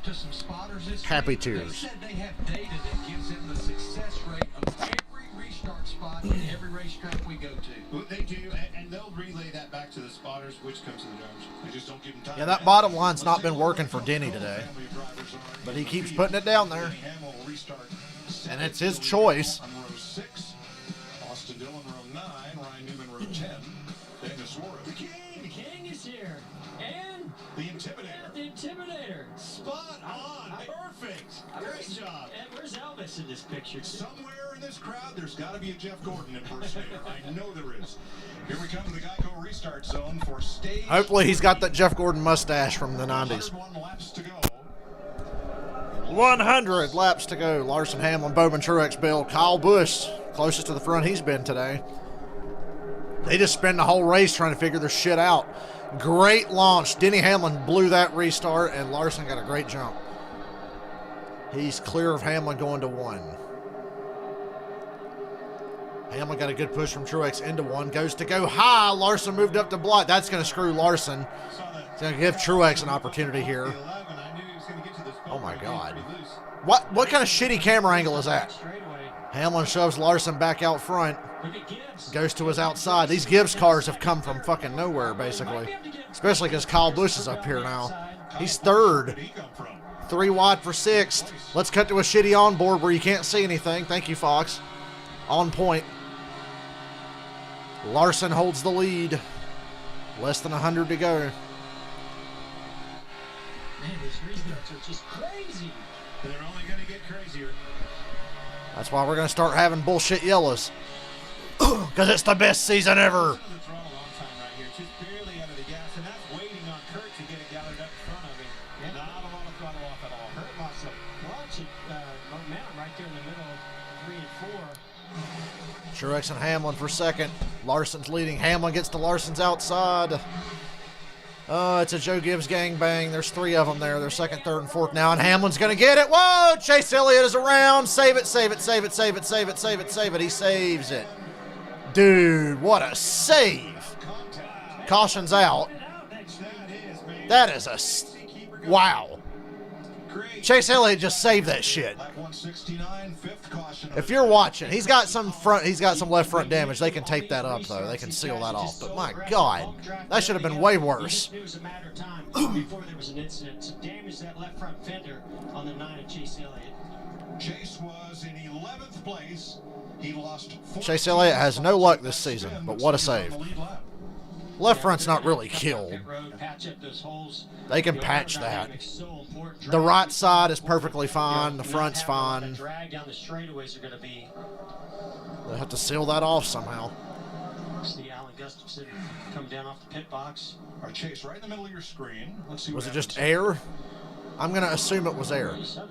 S2: Happy tears.
S11: They said they have data that gives them the success rate of every restart spot in every racetrack we go to.
S6: Well, they do, and they'll relay that back to the spotters, which comes to the drivers. They just don't give them time.
S2: Yeah, that bottom line's not been working for Denny today. But he keeps putting it down there. And it's his choice.
S6: On row 6, Austin Dillon, row 9, Ryan Newman, row 10, Daniel Suarez.
S3: The King is here. And
S6: the Intimidator.
S3: The Intimidator.
S6: Spot on. Perfect. Great job.
S3: And where's Elvis in this picture?
S6: Somewhere in this crowd, there's got to be a Jeff Gordon impersonator. I know there is. Here we come to the Geico restart zone for stage.
S2: Hopefully he's got that Jeff Gordon mustache from the 90s.
S6: 101 laps to go.
S2: 100 laps to go. Larson, Hamlin, Bowman, Truex, Bill, Kyle Busch, closest to the front he's been today. They just spend the whole race trying to figure their shit out. Great launch. Denny Hamlin blew that restart, and Larson got a great jump. He's clear of Hamlin going to 1. Hamlin got a good push from Truex into 1. Goes to go high. Larson moved up to block. That's going to screw Larson. It's going to give Truex an opportunity here. Oh, my God. What kind of shitty camera angle is that? Hamlin shoves Larson back out front. Goes to his outside. These Gibbs cars have come from fucking nowhere, basically. Especially because Kyle Busch is up here now. He's 3rd. 3 wide for 6th. Let's cut to a shitty onboard where you can't see anything. Thank you, Fox. On point. Larson holds the lead. Less than 100 to go.
S3: Man, these restarts are just crazy.
S10: They're only going to get crazier.
S2: That's why we're going to start having bullshit yellows. Because it's the best season ever. Truex and Hamlin for 2nd. Larson's leading. Hamlin gets to Larson's outside. It's a Joe Gibbs gangbang. There's 3 of them there. They're 2nd, 3rd, and 4th now, and Hamlin's going to get it. Whoa! Chase Elliott is around. Save it, save it, save it, save it, save it, save it, save it. He saves it. Dude, what a save. Caution's out. That is a... Wow. Chase Elliott just saved that shit. If you're watching, he's got some left front damage. They can tape that up though. They can seal that off. But my God, that should have been way worse.
S3: It was a matter of time before there was an incident to damage that left front fender on the 9 of Chase Elliott.
S6: Chase was in 11th place. He lost.
S2: Chase Elliott has no luck this season, but what a save. Left front's not really killed. They can patch that. The right side is perfectly fine. The front's fine. They have to seal that off somehow.
S3: See Alan Gustafson come down off the pit box.
S6: Our Chase right in the middle of your screen. Let's see.
S2: Was it just air? I'm going to assume it was air.
S3: Yeah,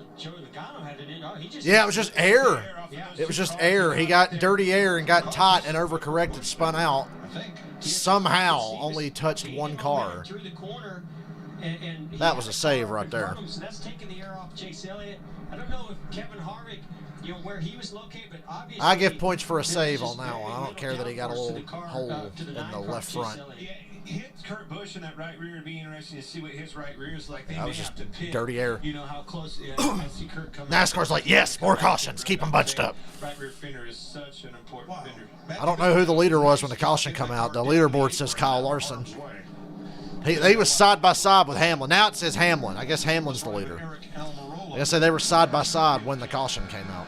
S2: Yeah, it was just air. It was just air. He got dirty air and got tight and overcorrected, spun out. Somehow only touched 1 car. That was a save right there.
S3: So that's taking the air off Chase Elliott. I don't know if Kevin Harvick, where he was located, but obviously
S2: I give points for a save on that one. I don't care that he got a little hole in the left front.
S10: Hit Kurt Busch in that right rear. It'd be interesting to see what his right rear is like. They
S2: That
S10: may
S2: was
S10: have
S2: just
S10: to pit.
S2: dirty air.
S10: You know how close. Yeah, I see Kurt coming.
S2: NASCAR's like, yes, more cautions. Keep them bunched up.
S10: Right rear fender is such an important fender.
S2: I don't know who the leader was when the caution come out. The leaderboard says Kyle Larson. He was side by side with Hamlin. Now it says Hamlin. I guess Hamlin's the leader. Like I said, they were side by side when the caution came out.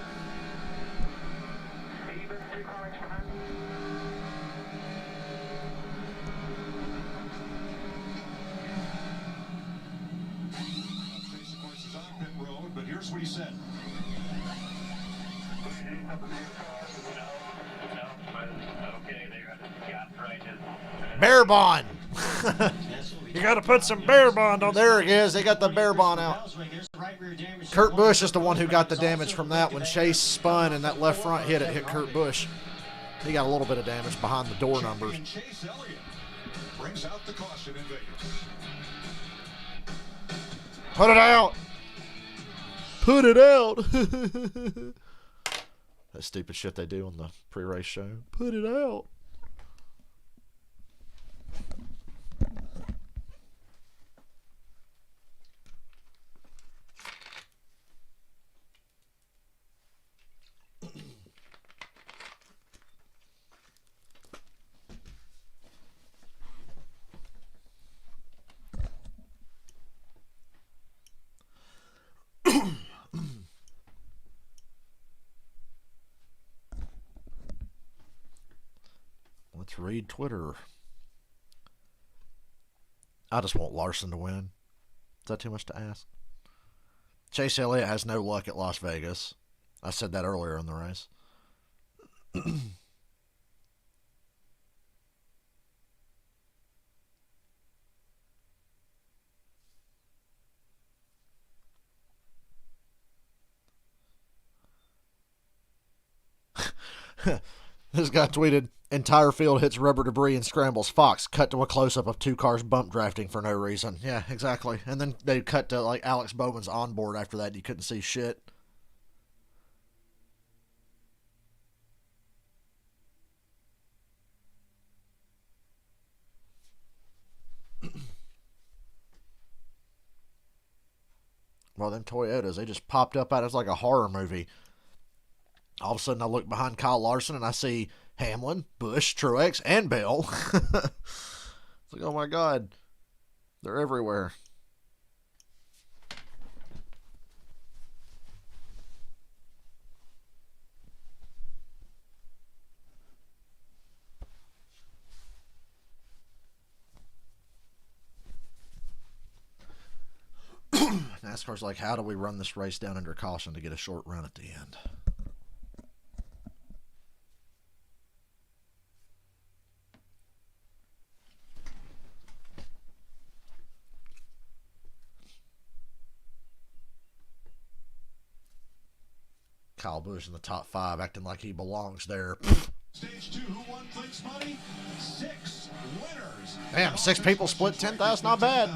S6: he said.
S2: Bear bond. You got to put some bear bond on. There it is. They got the bear bond out. Kurt Busch is the one who got the damage from that when Chase spun and that left front hit Kurt Busch. He got a little bit of damage behind the door numbers.
S6: Chase Elliott brings out the caution in Vegas.
S2: Put it out. Put it out. That stupid shit they do on the pre-race show. Put it out. Let's read Twitter. I just want Larson to win. Is that too much to ask? Chase Elliott has no luck at Las Vegas. I said that earlier in the race. This guy tweeted, entire field hits rubber debris and scrambles. Fox, cut to a close-up of two cars bump drafting for no reason. Yeah, exactly. And then they cut to like Alex Bowman's onboard after that. You couldn't see shit. Well, them Toyotas, they just popped up out as like a horror movie. All of a sudden, I look behind Kyle Larson and I see Hamlin, Busch, Truex, and Bell. It's like, oh my God, they're everywhere. NASCAR's like, how do we run this race down under caution to get a short run at the end? Kyle Busch in the top 5, acting like he belongs there.
S6: Stage 2, who won Fleet's money? 6 winners.
S2: Damn, 6 people split $10,000. Not bad.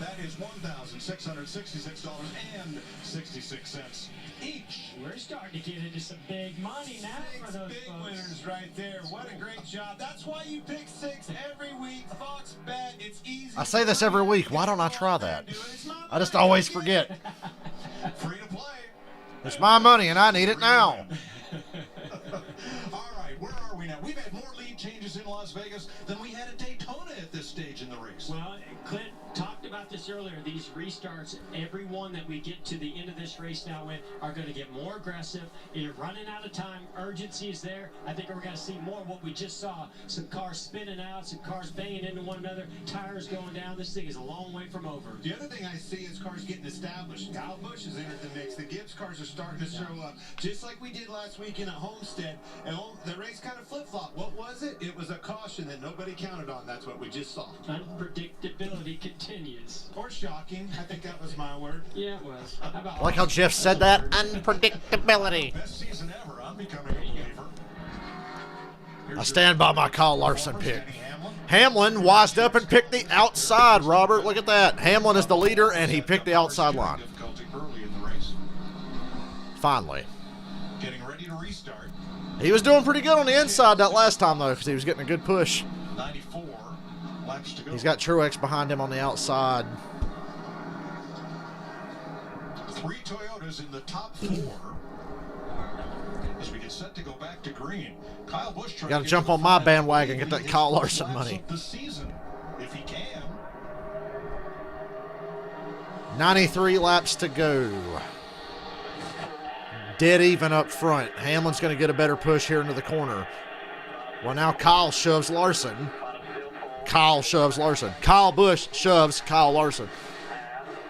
S6: That is $1,666.66 each.
S3: We're starting to get into some big money now for those
S10: big
S3: folks.
S10: winners right there. What a great job. That's why you pick 6 every week. Fox Bet, it's easy.
S2: I say this every week. Why don't I try that? I just always forget.
S6: Free to play.
S2: It's my money and I need it now.
S6: All right, where are we now? We've had more lead changes in Las Vegas than we had at Daytona at this stage in the race.
S3: Well, Clint talked about this earlier. These restarts, everyone that we get to the end of this race now with are going to get more aggressive. You're running out of time. Urgency is there. I think we're going to see more of what we just saw. Some cars spinning out, some cars banging into one another, tires going down. This thing is a long way from over.
S6: The other thing I see is cars getting established. Kyle Busch has entered the mix. The Gibbs cars are starting to show up, just like we did last weekend at Homestead. And the race kind of flip-flopped. What was it? It was a caution that nobody counted on. That's what we just saw.
S3: Unpredictability continues.
S6: Or shocking. I think that was my word.
S3: Yeah, it was. How about
S2: I like how Jeff said that. Unpredictability.
S6: Best season ever. I'm becoming a believer.
S2: I stand by my Kyle Larson pick. Hamlin wised up and picked the outside, Robert. Look at that. Hamlin is the leader, and he picked the outside line. Finally.
S6: Getting ready to restart.
S2: He was doing pretty good on the inside that last time, though, because he was getting a good push.
S6: 94 laps to go.
S2: He's got Truex behind him on the outside.
S6: 3 Toyotas in the top 4. As we get set to go back to green, Kyle Busch
S2: Got to jump on my bandwagon, get that Kyle Larson money.
S6: The season, if he can.
S2: 93 laps to go. Dead even up front. Hamlin's going to get a better push here into the corner. Well, now Kyle shoves Larson. Kyle shoves Larson. Kyle Busch shoves Kyle Larson.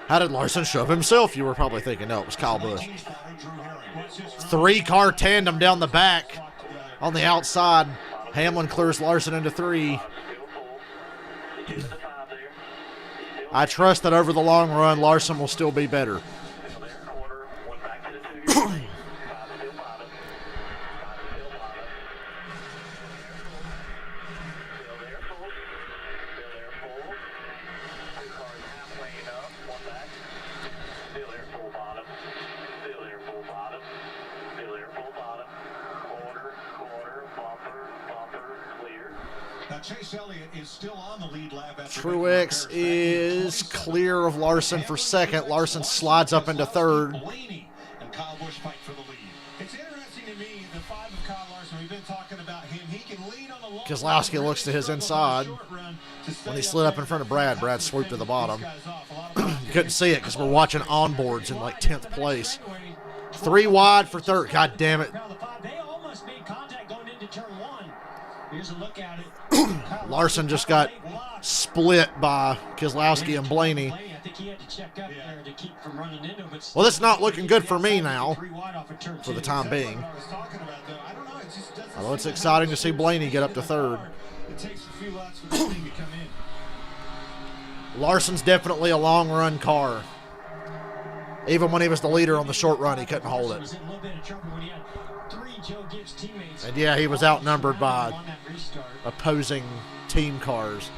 S2: How did Larson shove himself? You were probably thinking, no, it was Kyle Busch. 3-car tandem down the back on the outside. Hamlin clears Larson into 3. I trust that over the long run, Larson will still be better.
S6: Chase Elliott is still on the lead lap after
S2: Truex is clear of Larson for second. Larson slides up into third.
S6: Blaney and Kyle Busch fight for the lead.
S10: It's interesting to me, the 5 of Kyle Larson, we've been talking about him. He can lead on the long
S2: Keselowski looks to his inside. When he slid up in front of Brad, Brad swooped to the bottom. You couldn't see it because we're watching onboards in like 10th place. 3 wide for third. God damn it.
S3: They almost made contact going into turn 1. Here's a look at it.
S2: Larson just got split by Keselowski and Blaney.
S3: I think he had to check up there to keep from running into him.
S2: Well, it's not looking good for me now, for the time being. Although it's exciting to see Blaney get up to third.
S10: It takes a few laps for this thing to come in.
S2: Larson's definitely a long-run car. Even when he was the leader on the short run, he couldn't hold it. And yeah, he was outnumbered by opposing team cars.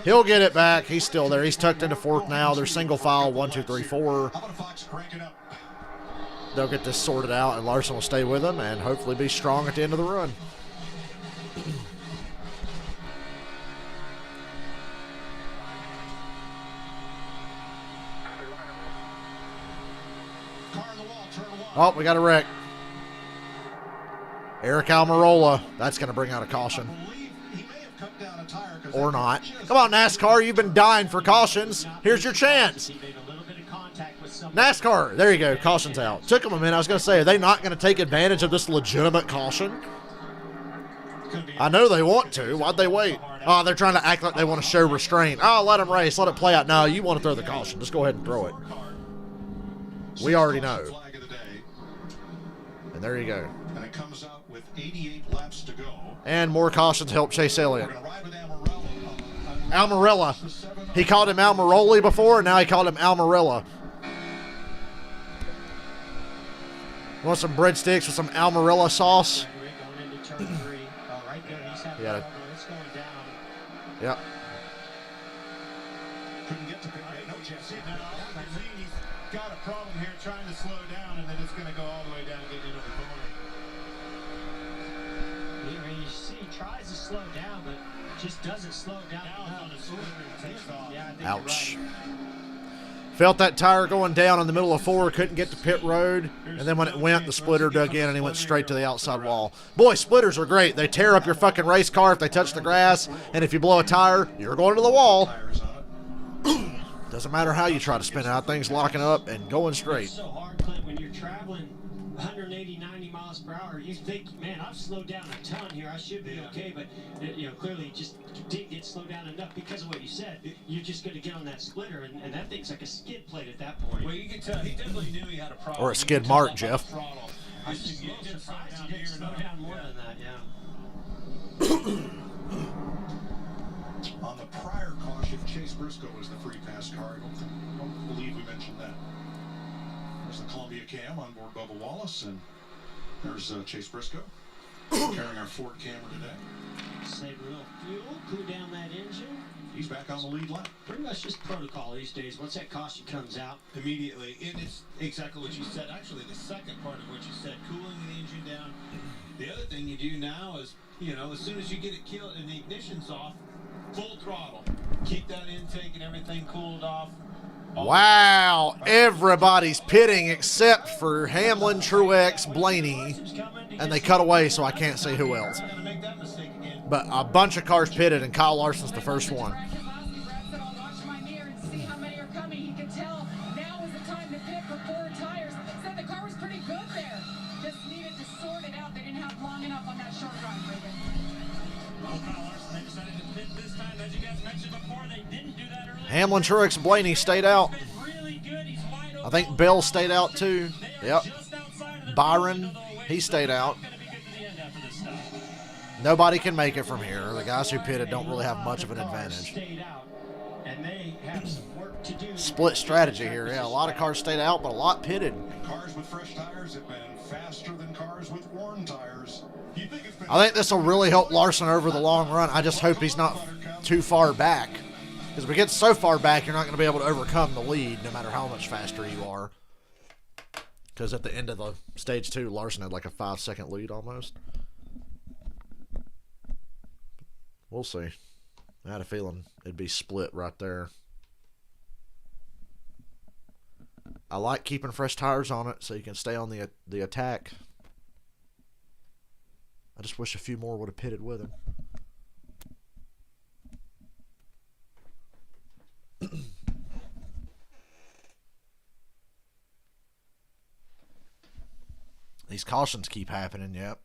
S2: He'll get it back. He's still there. He's tucked into 4th now. They're single file, 1, 2, 3, 4. They'll get this sorted out, and Larson will stay with them and hopefully be strong at the end of the run. Oh, we got a wreck. Eric Almirola. That's going to bring out a caution. Or not. Come on, NASCAR. You've been dying for cautions. Here's your chance. NASCAR. There you go. Caution's out. Took them a minute. I was going to say, are they not going to take advantage of this legitimate caution? I know they want to. Why'd they wait? Oh, they're trying to act like they want to show restraint. Oh, let them race. Let it play out. No, you want to throw the caution. Just go ahead and throw it. We already know. And there you go.
S6: And it comes out with 88 laps to go.
S2: And more cautions help Chase Elliott. Almirola. He called him Almiroli before, and now he called him Almirola. Want some breadsticks with some Almirola sauce? Yeah. Yep.
S10: Couldn't get to pit lane. No chance. He's got a problem here trying to slow down, and then it's going to go all the way down and get into the corner.
S3: You see, he tries to slow down, but just doesn't slow down.
S10: On his shoulder and takes off.
S3: Yeah, I think
S2: Ouch.
S3: you're right.
S2: Felt that tire going down in the middle of 4, couldn't get to pit road, and then when it went, the splitter dug in and he went straight to the outside wall. Boy, splitters are great. They tear up your fucking race car if they touch the grass, and if you blow a tire, you're going to the wall. Doesn't matter how you try to spin out, things locking up and going straight.
S3: It's so hard, Clint, when you're traveling 180, 90 miles per hour, you think, man, I've slowed down a ton here. I should be okay, but clearly just didn't get slowed down enough because of what you said. You're just going to get on that splitter, and that thing's like a skid plate at that point.
S10: Well, you can tell he definitely knew he had a problem.
S2: Or a skid mark, Jeff.
S3: I'm surprised he didn't slow down more than that,
S6: On the prior caution, Chase Briscoe was the free pass car. I don't believe we mentioned that. There's the Columbia Cam on board Bubba Wallace, and there's Chase Briscoe carrying our Ford Camry today.
S3: Save a little fuel, cool down that engine.
S6: He's back on the lead lap.
S3: Pretty much just protocol these days. Once that caution comes out,
S10: Immediately. And it's exactly what you said. Actually, the second part of what you said, cooling the engine down. The other thing you do now is, as soon as you get it killed and the ignition's off, full throttle. Keep that intake and everything cooled off.
S2: Wow, everybody's pitting except for Hamlin, Truex, Blaney, and they cut away so I can't see who else. But a bunch of cars pitted, and Kyle Larson's the first one.
S12: Well, Kyle Larson, they decided to pit this time. As you guys mentioned before, they didn't do that earlier.
S2: Hamlin, Truex, and Blaney stayed out. I think Bell stayed out too. Yep. Byron, he stayed out. Nobody can make it from here. The guys who pitted don't really have much of an advantage. Split strategy here. Yeah, a lot of cars stayed out, but a lot pitted.
S6: Cars with fresh tires have been faster than cars with worn tires.
S2: I think this will really help Larson over the long run. I just hope he's not too far back. Because if we get so far back, you're not going to be able to overcome the lead no matter how much faster you are. Because at the end of the stage 2, Larson had like a 5-second lead almost. We'll see. I had a feeling it'd be split right there. I like keeping fresh tires on it so you can stay on the attack. I just wish a few more would have pitted with him. These cautions keep happening, yep.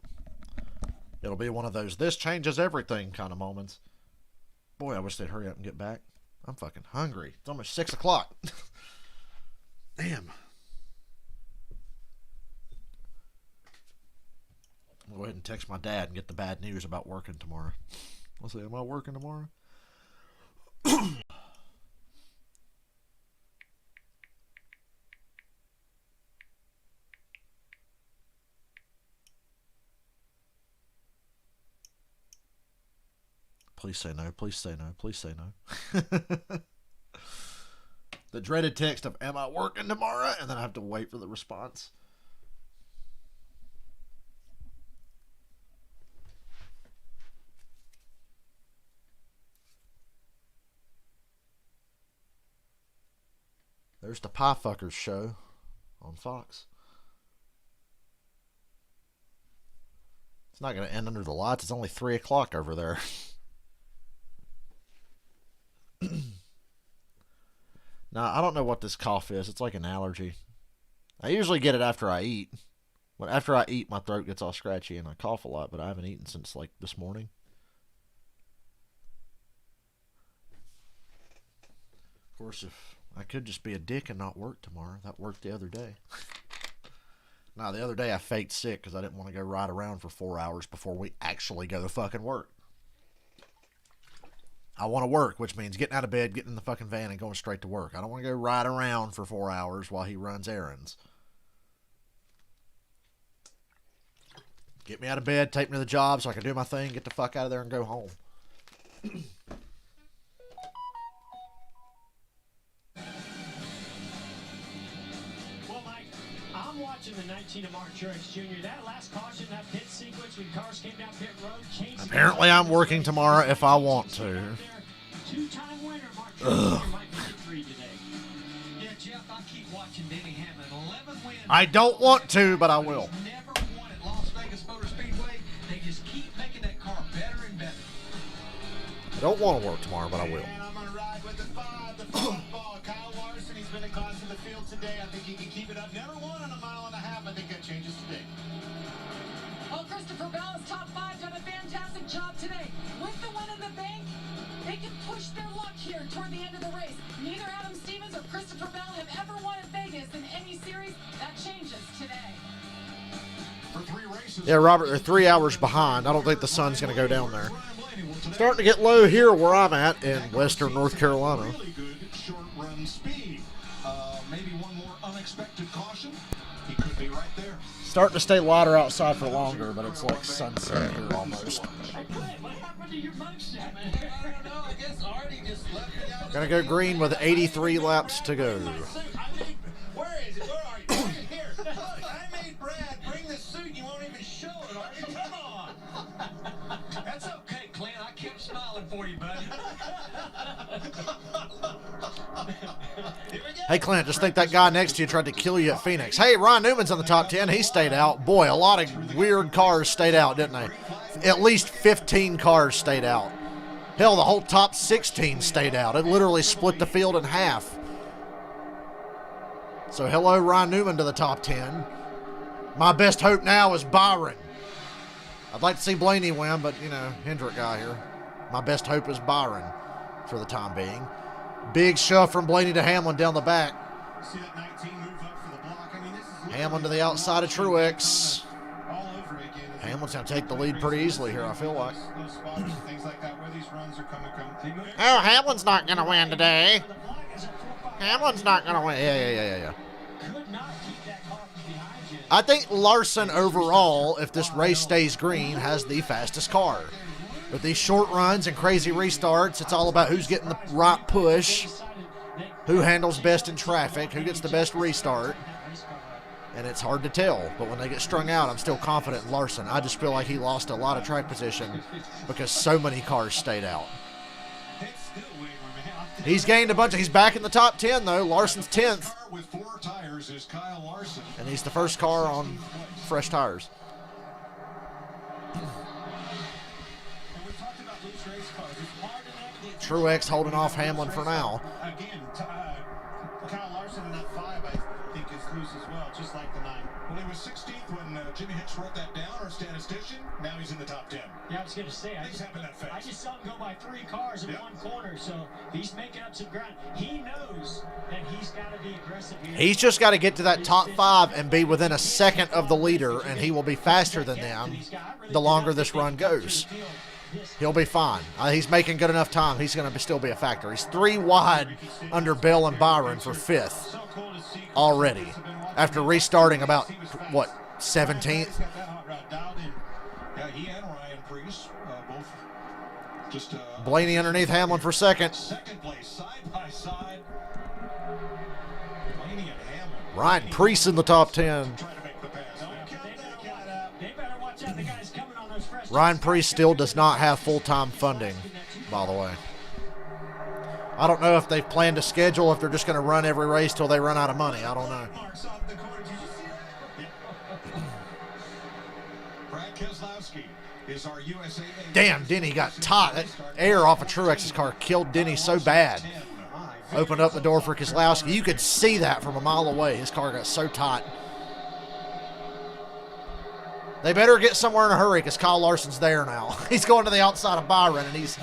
S2: It'll be one of those this changes everything kind of moments. Boy, I wish they'd hurry up and get back. I'm fucking hungry. It's almost 6 o'clock. Damn. I'll go ahead and text my dad and get the bad news about working tomorrow. I'll say, am I working tomorrow? Please say no. Please say no. Please say no. The dreaded text of, am I working tomorrow? And then I have to wait for the response. There's the Pie Fuckers show on Fox. It's not going to end under the lights. It's only 3 o'clock over there. Now, I don't know what this cough is. It's like an allergy. I usually get it after I eat. But after I eat, my throat gets all scratchy and I cough a lot, but I haven't eaten since like this morning. Of course, if I could just be a dick and not work tomorrow. That worked the other day. Now, the other day I faked sick because I didn't want to go ride around for 4 hours before we actually go to fucking work. I want to work, which means getting out of bed, getting in the fucking van, and going straight to work. I don't want to go ride around for 4 hours while he runs errands. Get me out of bed, take me to the job so I can do my thing, get the fuck out of there, and go home.
S3: Well, Mike, I'm watching the 19 of Mark Truex Jr. That last caution, that pit sequence when cars came down pit road, changed.
S2: Apparently, I'm working tomorrow if I want to.
S3: Two-time winner, Mark Truex Jr. might be free today.
S11: Yeah, Jeff, I keep watching Denny Hamlin. 11 wins.
S2: I don't want to, but I will.
S11: Never won at Las Vegas Motor Speedway. They just keep making that car better and better.
S2: I don't want to work tomorrow, but I will.
S6: And I'm going to ride with the 5, the football. Kyle Larson, he's been a cause of the field today. I think he can keep it up. Never won on a mile and a half. I think that changes today.
S9: Oh, Christopher Bell is top 5, done a fantastic job today. With the win in the bank, they can push their luck here toward the end of the race. Neither Adam Stevens or Christopher Bell have ever won at Vegas in any series. That changes today.
S6: For 3 races.
S2: Yeah, Robert, they're 3 hours behind. I don't think the sun's going to go down there. Starting to get low here where I'm at in western North Carolina.
S6: Really good short run speed. Maybe one more unexpected caution. He could be right there.
S2: Starting to stay lighter outside for longer, but it's like sunset here almost.
S3: What happened to your mugshot?
S10: I don't know. I guess Artie just left me out.
S2: Gonna go green with 83 laps to go.
S10: Where is it? Where are you? Bring it here. Look, I made Brad bring the suit and you won't even show it, Artie. Come on.
S11: That's okay, Clint. I kept smiling for you, buddy.
S2: Hey, Clint, just think that guy next to you tried to kill you at Phoenix. Hey, Ron Newman's in the top 10. He stayed out. Boy, a lot of weird cars stayed out, didn't they? At least 15 cars stayed out. Hell, the whole top 16 stayed out. It literally split the field in half. So, hello, Ron Newman to the top 10. My best hope now is Byron. I'd like to see Blaney win, but, you know, Hendrick guy here. My best hope is Byron for the time being. Big shove from Blaney to Hamlin down the back.
S6: See that 19 move up for the block? I mean, this is
S2: Hamlin to the outside of Truex.
S6: all over again.
S2: Hamlin's going to take the lead pretty easily here, I feel like.
S6: Those spotters and things like that, where these runs are coming.
S2: Oh, Hamlin's not going to win today. Hamlin's not going to win. Yeah.
S3: Could not keep that car from behind you.
S2: I think Larson overall, if this race stays green, has the fastest car. With these short runs and crazy restarts, it's all about who's getting the right push, who handles best in traffic, who gets the best restart. And it's hard to tell. But when they get strung out, I'm still confident in Larson. I just feel like he lost a lot of track position because so many cars stayed out. He's gained a bunch. He's back in the top 10, though. Larson's 10th.
S6: With 4 tires is Kyle Larson.
S2: And he's the first car on fresh tires. Truex holding off Hamlin for now.
S6: Again, Kyle Larson in that 5, I think, is loose as well, just like the 9. Well, he was 16th when Jimmy Hicks wrote that down, our statistician. Now he's in the top 10.
S3: Yeah, I was going to say,
S6: Things happen that fast.
S3: I just saw him go by 3 cars in one corner, so he's making up some ground. He knows that he's got to be aggressive here.
S2: He's just got to get to that top 5 and be within a second of the leader, and he will be faster than them the longer this run goes. He'll be fine. He's making good enough time. He's going to still be a factor. He's 3 wide under Bell and Byron for 5th already after restarting about, what, 17th?
S6: Yeah, he and Ryan Preece, both just
S2: Blaney underneath Hamlin for second.
S6: Second place, side by side. Blaney and Hamlin.
S2: Ryan Preece in the top 10. Ryan Preece still does not have full-time funding, by the way. I don't know if they've planned a schedule, if they're just going to run every race till they run out of money. I don't know.
S6: Brad Keselowski is our USA.
S2: Damn, Denny got tight. That air off of Truex's car killed Denny so bad. Opened up the door for Keselowski. You could see that from a mile away. His car got so tight. They better get somewhere in a hurry because Kyle Larson's there now. He's going to the outside of Byron, and he's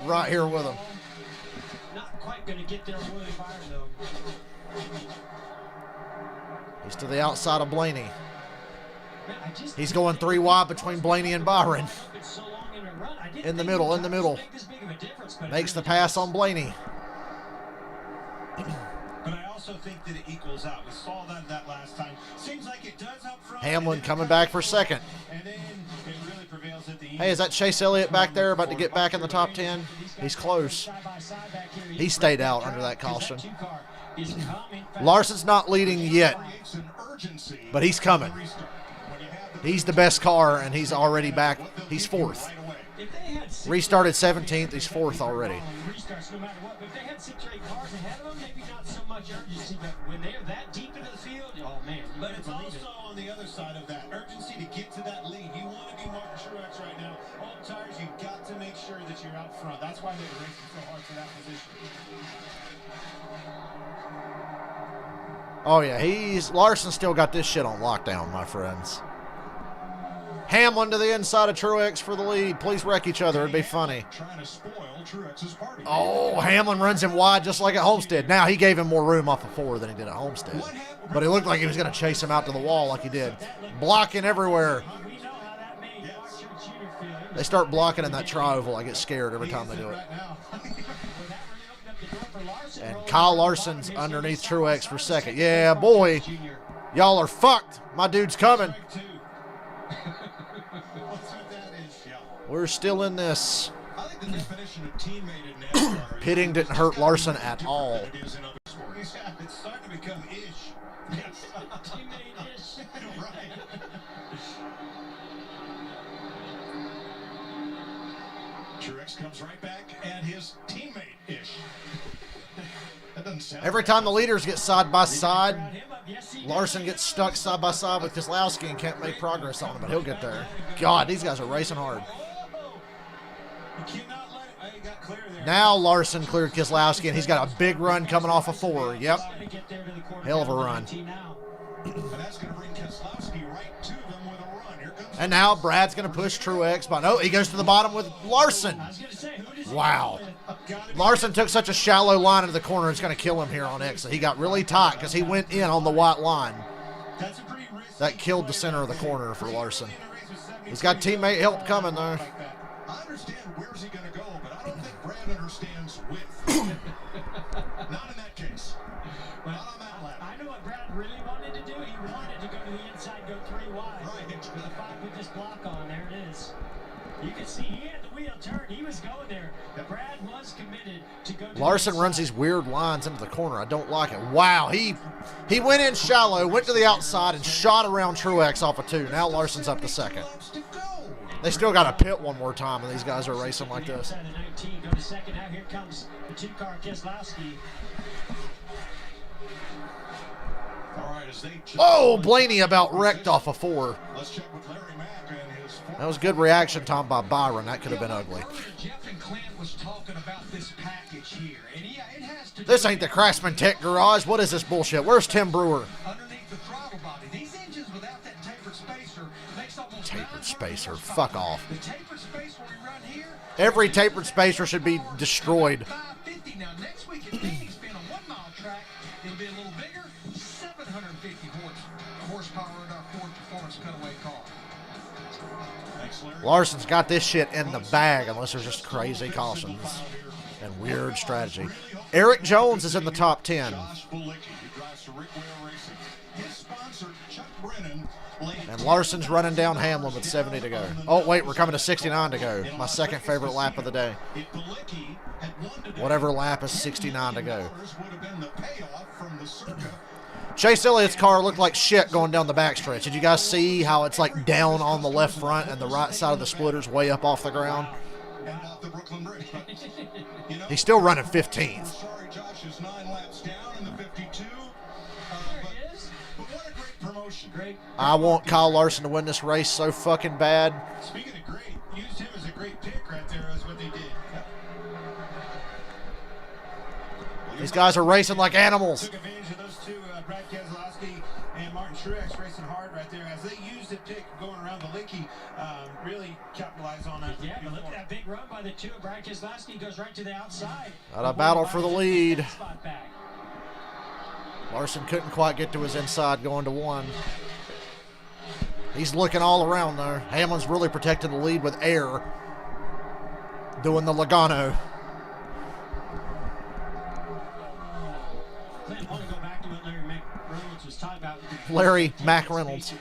S2: right here with him.
S3: Not quite going to get there with William Byron, though.
S2: He's to the outside of Blaney. He's going 3 wide between Blaney and Byron. In the middle. Makes the pass on Blaney.
S6: But I also think that it equals out. We saw that last time. Seems like it does up front.
S2: Hamlin coming back for second.
S6: And then it really prevails at the end.
S2: Hey, is that Chase Elliott back there about to get back in the top 10? He's close. He stayed out under that caution. Larson's not leading yet, but he's coming. He's the best car, and he's already back. He's 4th. Restarted 17th. He's 4th already.
S3: If they had 6 or 8 cars ahead of them, maybe not so much urgency, but when they're that deep into the field, oh man.
S6: But it's also on the other side of that urgency to get to that lead. You want to be Martin Truex right now. All tires, you've got to make sure that you're out front. That's why they're racing so hard for that position.
S2: Oh yeah, Larson still got this shit on lockdown, my friends. Hamlin to the inside of Truex for the lead. Please wreck each other. It'd be funny.
S6: Trying to spoil Truex's party.
S2: Oh, Hamlin runs him wide just like at Homestead. Now he gave him more room off of 4 than he did at Homestead. But he looked like he was going to chase him out to the wall like he did. Blocking everywhere. They start blocking in that tri-oval. I get scared every time they do it. And Kyle Larson's underneath Truex for second. Yeah, boy. Y'all are fucked. My dude's coming. We're still in this.
S6: I think the definition of teammate in NASCAR.
S2: Pitting didn't hurt Larson at all.
S6: It's starting to become ish. Yes. Teammate-ish. Right. Truex comes right back at his teammate-ish. That doesn't sound
S2: Every time the leaders get side by side, Larson gets stuck side by side with Keselowski and can't make progress on him, but he'll get there. God, these guys are racing hard. Now Larson cleared Keselowski, and he's got a big run coming off of 4. Yep. Hell of a run.
S6: And that's going to bring Keselowski right to them with a run. Here comes
S2: And now Brad's going to push Truex. But no, he goes to the bottom with Larson. Wow. Larson took such a shallow line into the corner, it's going to kill him here on exit. He got really tight because he went in on the white line. That killed the center of the corner for Larson. He's got teammate help coming, though.
S6: I understand where's he going to go, but I don't think Brad understands width. Not in that case. Not on that lap.
S3: I know what Brad really wanted to do. He wanted to go to the inside, go 3 wide.
S6: Right.
S3: With the 5 with this block on, there it is. You can see he had the wheel turned. He was going there. But Brad was committed to go to
S2: Larson
S3: the
S2: runs these weird lines into the corner. I don't like it. Wow, he went in shallow, went to the outside, and shot around Truex off of 2. Now Larson's up to second. They still got to pit one more time, and these guys are racing like this.
S3: 19, go to second. Now here comes the 2-car Keselowski.
S6: All right, as they
S2: Oh, Blaney about wrecked off of 4.
S6: Let's check with Larry Mack and his
S2: That was good reaction time by Byron. That could have been ugly.
S11: Jeff and Clint was talking about this package here, and yeah, it has to.
S2: This ain't the Craftsman Tech Garage. What is this bullshit? Where's Tim Brewer?
S11: Underneath the throttle body, these engines without that tapered spacer makes almost
S2: Tapered spacer. Fuck off.
S11: The tapered spacer we run here.
S2: Every tapered spacer should be destroyed.
S11: 550. Now next week at Phoenix, being a 1-mile track, it'll be a little bigger. 750 horsepower in our Ford Performance cutaway car.
S2: Larson's got this shit in the bag unless there's just crazy cautions and weird strategy. Eric Jones is in the top 10. And Larson's running down Hamlin with 70 to go. Oh, wait, we're coming to 69 to go. My second favorite lap of the day. Whatever lap is 69 to go. Chase Elliott's car looked like shit going down the backstretch. Did you guys see how it's like down on the left front and the right side of the splitter's way up off the ground? He's still running 15th.
S6: Sorry, Josh is 9 laps down in the 52. But what a great promotion.
S2: I want Kyle Larson to win this race so fucking bad.
S6: Speaking of great, used him as a great pick right there. Is what they did.
S2: These guys are racing like animals.
S10: Took advantage of those 2, Brad Keselowski and Martin Truex racing hard right there as they used the pick going around the Licky, really capitalize on that.
S3: Yeah, but look at that big run by the 2. Brad Keselowski goes right to the outside.
S2: Got a battle for the lead. Larson couldn't quite get to his inside going to 1. He's looking all around there. Hamlin's really protecting the lead with air. Doing the Logano. Larry Mack Reynolds.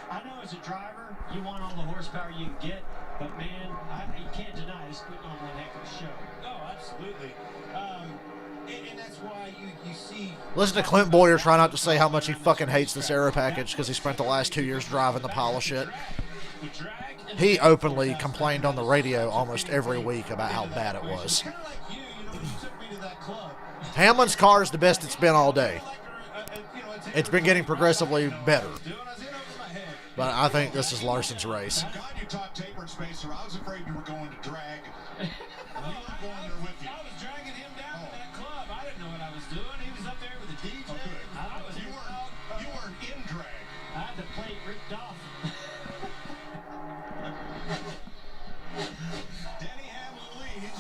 S3: I know as a driver, you want all the horsepower you can get, but man, you can't deny this putting on one heck of a show.
S10: Oh, absolutely. And that's why you see.
S2: Listen to Clint Boyer try not to say how much he fucking hates this aero package because he spent the last 2 years driving the pile of shit. He openly complained on the radio almost every week about how bad it was. Hamlin's car is the best it's been all day. It's been getting progressively better. But I think this is Larson's race.
S6: God, you talk tapered spacer. I was afraid you were going to drag. You weren't going there with you.
S10: I was dragging him down to that club. I didn't know what I was doing. He was up there with the DJ.
S6: Oh, good. You weren't in drag.
S3: I had the plate ripped off.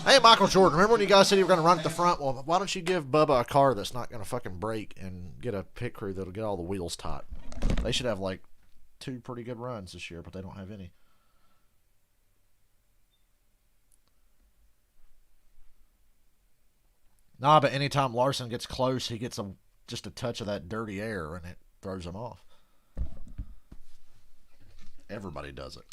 S2: Hey, Michael Jordan, remember when you guys said you were going to run at the front? Well, why don't you give Bubba a car that's not going to fucking break and get a pit crew that'll get all the wheels tight? They should have like 2 pretty good runs this year, but they don't have any. Nah, but anytime Larson gets close, he gets just a touch of that dirty air, and it throws him off. Everybody does it.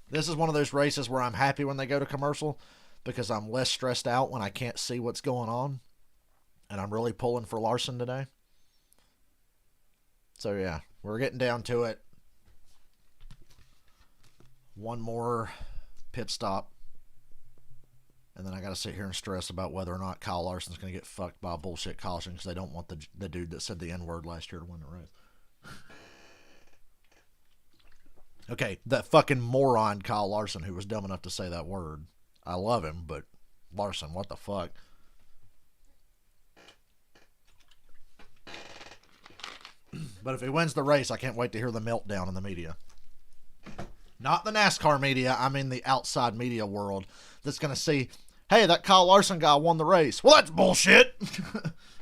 S2: This is one of those races where I'm happy when they go to commercial because I'm less stressed out when I can't see what's going on. And I'm really pulling for Larson today. So, yeah, we're getting down to it. One more pit stop. And then I got to sit here and stress about whether or not Kyle Larson's going to get fucked by a bullshit caution because they don't want the dude that said the N-word last year to win the race. Okay, that fucking moron Kyle Larson who was dumb enough to say that word. I love him, but Larson, what the fuck? But if he wins the race, I can't wait to hear the meltdown in the media. Not the NASCAR media, I mean the outside media world that's going to see, hey, that Kyle Larson guy won the race. Well, that's bullshit.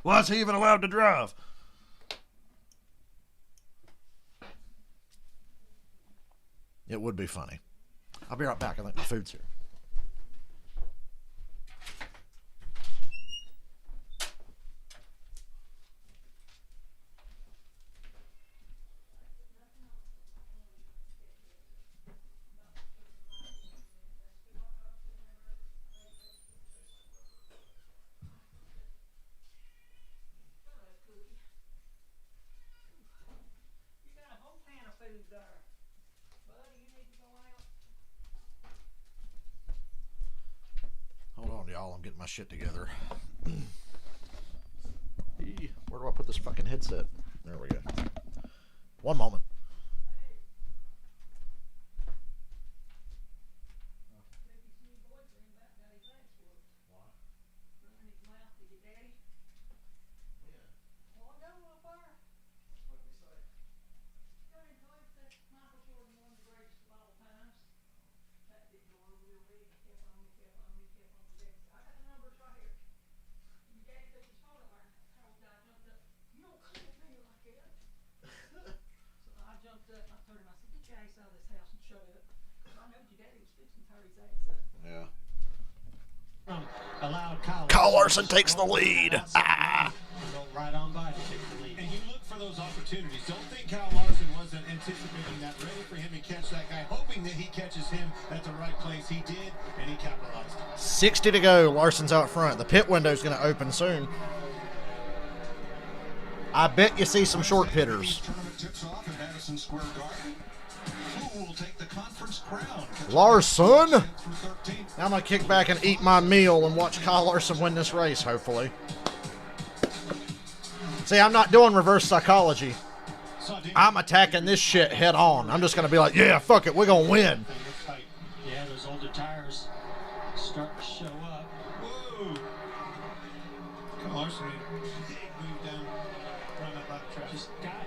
S2: Why is he even allowed to drive? It would be funny. I'll be right back. I think the food's here. Hold on, y'all. I'm getting my shit together. Where do I put this fucking headset? There we go. One moment.
S3: Yeah. Allowed
S2: Kyle Larson takes the lead. Ah.
S3: Right on by to take the lead.
S6: And you look for those opportunities. Don't think Kyle Larson wasn't anticipating that, ready for him to catch that guy, hoping that he catches him at the right place. He did, and he capitalized.
S2: 60 to go. Larson's out front. The pit window's going to open soon. I bet you see some short pitters.
S6: Tournament tips off in Madison Square Garden. Who will take the conference crown?
S2: Larson. Now I'm going to kick back and eat my meal and watch Kyle Larson win this race, hopefully. See, I'm not doing reverse psychology. I'm attacking this shit head on. I'm just going to be like, yeah, fuck it, we're going to win.
S3: Yeah, those older tires start to show up.
S6: Whoa! Kyle Larson, big move down, run that lap track.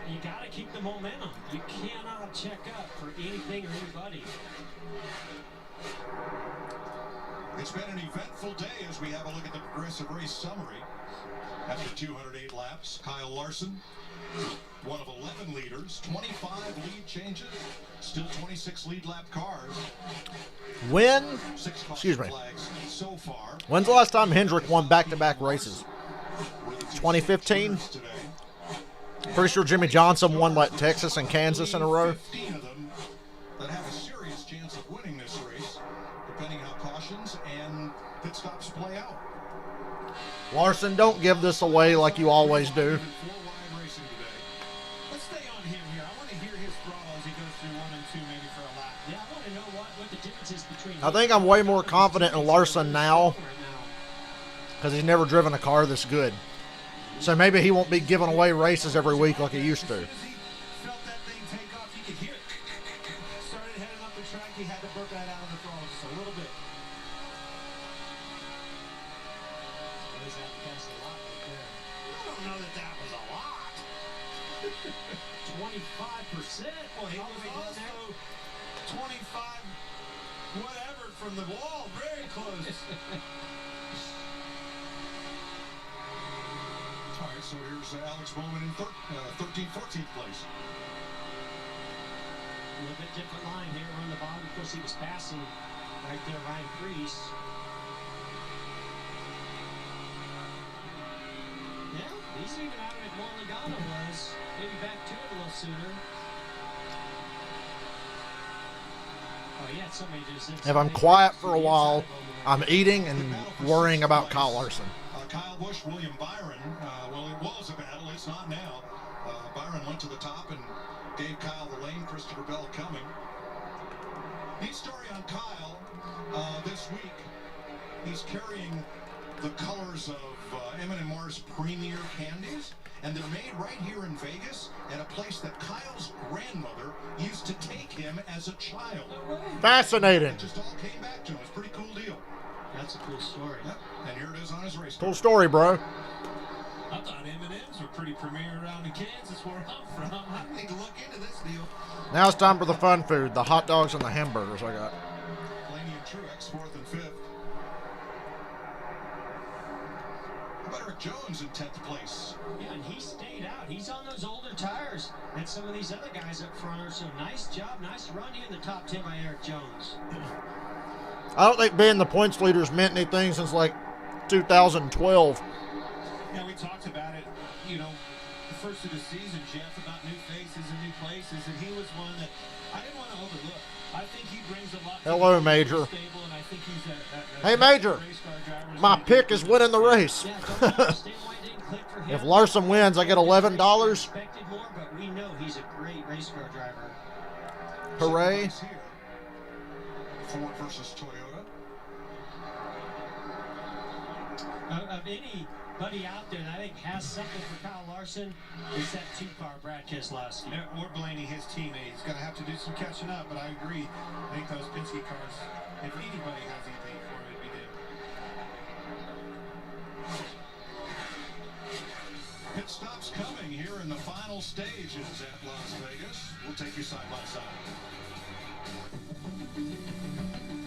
S3: You got to keep the momentum. You cannot check up for anything or anybody.
S6: It's been an eventful day as we have a look at the progressive race summary. After 208 laps, Kyle Larson, one of 11 leaders, 25 lead changes, still 26 lead lap cars.
S2: Excuse me.
S6: So far.
S2: When's the last time Hendrick won back-to-back races? 2015? Pretty sure Jimmy Johnson won, like, Texas and Kansas in a row.
S6: 15 of them that have a serious chance of winning this race, depending how cautions and pit stops play out.
S2: Larson, don't give this away like you always do.
S6: Let's stay on him here. I want to hear his throttle as he goes through 1 and 2 maybe for a lap.
S3: Yeah, I want to know what the difference is between.
S2: I think I'm way more confident in Larson now because he's never driven a car this good. So maybe he won't be giving away races every week like he used to.
S6: Felt that thing take off. You could hear it. Started heading up the track. He had to burp that out of the throttle just a little bit. I don't know that was a lot.
S3: 25%.
S6: Well, he was also 25 whatever from the wall. Very close. All right, so here's Alex Bowman in 13th, 14th place.
S3: A little bit different line here on the bottom. Of course, he was passing right there, Ryan Preece. Yeah, he's even out at Juan Logano was. Maybe back to it a little sooner. Oh, he had somebody just.
S2: If I'm quiet for a while, I'm eating and worrying about Kyle Larson.
S6: Kyle Busch, William Byron. Well, it was a battle. It's not now. Byron went to the top and gave Kyle the lane. Christopher Bell coming. Neat story on Kyle this week. He's carrying the colors of M&M Mars Premier Candies, and they're made right here in Vegas at a place that Kyle's grandmother used to take him as a child.
S2: Fascinating.
S6: It just all came back to him. It's a pretty cool deal.
S3: That's a cool story.
S6: Yep. And here it is on his race.
S2: Cool story, bro.
S3: Uh-oh,
S10: I thought M&M's were pretty premier around in Kansas where I'm from. I need to look into this deal.
S2: Now it's time for the fun food, the hot dogs and the hamburgers I got.
S6: Blaney and Truex, 4th and 5th. How about Eric Jones in 10th place?
S3: Yeah, and he stayed out. He's on those older tires. And some of these other guys up front are so nice job, nice run in the top 10 by Eric Jones.
S2: I don't think being the points leaders meant anything since like 2012.
S10: Yeah, we talked about it, you know, the first of the season, Jeff, about new faces and new places, and he was one that I didn't want to overlook. I think he brings a lot.
S2: Hello, Major.
S10: Stable, and I think he's
S2: Hey, Major. My pick is winning the race. If Larson wins, I get $11.
S3: More, but we know he's a great race car driver.
S2: Hooray.
S6: Ford versus Toyota.
S3: Of anybody out there that I think has something for Kyle Larson, is that 2-car Brad Keselowski.
S10: Or Blaney, his teammate. He's going to have to do some catching up, but I agree. I think those Penske cars, if anybody has anything for him, it'd be them.
S6: Pit stops coming here in the final stages at Las Vegas. We'll take you side by side.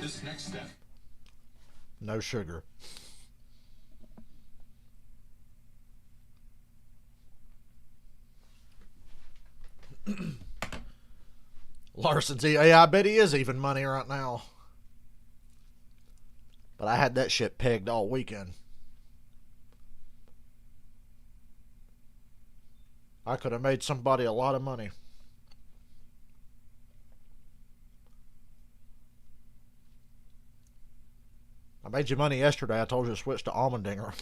S6: This next step.
S2: No sugar. Larson's, yeah, I bet he is even money right now. But I had that shit pegged all weekend. I could have made somebody a lot of money. I made you money yesterday. I told you to switch to Allmendinger.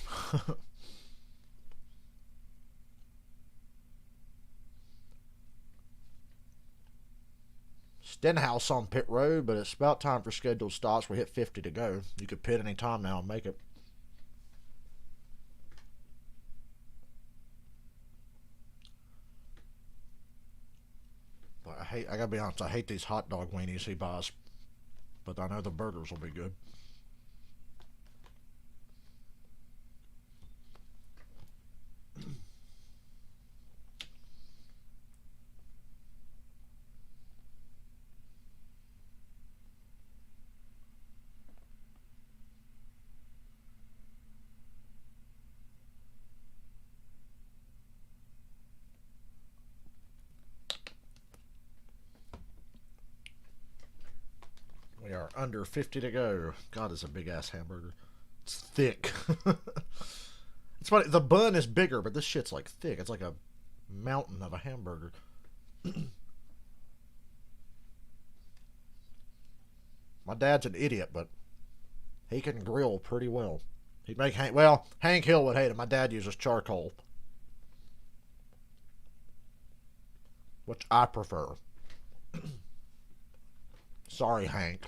S2: Stenhouse on pit road, but it's about time for scheduled stops. We hit 50 to go. You could pit any time now and make it. But I gotta be honest, I hate these hot dog weenies he buys. But I know the burgers will be good. We are under 50 to go. God, it's a big ass hamburger. It's thick. It's funny. The bun is bigger, but this shit's like thick. It's like a mountain of a hamburger. My dad's an idiot, but he can grill pretty well. He'd make Hank Hill would hate it. My dad uses charcoal, which I prefer. Sorry, Hank.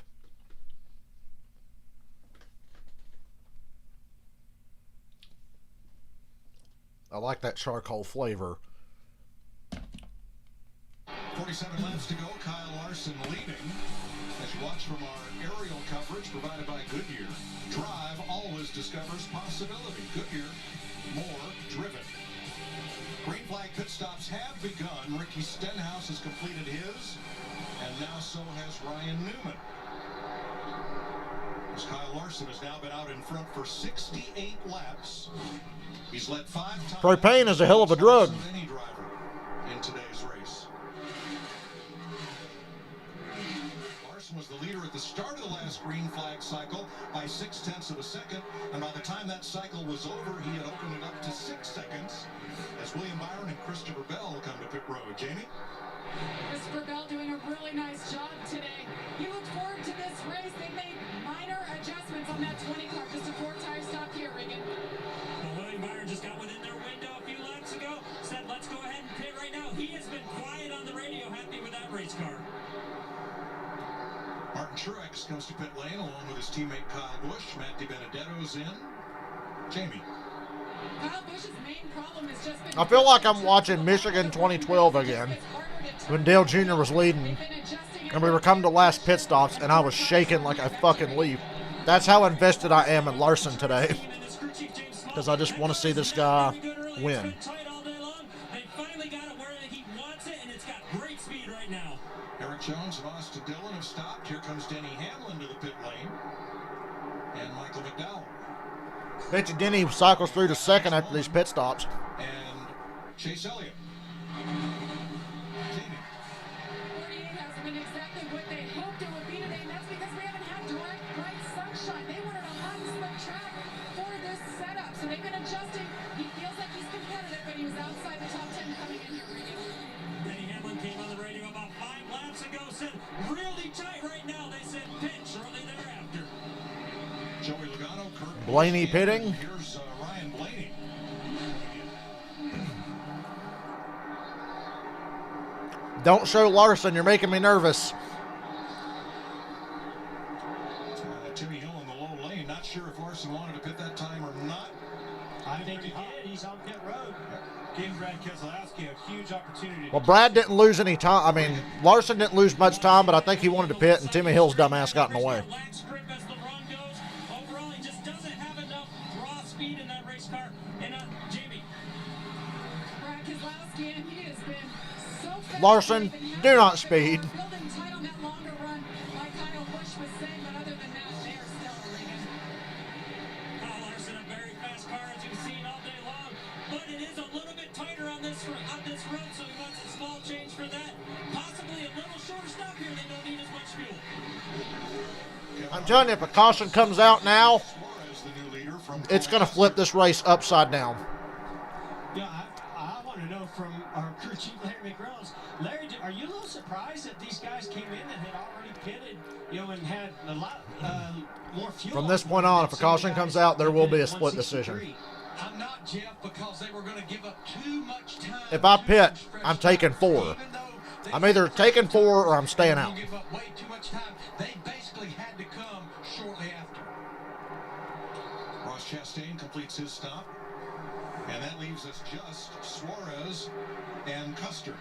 S2: I like that charcoal flavor.
S6: 47 laps to go. Kyle Larson leading. As you watch from our aerial coverage provided by Goodyear. Drive always discovers possibility. Goodyear, more driven. Green flag pit stops have begun. Ricky Stenhouse has completed his. And now so has Ryan Newman. As Kyle Larson has now been out in front for 68 laps. He's led 5 times.
S2: Propane is a hell of a drug.
S6: Any driver in today's race. Larson was the leader at the start of the last green flag cycle by 0.6 of a second, and by the time that cycle was over, he had opened it up to 6 seconds. As William Byron and Christopher Bell come to pit road. Jamie?
S9: Christopher Bell doing a really nice job today. You look forward to this race. They made minor adjustments on that 20 car. Just a 4-tire stop here, Regan.
S12: Well, William Byron just got within their window a few laps ago. Said, let's go ahead and pit right now. He has been quiet on the radio, happy with that race car.
S6: Martin Truex comes to pit lane along with his teammate Kyle Busch. Matt DiBenedetto's in. Jamie.
S9: Kyle Busch's main problem has just been...
S2: I feel like I'm watching Michigan 2012 again, when Dale Jr. was leading, and we were coming to last pit stops, and I was shaking like a fucking leaf. That's how invested I am in Larson today, because I just want to see this guy win.
S12: It's been tight all day long. They finally got it where he wants it, and it's got great speed right now.
S6: Eric Jones and Austin Dillon have stopped. Here comes Denny Hamlin to the pit lane. And Michael McDowell.
S2: Bet you Denny cycles through to second after these pit stops.
S6: And Chase Elliott.
S9: 48 hasn't been exactly what they hoped it would be today, and that's because we haven't had direct bright sunshine. They wanted a hot and slick track for this setup, so they've been adjusting. He feels like he's competitive, but he was outside the top 10 coming in here.
S12: Denny Hamlin came on the radio about 5 laps ago, said really tight right now. They said pit shortly thereafter.
S6: Joey Logano, Kurt
S2: Blaney pitting.
S6: Here's Ryan Blaney.
S2: Don't show Larson. You're making me nervous.
S6: Timmy Hill in the low lane. Not sure if Larson wanted to pit that time or not.
S3: I think he did. He's on pit road.
S10: Gave Brad Keselowski a huge opportunity.
S2: Well, Brad didn't lose any time. I mean, Larson didn't lose much time, but I think he wanted to pit, and Timmy Hill's dumbass got in the way.
S12: Overall, he just doesn't have enough raw speed in that race car. And Jamie.
S9: Brad Keselowski, and he has been so fast.
S2: Larson, do not speed.
S9: Building tight on that longer run, like Kyle Busch was saying, but other than that, they are still leading.
S12: Kyle Larson, a very fast car, as you've seen all day long. But it is a little bit tighter on this run, so he wants a small change for that. Possibly a little shorter stop here. They don't need as much fuel.
S2: I'm telling you, if a caution comes out now, it's going to flip this race upside down.
S3: Yeah, I want to know from our crew chief, Larry McReynolds. Larry, are you a little surprised that these guys came in and had already pitted, and had a lot more fuel?
S2: From this point on, if a caution comes out, there will be a split decision.
S11: I'm not, Jeff, because they were going to give up too much time.
S2: If I pit, I'm taking 4. I'm either taking 4 or I'm staying out.
S11: Give up way too much time. They basically had to come shortly after.
S6: Ross Chastain completes his stop. And that leaves us just Suarez and Custer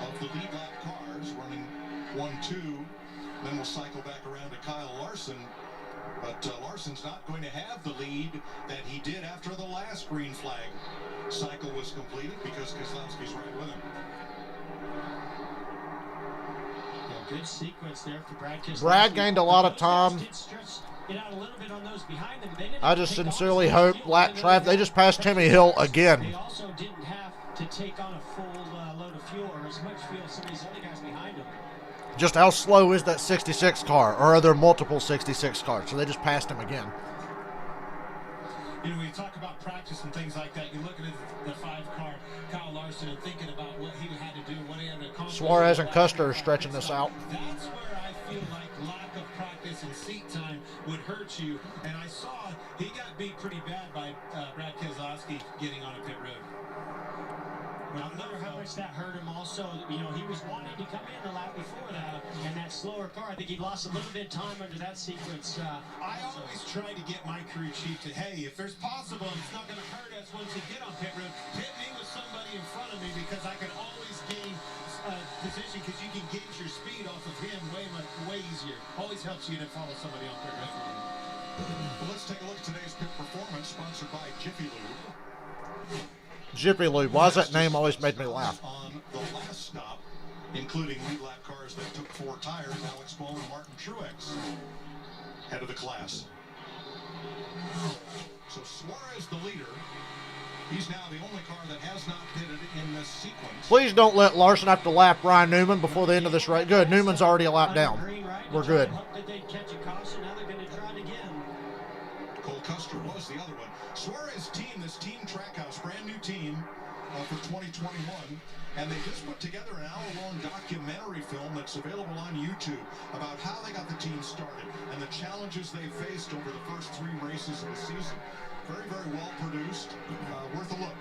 S6: of the lead lap cars running 1-2. Then we'll cycle back around to Kyle Larson. But Larson's not going to have the lead that he did after the last green flag cycle was completed because Keselowski's right with him.
S3: Yeah, good sequence there for Brad Keselowski.
S2: Brad gained a lot of time. I just sincerely hope they just passed Timmy Hill again.
S3: They also didn't have to take on a full load of fuel or as much fuel as some of these other guys behind them.
S2: Just how slow is that 66 car? Or are there multiple 66 cars? So they just passed him again.
S10: When you talk about practice and things like that, you're looking at the 5-car, Kyle Larson, and thinking about what he had to do, what he had to accomplish.
S2: Suarez and Custer are stretching this out.
S10: That's where I feel like lack of practice and seat time would hurt you. And I saw he got beat pretty bad by Brad Keselowski getting on a pit road.
S3: Well, I wonder how much that hurt him also. He was wanting to come in the lap before that, and that slower car, I think he lost a little bit of time under that sequence.
S10: I always try to get my crew chief to, hey, if there's possible, it's not going to hurt us once we get on pit road, pit me with somebody in front of me because I can always gain position because you can gauge your speed off of him way easier. Always helps you to follow somebody on pit road.
S6: Well, let's take a look at today's pit performance, sponsored by Jiffy Lube.
S2: Jiffy Lube. Why does that name always made me laugh?
S6: On the last stop, including lead lap cars that took 4 tires, Alex Bowman and Martin Truex, head of the class. So Suarez, the leader, he's now the only car that has not pitted in this sequence.
S2: Please don't let Larson have to lap Ryan Newman before the end of this race. Good. Newman's already a lap down. We're good.
S6: Cole Custer was the other one. Suarez team, this Team Trackhouse, brand new team for 2021, and they just put together an hour-long documentary film that's available on YouTube about how they got the team started and the challenges they faced over the first 3 races of the season. Very, very well produced. Worth a look.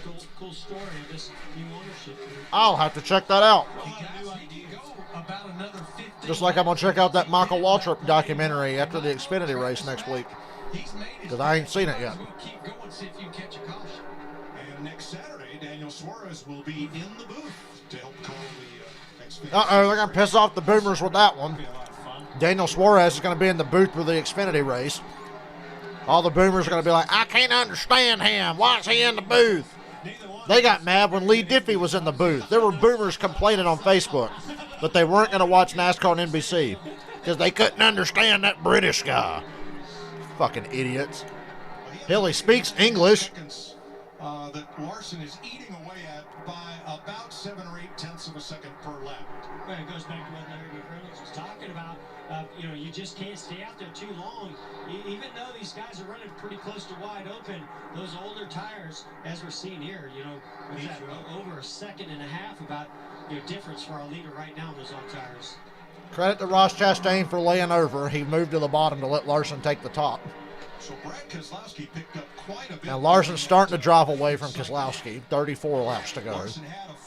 S3: Yeah, cool story of this new ownership.
S2: I'll have to check that out. Just like I'm going to check out that Michael Waltrip documentary after the Xfinity race next week. Because I ain't seen it yet.
S6: Keep going, see if you can catch a caution. And next Saturday, Daniel Suarez will be in the booth to help call the Xfinity.
S2: Uh-oh, they're going to piss off the boomers with that one. Daniel Suarez is going to be in the booth for the Xfinity race. All the boomers are going to be like, I can't understand him. Why is he in the booth? They got mad when Lee Diffie was in the booth. There were boomers complaining on Facebook that they weren't going to watch NASCAR on NBC because they couldn't understand that British guy. Fucking idiots. Hell, he speaks English.
S6: That Larson is eating away at by about 7 or 8 tenths of a second per lap.
S3: Well, it goes back to what Larry McReynolds was talking about. You just can't stay out there too long. Even though these guys are running pretty close to wide open, those older tires, as we're seeing here, what's that, over a second and a half about difference for our leader right now on those old tires.
S2: Credit to Ross Chastain for laying over. He moved to the bottom to let Larson take the top.
S6: So Brad Keselowski picked up quite a bit.
S2: Now Larson's starting to drive away from Keselowski. 34 laps to go.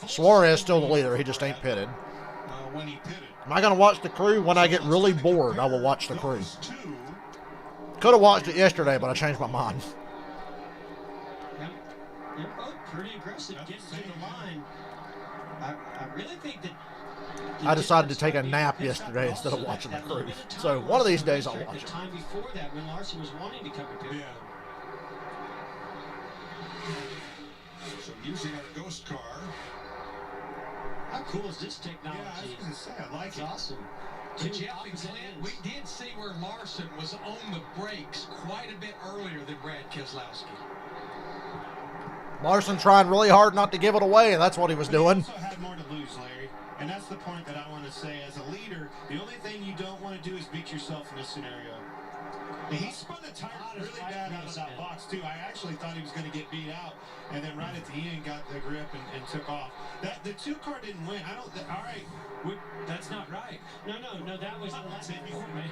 S2: Suarez still the leader. He just ain't pitted.
S6: When he pitted.
S2: Am I going to watch the crew? When I get really bored, I will watch the crew. Could have watched it yesterday, but I changed my mind.
S3: They're both pretty aggressive getting to the line. I really think that
S2: I decided to take a nap yesterday instead of watching the crew. So one of these days I'll watch it.
S3: The time before that, when Larson was wanting to come to pit.
S6: So using our ghost car.
S3: How cool is this technology?
S11: Yeah, I was going to say, I like
S3: it's
S11: it.
S3: Awesome.
S11: But Jeff and Clint, we did see where Larson was on the brakes quite a bit earlier than Brad Keselowski.
S2: Larson trying really hard not to give it away, and that's what he was doing.
S10: He also had more to lose, Larry. And that's the point that I want to say. As a leader, the only thing you don't want to do is beat yourself in this scenario. And he spun the tire really bad out of that box, too. I actually thought he was going to get beat out. And then right at the end, got the grip and took off. The 2-car didn't win. All right. That's not right.
S3: No, that was the last before, man.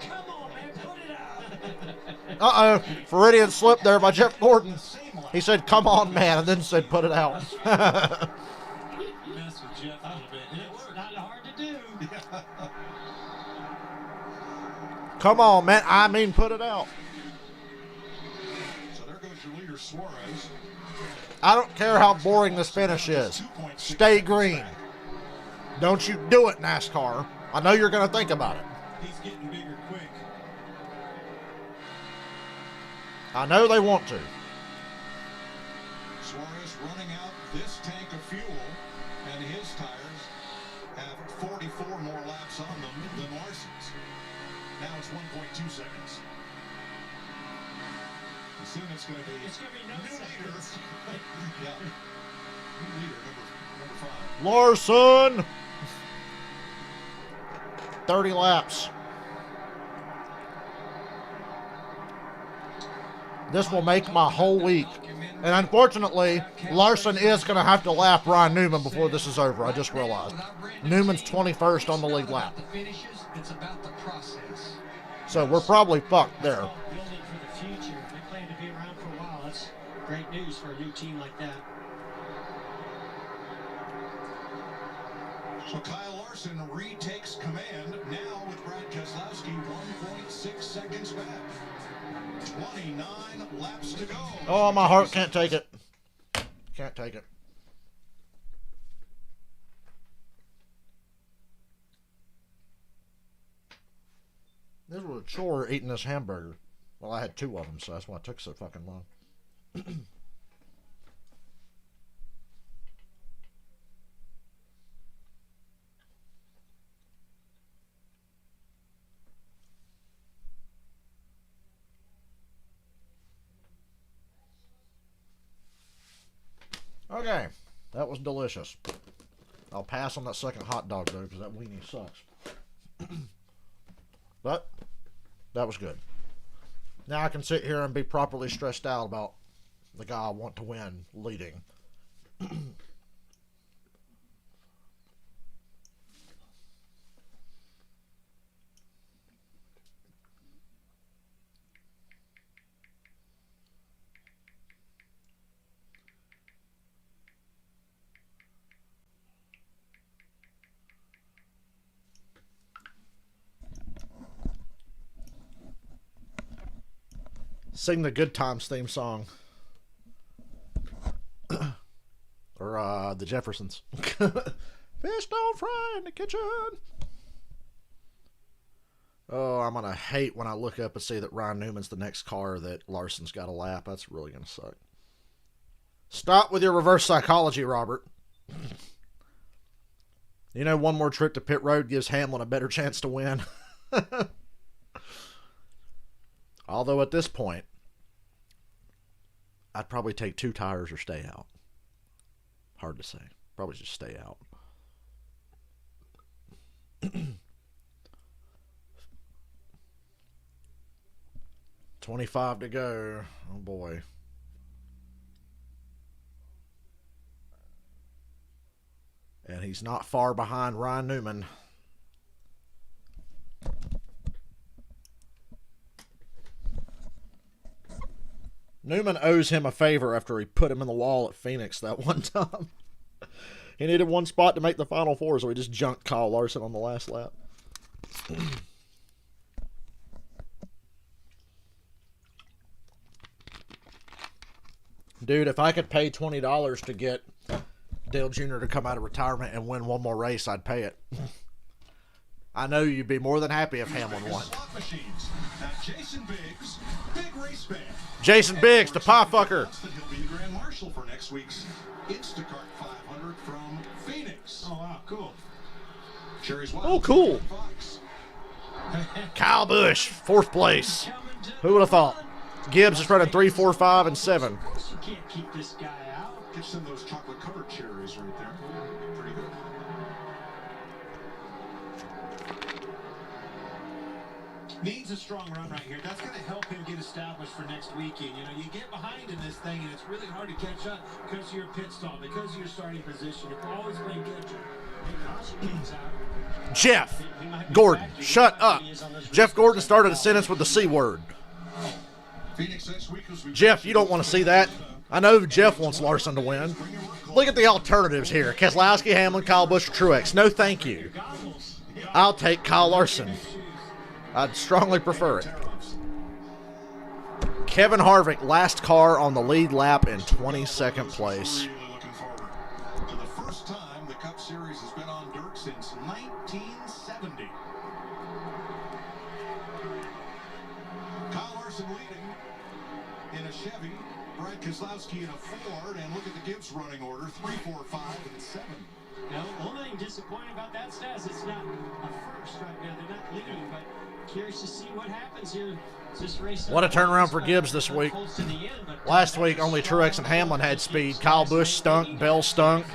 S3: Come on, man, put it out.
S2: Uh-oh, Floridian slip there by Jeff Gordon. He said, come on, man, and then said, put it out.
S10: Mess with Jeff a little bit. And it worked.
S3: Not hard to do.
S2: Come on, man, I mean, put it out.
S6: So there goes your leader, Suarez.
S2: I don't care how boring this finish is. Stay green. Don't you do it, NASCAR. I know you're going to think about it.
S10: He's getting bigger quick.
S2: I know they want to.
S6: Suarez running out this tank of fuel, and his tires have 44 more laps on them than Larson's. Now it's 1.2 seconds. And soon it's going to be
S3: no
S6: new leader.
S3: seconds.
S6: Yeah. New leader, number 5.
S2: Larson. 30 laps. This will make my whole week. And unfortunately, Larson is going to have to lap Ryan Newman before this is over. I just realized. Newman's 21st on the lead lap.
S11: It's about the process.
S2: So we're probably fucked there.
S3: Building for the future. They plan to be around for a while. That's great news for a new team like that.
S6: So Kyle Larson retakes command now with Brad Keselowski 1.6 seconds back. 29 laps to go.
S2: Oh, my heart can't take it. Can't take it. This was a chore eating this hamburger. Well, I had 2 of them, so that's why it took so fucking long. Okay, that was delicious. I'll pass on that second hot dog though, because that weenie sucks. But that was good. Now I can sit here and be properly stressed out about the guy I want to win leading. Sing the Good Times theme song. Or the Jeffersons. Fish don't fry in the kitchen. Oh, I'm going to hate when I look up and see that Ryan Newman's the next car that Larson's got a lap. That's really going to suck. Stop with your reverse psychology, Robert. You know, one more trip to pit road gives Hamlin a better chance to win. Although at this point, I'd probably take 2 tires or stay out. Hard to say. Probably just stay out. 25 to go. Oh boy. And he's not far behind Ryan Newman. Newman owes him a favor after he put him in the wall at Phoenix that one time. He needed one spot to make the Final Four, so he just junked Kyle Larson on the last lap. Dude, if I could pay $20 to get Dale Jr. to come out of retirement and win one more race, I'd pay it. I know you'd be more than happy if Hamlin won.
S6: Jason Biggs, big race fan.
S2: Jason Biggs, the pie fucker.
S6: He'll be the Grand Marshal for next week's Instacart 500 from Phoenix.
S10: Oh, wow, cool.
S2: Oh, cool. Kyle Busch, 4th place. Who would have thought? Gibbs is running 3, 4, 5, and 7.
S10: You can't keep this guy out.
S6: Get some of those chocolate-covered cherries right there. Pretty good.
S10: Needs a strong run right here. That's going to help him get established for next weekend. You know, you get behind in this thing, and it's really hard to catch up because of your pit stop, because of your starting position. You can always play good.
S2: Jeff Gordon, shut up. Jeff Gordon started a sentence with the C word. Jeff, you don't want to see that. I know Jeff wants Larson to win. Look at the alternatives here. Keselowski, Hamlin, Kyle Busch, Truex. No thank you. I'll take Kyle Larson. I'd strongly prefer it. Kevin Harvick, last car on the lead lap in 22nd place.
S6: For the first time, the Cup Series has been on dirt since 1970. Kyle Larson leading in a Chevy. Brad Keselowski in a Ford. And look at the Gibbs running order, 3, 4, 5, and 7.
S3: Now, the only thing disappointing about that stat is it's not a first right now. They're not leading, but curious to see what happens here. This race.
S2: What a turnaround for Gibbs this week. Last week, only Truex and Hamlin had speed. Kyle Busch stunk. Bell stunk.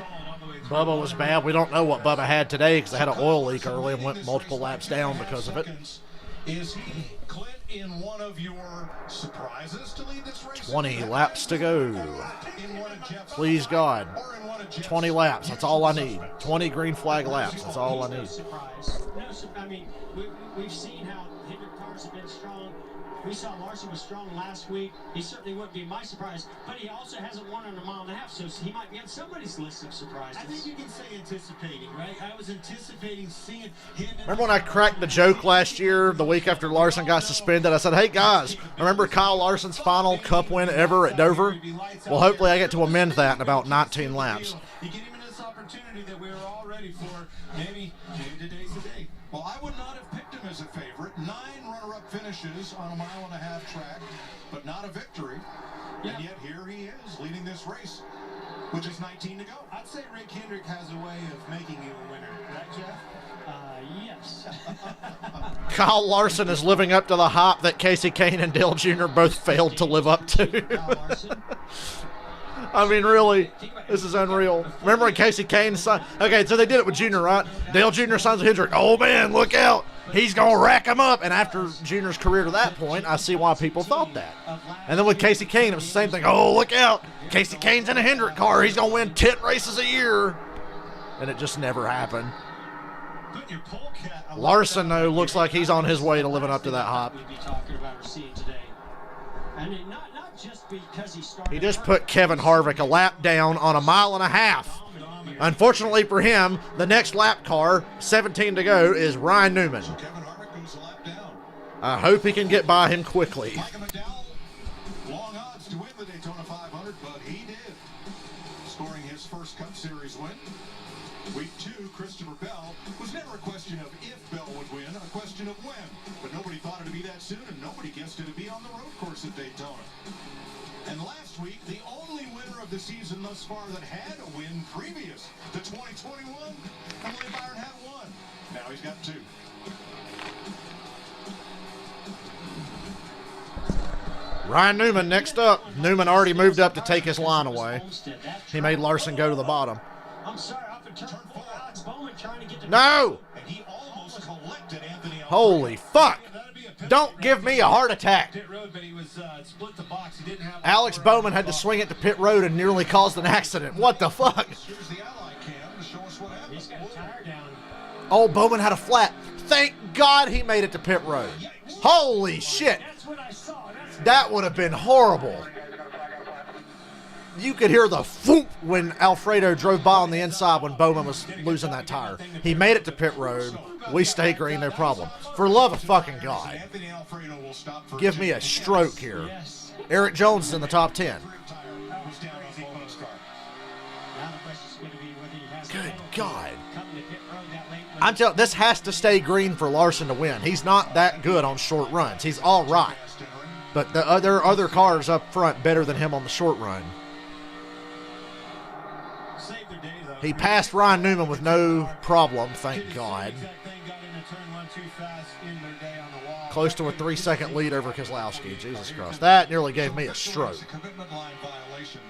S2: Bubba was bad. We don't know what Bubba had today because they had an oil leak early and went multiple laps down because of it.
S6: Is he, Clint, in one of your surprises to lead this race?
S2: 20 laps to go. Please God. 20 laps. That's all I need. 20 green flag laps. That's all I need.
S3: I mean, we've seen how Hendrick cars have been strong. We saw Larson was strong last week. He certainly wouldn't be my surprise, but he also hasn't won in a mile and a half, so he might be on somebody's list of surprises.
S10: I think you can say anticipating, right? I was anticipating seeing him.
S2: Remember when I cracked the joke last year, the week after Larson got suspended? I said, hey, guys, remember Kyle Larson's final Cup win ever at Dover? Well, hopefully I get to amend that in about 19 laps.
S10: You get him in this opportunity that we were all ready for. Maybe today's the day.
S6: Well, I would not have picked him as a favorite. 9 runner-up finishes on a mile-and-a-half track, but not a victory. Yeah. And yet here he is leading this race, with just 19 to go.
S10: I'd say Rick Hendrick has a way of making you a winner. Right, Jeff?
S3: Yes.
S2: Kyle Larson is living up to the hype that Casey Kane and Dale Jr. both failed to live up to. I mean, really, this is unreal. Remember when Casey Kane signed? Okay, so they did it with Junior, right? Dale Jr. signs with Hendrick. Oh, man, look out. He's going to rack him up. And after Junior's career to that point, I see why people thought that. And then with Casey Kane, it was the same thing. Oh, look out. Casey Kane's in a Hendrick car. He's going to win 10 races a year. And it just never happened. Larson, though, looks like he's on his way to living up to that hype. He just put Kevin Harvick a lap down on a mile and a half. Unfortunately for him, the next lap car, 17 to go, is Ryan Newman. I hope he can get by him quickly.
S6: Long odds to win the Daytona 500, but he did, scoring his first Cup Series win. Week 2, Christopher Bell was never a question of if Bell would win, a question of when. But nobody thought it'd be that soon, and nobody guessed it'd be on the road course at Daytona. And last week, the only winner of the season thus far that had a win previous to 2021, William Byron had one. Now he's got 2.
S2: Ryan Newman next up. Newman already moved up to take his line away. He made Larson go to the bottom.
S3: I'm sorry, off in turn 4, Alex Bowman trying to get to
S2: No!
S6: And he almost collected Anthony Alfredo.
S2: Holy fuck! Don't give me a heart attack.
S10: Pit road, but he was split the box. He didn't have
S2: Alex Bowman had to swing it to pit road and nearly caused an accident. What the fuck?
S6: Here's the ally cam to show us what happened.
S3: He's got a tire down.
S2: Oh, Bowman had a flat. Thank God he made it to pit road. Holy shit.
S3: That's what I saw.
S2: That would have been horrible. You could hear the thump when Alfredo drove by on the inside when Bowman was losing that tire. He made it to pit road. We stay green, no problem. For love of fucking God.
S6: Anthony Alfredo will stop for
S2: Give me a stroke here. Eric Jones is in the top 10. Good God. I'm telling this has to stay green for Larson to win. He's not that good on short runs. He's all right. But there are other cars up front better than him on the short run. He passed Ryan Newman with no problem, thank God. Close to a 3-second lead over Keselowski. Jesus Christ. That nearly gave me a stroke.
S6: Commitment line violation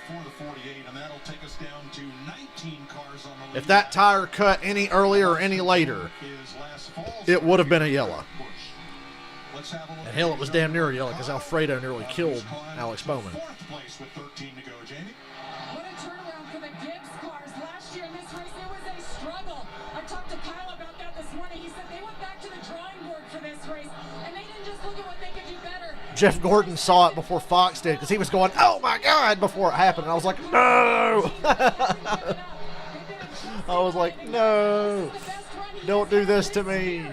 S6: for the 48, and that'll take us down to 19 cars on the lead.
S2: If that tire cut any earlier or any later, it would have been a yellow. And hell, it was damn near a yellow because Alfredo nearly killed Alex Bowman.
S6: Fourth place with 13 to go, Jamie.
S9: What a turnaround for the Gibbs cars. Last year in this race, it was a struggle. I talked to Kyle about that this morning. He said they went back to the drawing board for this race, and they didn't just look at what they could do better.
S2: Jeff Gordon saw it before Fox did because he was going, oh my God, before it happened. And I was like, no. I was like, no. Don't do this to me.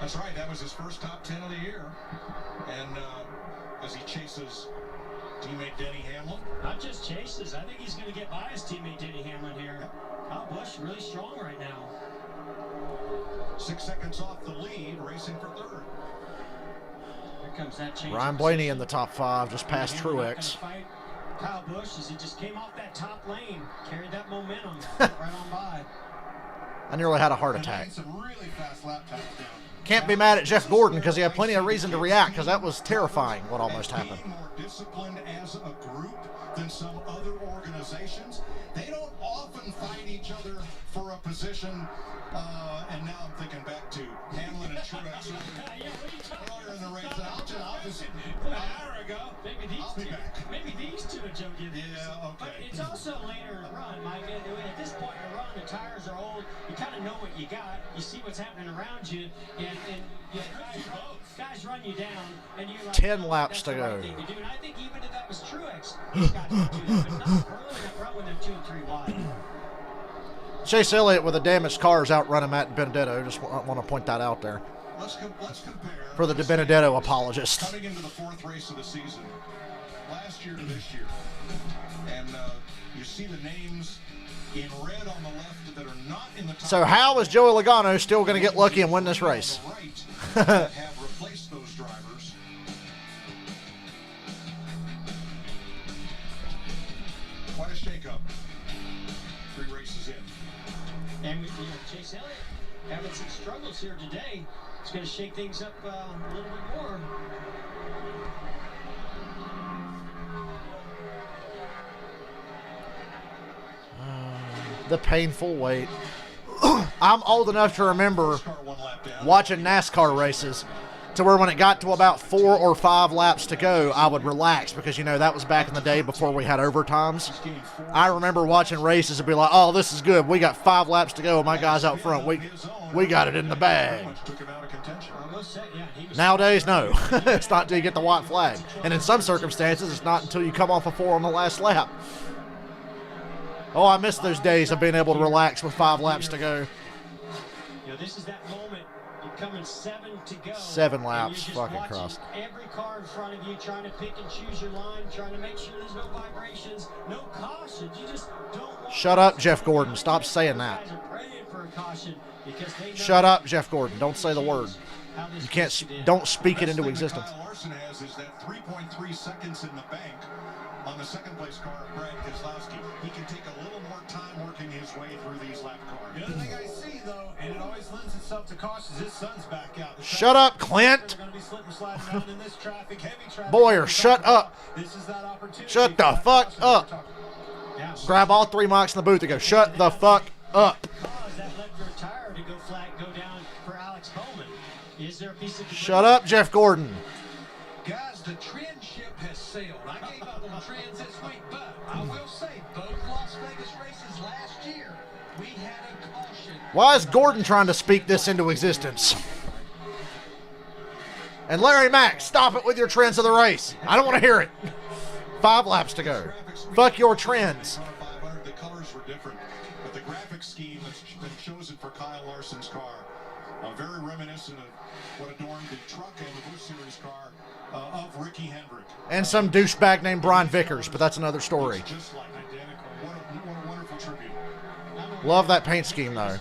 S6: That's right. That was his first top 10 of the year. And as he chases teammate Denny Hamlin.
S3: Not just chases. I think he's going to get by his teammate Denny Hamlin here. Kyle Busch really strong right now.
S6: 6 seconds off the lead, racing for third.
S3: Here comes that change.
S2: Ryan Blaney in the top 5, just past Truex.
S3: Kyle Busch, as he just came off that top lane, carried that momentum right on by.
S2: I nearly had a heart attack.
S6: Some really fast lap times down.
S2: Can't be mad at Jeff Gordon because he had plenty of reason to react because that was terrifying what almost happened.
S6: Being more disciplined as a group than some other organizations. They don't often fight each other for a position. And now I'm thinking back to Hamlin and Truex earlier in the race. I'll just an hour ago.
S3: Maybe these two are joking.
S6: Yeah, okay.
S3: But it's also later in the run, Mike. At this point in the run, the tires are old. You kind of know what you got. You see what's happening around you, and you guys run you down, and you're like,
S2: 10 laps to go.
S3: Right thing to do. And I think even if that was Truex, these guys would do that, but not early in the run when they're 2 and 3 wide.
S2: Chase Elliott with the damaged cars outrunning Matt Benedetto. Just want to point that out there.
S6: Let's compare.
S2: For the Benedetto apologists.
S6: Coming into the 4th race of the season, last year to this year, and you see the names in red on the left that are not in the top.
S2: So how is Joey Logano still going to get lucky and win this race?
S6: Have replaced those drivers. Quite a shakeup. 3 races in.
S3: And Chase Elliott having some struggles here today. It's going to shake things up a little bit more.
S2: The painful wait. I'm old enough to remember watching NASCAR races to where when it got to about 4 or 5 laps to go, I would relax because, you know, that was back in the day before we had overtimes. I remember watching races and be like, oh, this is good. We got 5 laps to go. My guys out front, we got it in the bag. Nowadays, no. It's not until you get the white flag. And in some circumstances, it's not until you come off a 4 on the last lap. Oh, I miss those days of being able to relax with 5 laps to go.
S3: You know, this is that moment. You coming 7 to go.
S2: 7 laps,
S3: And you're just
S2: fucking
S3: watching
S2: crossed.
S3: every car in front of you, trying to pick and choose your line, trying to make sure there's no vibrations, no cautions. You just don't want.
S2: Shut up, Jeff Gordon. Stop saying that.
S3: Guys are praying for a caution because they know
S2: Shut up, Jeff Gordon. Don't say the word. You can't. Don't speak it into existence.
S6: Kyle Larson has is that 3.3 seconds in the bank on the second place car, Brad Keselowski. He can take a little more time working his way through these lap cars.
S10: The other thing I see, though, and it always lends itself to cautions, his son's back out.
S2: Shut up, Clint.
S10: We're going to be slipping, sliding around in this traffic, heavy traffic.
S2: Boyer, shut up.
S10: This is that opportunity.
S2: Shut the fuck up. Grab all 3 mics in the booth and go, shut the fuck up.
S3: that left rear tire to go flat, go down for Alex Bowman. Is there a piece of
S2: Shut up, Jeff Gordon.
S11: Guys, the trend ship has sailed. I gave up on trends this week, but I will say both Las Vegas races last year, we had a caution.
S2: Why is Gordon trying to speak this into existence? And Larry Mack, stop it with your trends of the race. I don't want to hear it. 5 laps to go. Fuck your trends.
S6: The colors were different, but the graphic scheme that's been chosen for Kyle Larson's car, very reminiscent of what adorned the truck and the Busch Series car of Ricky Hendrick.
S2: And some douchebag named Brian Vickers, but that's another story.
S6: Just like identical. What a wonderful tribute.
S2: Love that paint scheme, though.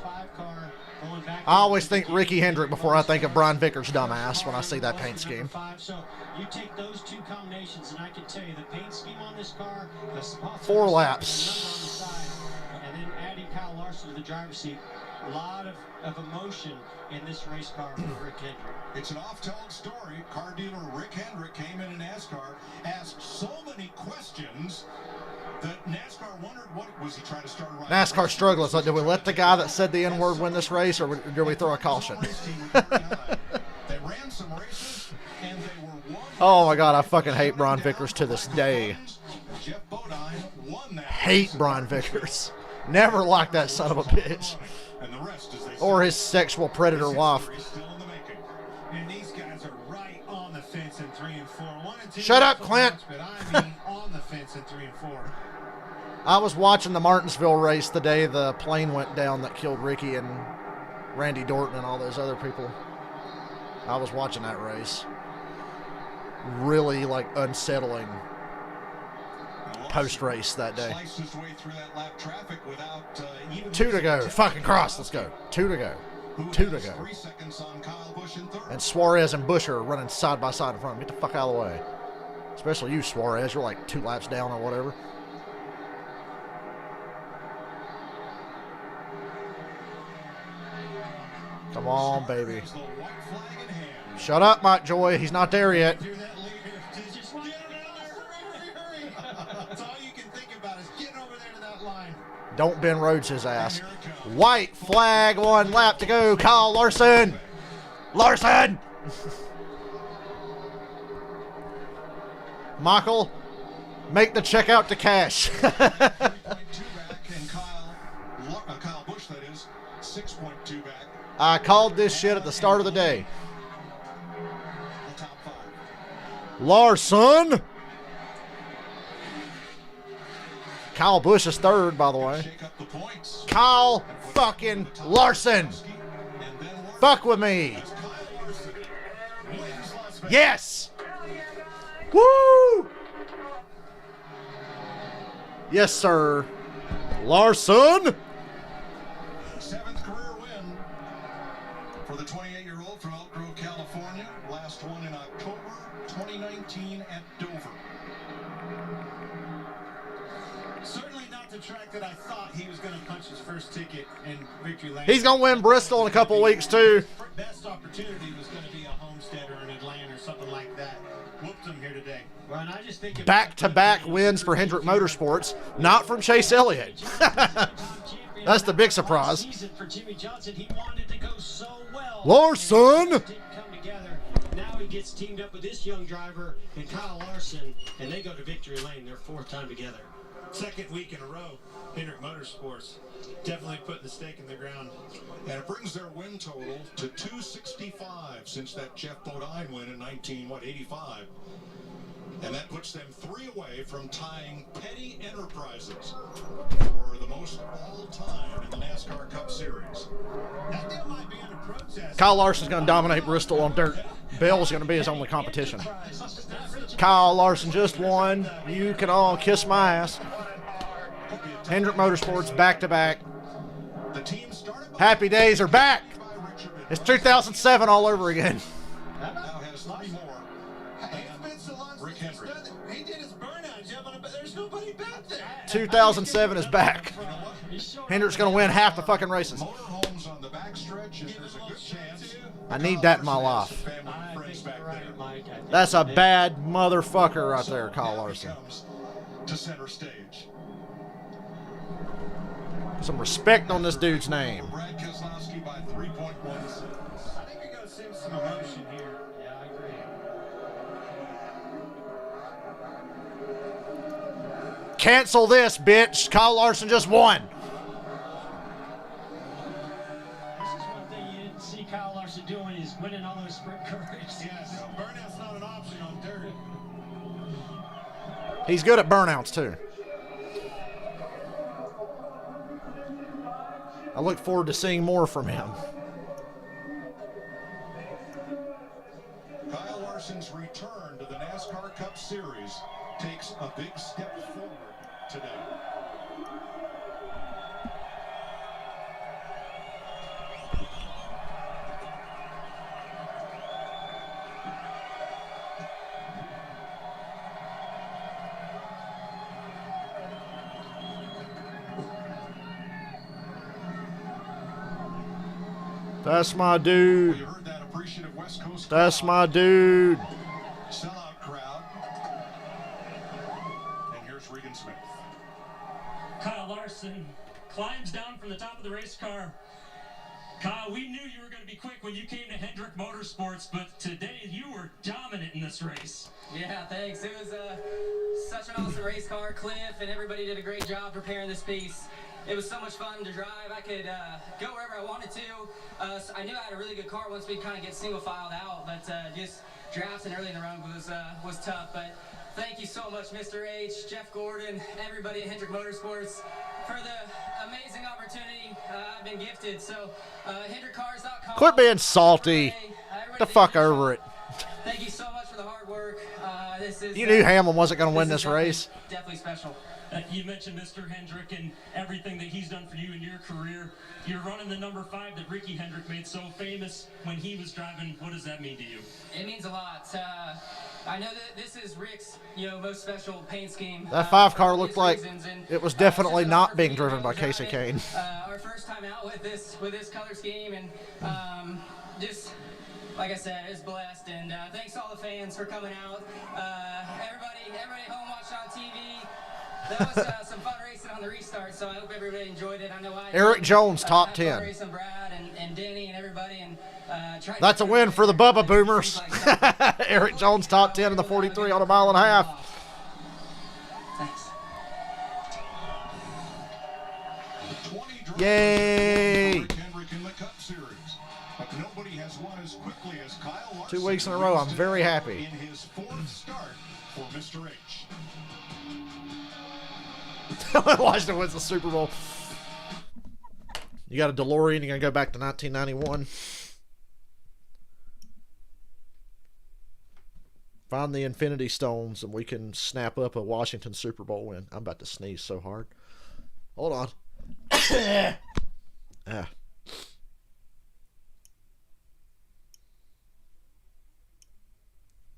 S2: I always think Ricky Hendrick before I think of Brian Vickers' dumbass when I see that paint scheme.
S3: So you take those 2 combinations, and I can tell you the paint scheme on this car, the sponsor,
S2: 4
S3: the
S2: laps.
S3: number on the side, and then adding Kyle Larson to the driver's seat. A lot of emotion in this race car for Rick Hendrick.
S6: It's an oft-told story. Car dealer Rick Hendrick came in NASCAR, asked so many questions that NASCAR wondered what was he trying to start right.
S2: NASCAR struggle. It's like, did we let the guy that said the N-word win this race, or did we throw a caution?
S6: They ran some races, and they were won.
S2: Oh my God, I fucking hate Brian Vickers to this day.
S6: Jeff Bodine won that
S2: Hate Brian Vickers. Never liked that son of a bitch.
S6: and the rest, as they
S2: Or his sexual predator wife.
S6: still in the making.
S10: And these guys are right on the fence in 3 and 4. 1 and 2.
S2: Shut up, Clint.
S10: But I mean on the fence in 3 and 4.
S2: I was watching the Martinsville race the day the plane went down that killed Ricky and Randy Dorton and all those other people. I was watching that race. Really, like, unsettling post-race that day.
S6: Sliced his way through that lap traffic without even
S2: 2 to go. Fucking cross. Let's go. 2 to go. 2 to go.
S6: 3 seconds on Kyle Busch in third.
S2: And Suarez and Busch are running side by side in front of him. Get the fuck out of the way. Especially you, Suarez. You're like 2 laps down or whatever. Come on, baby. Shut up, Mike Joy. He's not there yet.
S10: That's all you can think about is getting over there to that line.
S2: Don't Ben Rhodes his ass. White flag, 1 lap to go. Kyle Larson. Larson! Michael, make the check out to cash.
S6: 3.2 back, and Kyle Busch, that is, 6.2 back.
S2: I called this shit at the start of the day.
S6: The top 5.
S2: Larson. Kyle Busch is third, by the way.
S6: Shake up the points.
S2: Kyle fucking Larson. Fuck with me. Yes. Woo. Yes, sir. Larson.
S6: 7th career win for the 28-year-old from Elk Grove, California. Last one in October 2019 at Dover.
S10: Certainly not the track that I thought he was going to punch his first ticket in victory lane.
S2: He's going to win Bristol in a couple weeks, too.
S10: Best opportunity was going to be a Homestead or an Atlanta or something like that. Whooped him here today.
S3: Well, and I just think
S2: Back-to-back wins for Hendrick Motorsports, not from Chase Elliott. That's the big surprise.
S3: For Jimmy Johnson, he wanted to go so well.
S2: Larson.
S3: Didn't come together. Now he gets teamed up with this young driver and Kyle Larson, and they go to victory lane their 4th time together.
S10: 2nd week in a row, Hendrick Motorsports definitely putting the stake in the ground.
S6: And it brings their win total to 265 since that Jeff Bodine win in 85. And that puts them 3 away from tying Petty Enterprises for the most all-time in the NASCAR Cup Series.
S10: That deal might be under protest.
S2: Kyle Larson's going to dominate Bristol on dirt. Bell's going to be his only competition. Kyle Larson just won. You can all kiss my ass. Hendrick Motorsports back-to-back. Happy days are back. It's 2007 all over again.
S6: Now has 3 more. Rick Hendrick.
S10: He did his burnout, Jeff, but there's nobody back there.
S2: 2007 is back. Hendrick's going to win half the fucking races.
S6: Motorhomes on the backstretch, and there's a good chance.
S2: I need that in my life.
S6: Family and friends back there.
S2: That's a bad motherfucker right there, Kyle Larson.
S6: To center stage.
S2: Some respect on this dude's name.
S6: Brad Keselowski by 3.1 seconds.
S10: I think we're going to see some emotion here. Yeah, I agree.
S2: Cancel this, bitch. Kyle Larson just won.
S3: This is one thing you didn't see Kyle Larson doing is winning all those sprint cars.
S10: Yes, burnout's not an option on dirt.
S2: He's good at burnouts, too. I look forward to seeing more from him.
S6: Kyle Larson's return to the NASCAR Cup Series takes a big step forward today.
S2: That's my dude.
S6: You heard that appreciative West Coast
S2: That's
S6: crowd.
S2: my dude.
S6: Sellout crowd. And here's Regan Smith.
S12: Kyle Larson climbs down from the top of the race car. Kyle, we knew you were going to be quick when you came to Hendrick Motorsports, but today you were dominant in this race.
S13: Yeah, thanks. It was such an awesome race car. Cliff and everybody did a great job preparing this piece. It was so much fun to drive. I could go wherever I wanted to. So I knew I had a really good car once we kind of get single filed out, but just drafting early in the run was tough. But thank you so much, Mr. H, Jeff Gordon, everybody at Hendrick Motorsports for the amazing opportunity I've been gifted. So HendrickCars.com.
S2: Quit being salty. Get the fuck over it.
S13: Thank you so much for the hard work. This is
S2: You knew Hamlin wasn't going to win this race.
S13: Definitely special.
S12: You mentioned Mr. Hendrick and everything that he's done for you in your career. You're running the number 5 that Ricky Hendrick made so famous when he was driving. What does that mean to you?
S13: It means a lot. I know that this is Rick's, most special paint scheme.
S2: That 5 car looked like it was definitely not being driven by Casey Kane.
S13: Our first time out with this color scheme, and just like I said, it's blessed. And thanks to all the fans for coming out. Everybody home watching on TV. That was some fun racing on the restart, so I hope everybody enjoyed it. I know I
S2: Eric
S13: did.
S2: Jones, top 10.
S13: Racing Brad and Denny and everybody, and
S2: That's a win for the Bubba Boomers. Eric Jones, top 10 in the 43 on a mile and a half.
S13: Thanks.
S2: Yay!
S6: Hendrick in the Cup Series. But nobody has won as quickly as Kyle Larson.
S2: 2 weeks in a row. I'm very happy.
S6: In his 4th start for Mr. H.
S2: Washington wins the Super Bowl. You got a DeLorean, you're going to go back to 1991. Find the Infinity Stones and we can snap up a Washington Super Bowl win. I'm about to sneeze so hard. Hold on. Ah.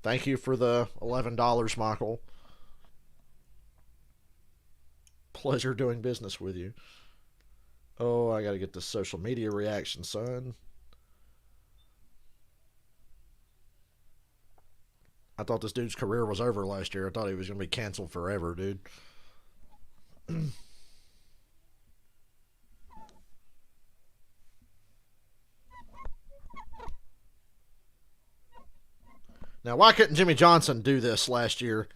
S2: Thank you for the $11, Michael. Pleasure doing business with you. Oh, I gotta get the social media reaction, son. I thought this dude's career was over last year. I thought he was gonna be canceled forever, dude. Now, why couldn't Jimmy Johnson do this last year?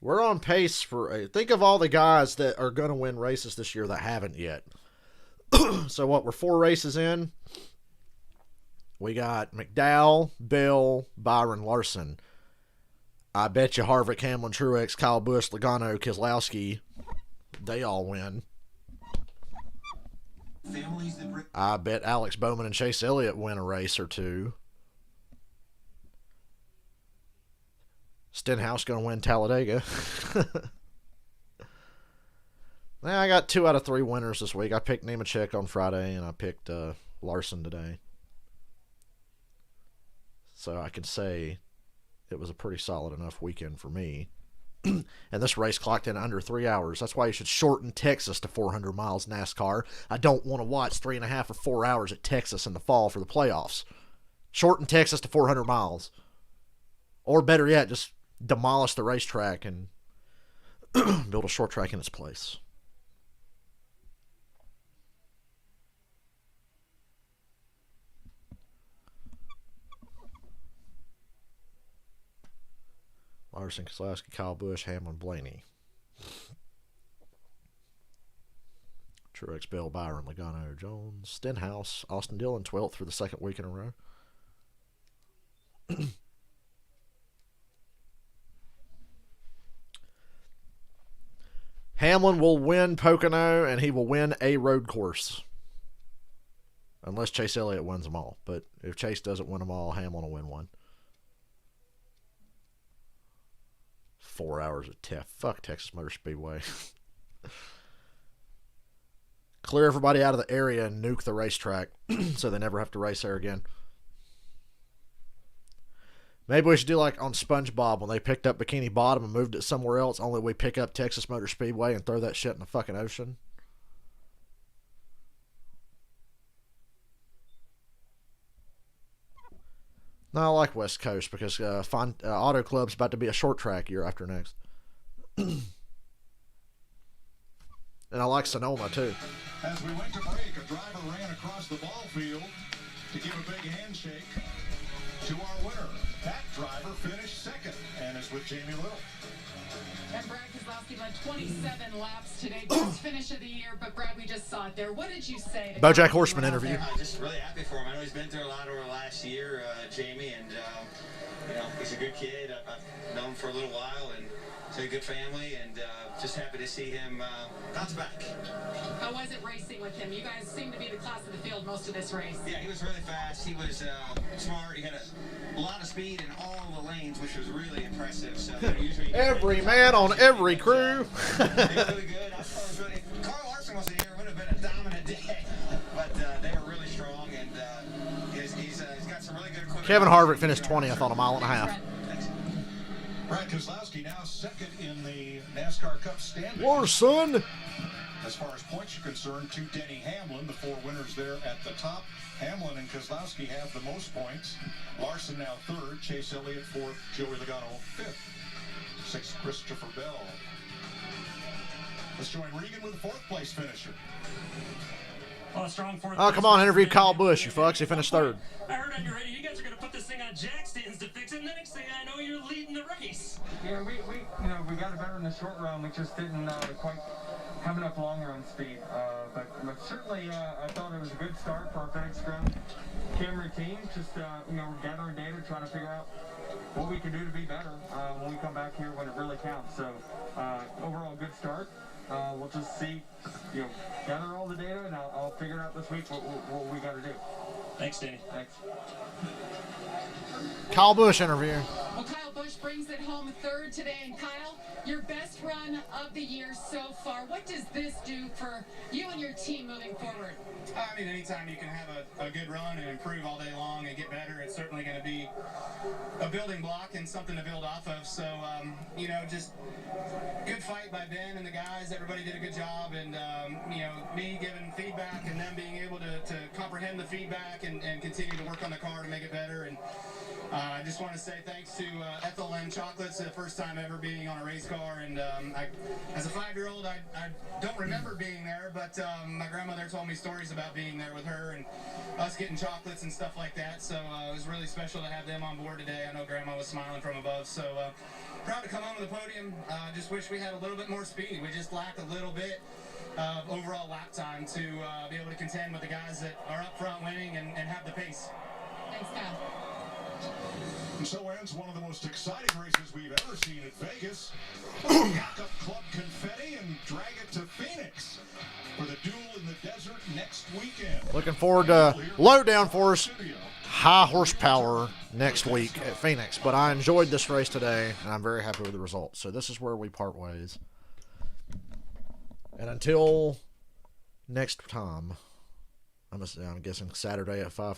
S2: We're on pace for think of all the guys that are going to win races this year that haven't yet. So what? We're 4 races in. We got McDowell, Bell, Byron, Larson. I bet you Harvick, Hamlin, Truex, Kyle Busch, Logano, Keselowski, they all win. I bet Alex Bowman and Chase Elliott win a race or 2. Stenhouse going to win Talladega. Now I got 2 out of 3 winners this week. I picked Nemechek on Friday, and I picked Larson today. So I can say it was a pretty solid enough weekend for me. And this race clocked in under 3 hours. That's why you should shorten Texas to 400 miles NASCAR. I don't want to watch 3.5 or 4 hours at Texas in the fall for the playoffs. Shorten Texas to 400 miles. Or better yet, just demolish the racetrack and build a short track in its place. Larson, Keselowski, Kyle Busch, Hamlin, Blaney. Truex, Bell, Byron, Logano, Jones, Stenhouse, Austin Dillon, 12th for the second week in a row. Hamlin will win Pocono, and he will win a road course. Unless Chase Elliott wins them all. But if Chase doesn't win them all, Hamlin will win one. 4 hours of fuck Texas Motor Speedway. Clear everybody out of the area and nuke the racetrack so they never have to race there again. Maybe we should do like on SpongeBob when they picked up Bikini Bottom and moved it somewhere else, only we pick up Texas Motor Speedway and throw that shit in the fucking ocean. No, I like West Coast because Auto Club's about to be a short track year after next. And I like Sonoma, too.
S6: As we went to break, a driver ran across the ball field to give a big handshake to our winner. That driver finished second and is with Jamie Little.
S9: And Brad Keselowski led 27 laps today. Best finish of the year, but Brad, we just saw it there. What did you say to
S2: BoJack Horseman interview.
S14: I'm just really happy for him. I know he's been through a lot over the last year, Jamie, and you know, he's a good kid. I've known him for a little while, and he's a good family, and just happy to see him bounce back.
S9: How was it racing with him? You guys seem to be the class of the field most of this race.
S14: Yeah, he was really fast. He was smart. He had a lot of speed in all the lanes, which was really impressive. So usually
S2: every man on every crew.
S14: He was really good. I thought it was really. If Carl Larson wasn't here, it would have been a dominant day. But they were really strong, and he's got some really good equipment.
S2: Kevin Harvick finished 20th on a mile and a half.
S6: Brad Keselowski now second in the NASCAR Cup standings.
S2: Larson.
S6: As far as points are concerned, to Denny Hamlin, the 4 winners there at the top. Hamlin and Keselowski have the most points. Larson now 3rd, Chase Elliott 4th, Joey Logano 5th, 6th Christopher Bell. Let's join Regan with the 4th place finisher.
S12: Well, a strong 4th.
S2: Oh, come on, interview Kyle Busch, you fucks. He finished 3rd.
S12: I heard on your radio you guys are going to put this thing on jack stands to fix it, and the next thing I know, you're leading the race.
S15: Yeah, we got it better in the short run. We just didn't quite have enough long run speed. But certainly, I thought it was a good start for our FedEx Ground Camry team. Just we're gathering data, trying to figure out what we can do to be better when we come back here when it really counts. So overall, good start. We'll just see, gather all the data, and I'll figure out this week what we got to do.
S12: Thanks, Danny.
S15: Thanks.
S2: Kyle Busch interview.
S9: Well, Kyle Busch brings it home 3rd today. And Kyle, your best run of the year so far. What does this do for you and your team moving forward?
S16: I mean, anytime you can have a good run and improve all day long and get better, it's certainly going to be a building block and something to build off of. So, just good fight by Ben and the guys. Everybody did a good job. And, me giving feedback and them being able to comprehend the feedback and continue to work on the car to make it better. And I just want to say thanks to Ethel L&M chocolates the first time ever being on a race car, and as a 5-year-old, I don't remember being there, but my grandmother told me stories about being there with her and us getting chocolates and stuff like that, so it was really special to have them on board today. I know Grandma was smiling from above, so proud to come home to the podium. Just wish we had a little bit more speed. We just lacked a little bit of overall lap time to be able to contend with the guys that are up front winning and have the pace.
S9: Thanks, Kyle.
S6: And so ends one of the most exciting races we've ever seen at Vegas. Pack up Club Confetti and drag it to Phoenix for the duel in the desert next weekend.
S2: Looking forward to low downforce, high horsepower next week at Phoenix. But I enjoyed this race today, and I'm very happy with the results. So this is where we part ways. And until next time, I'm guessing Saturday at 5:30.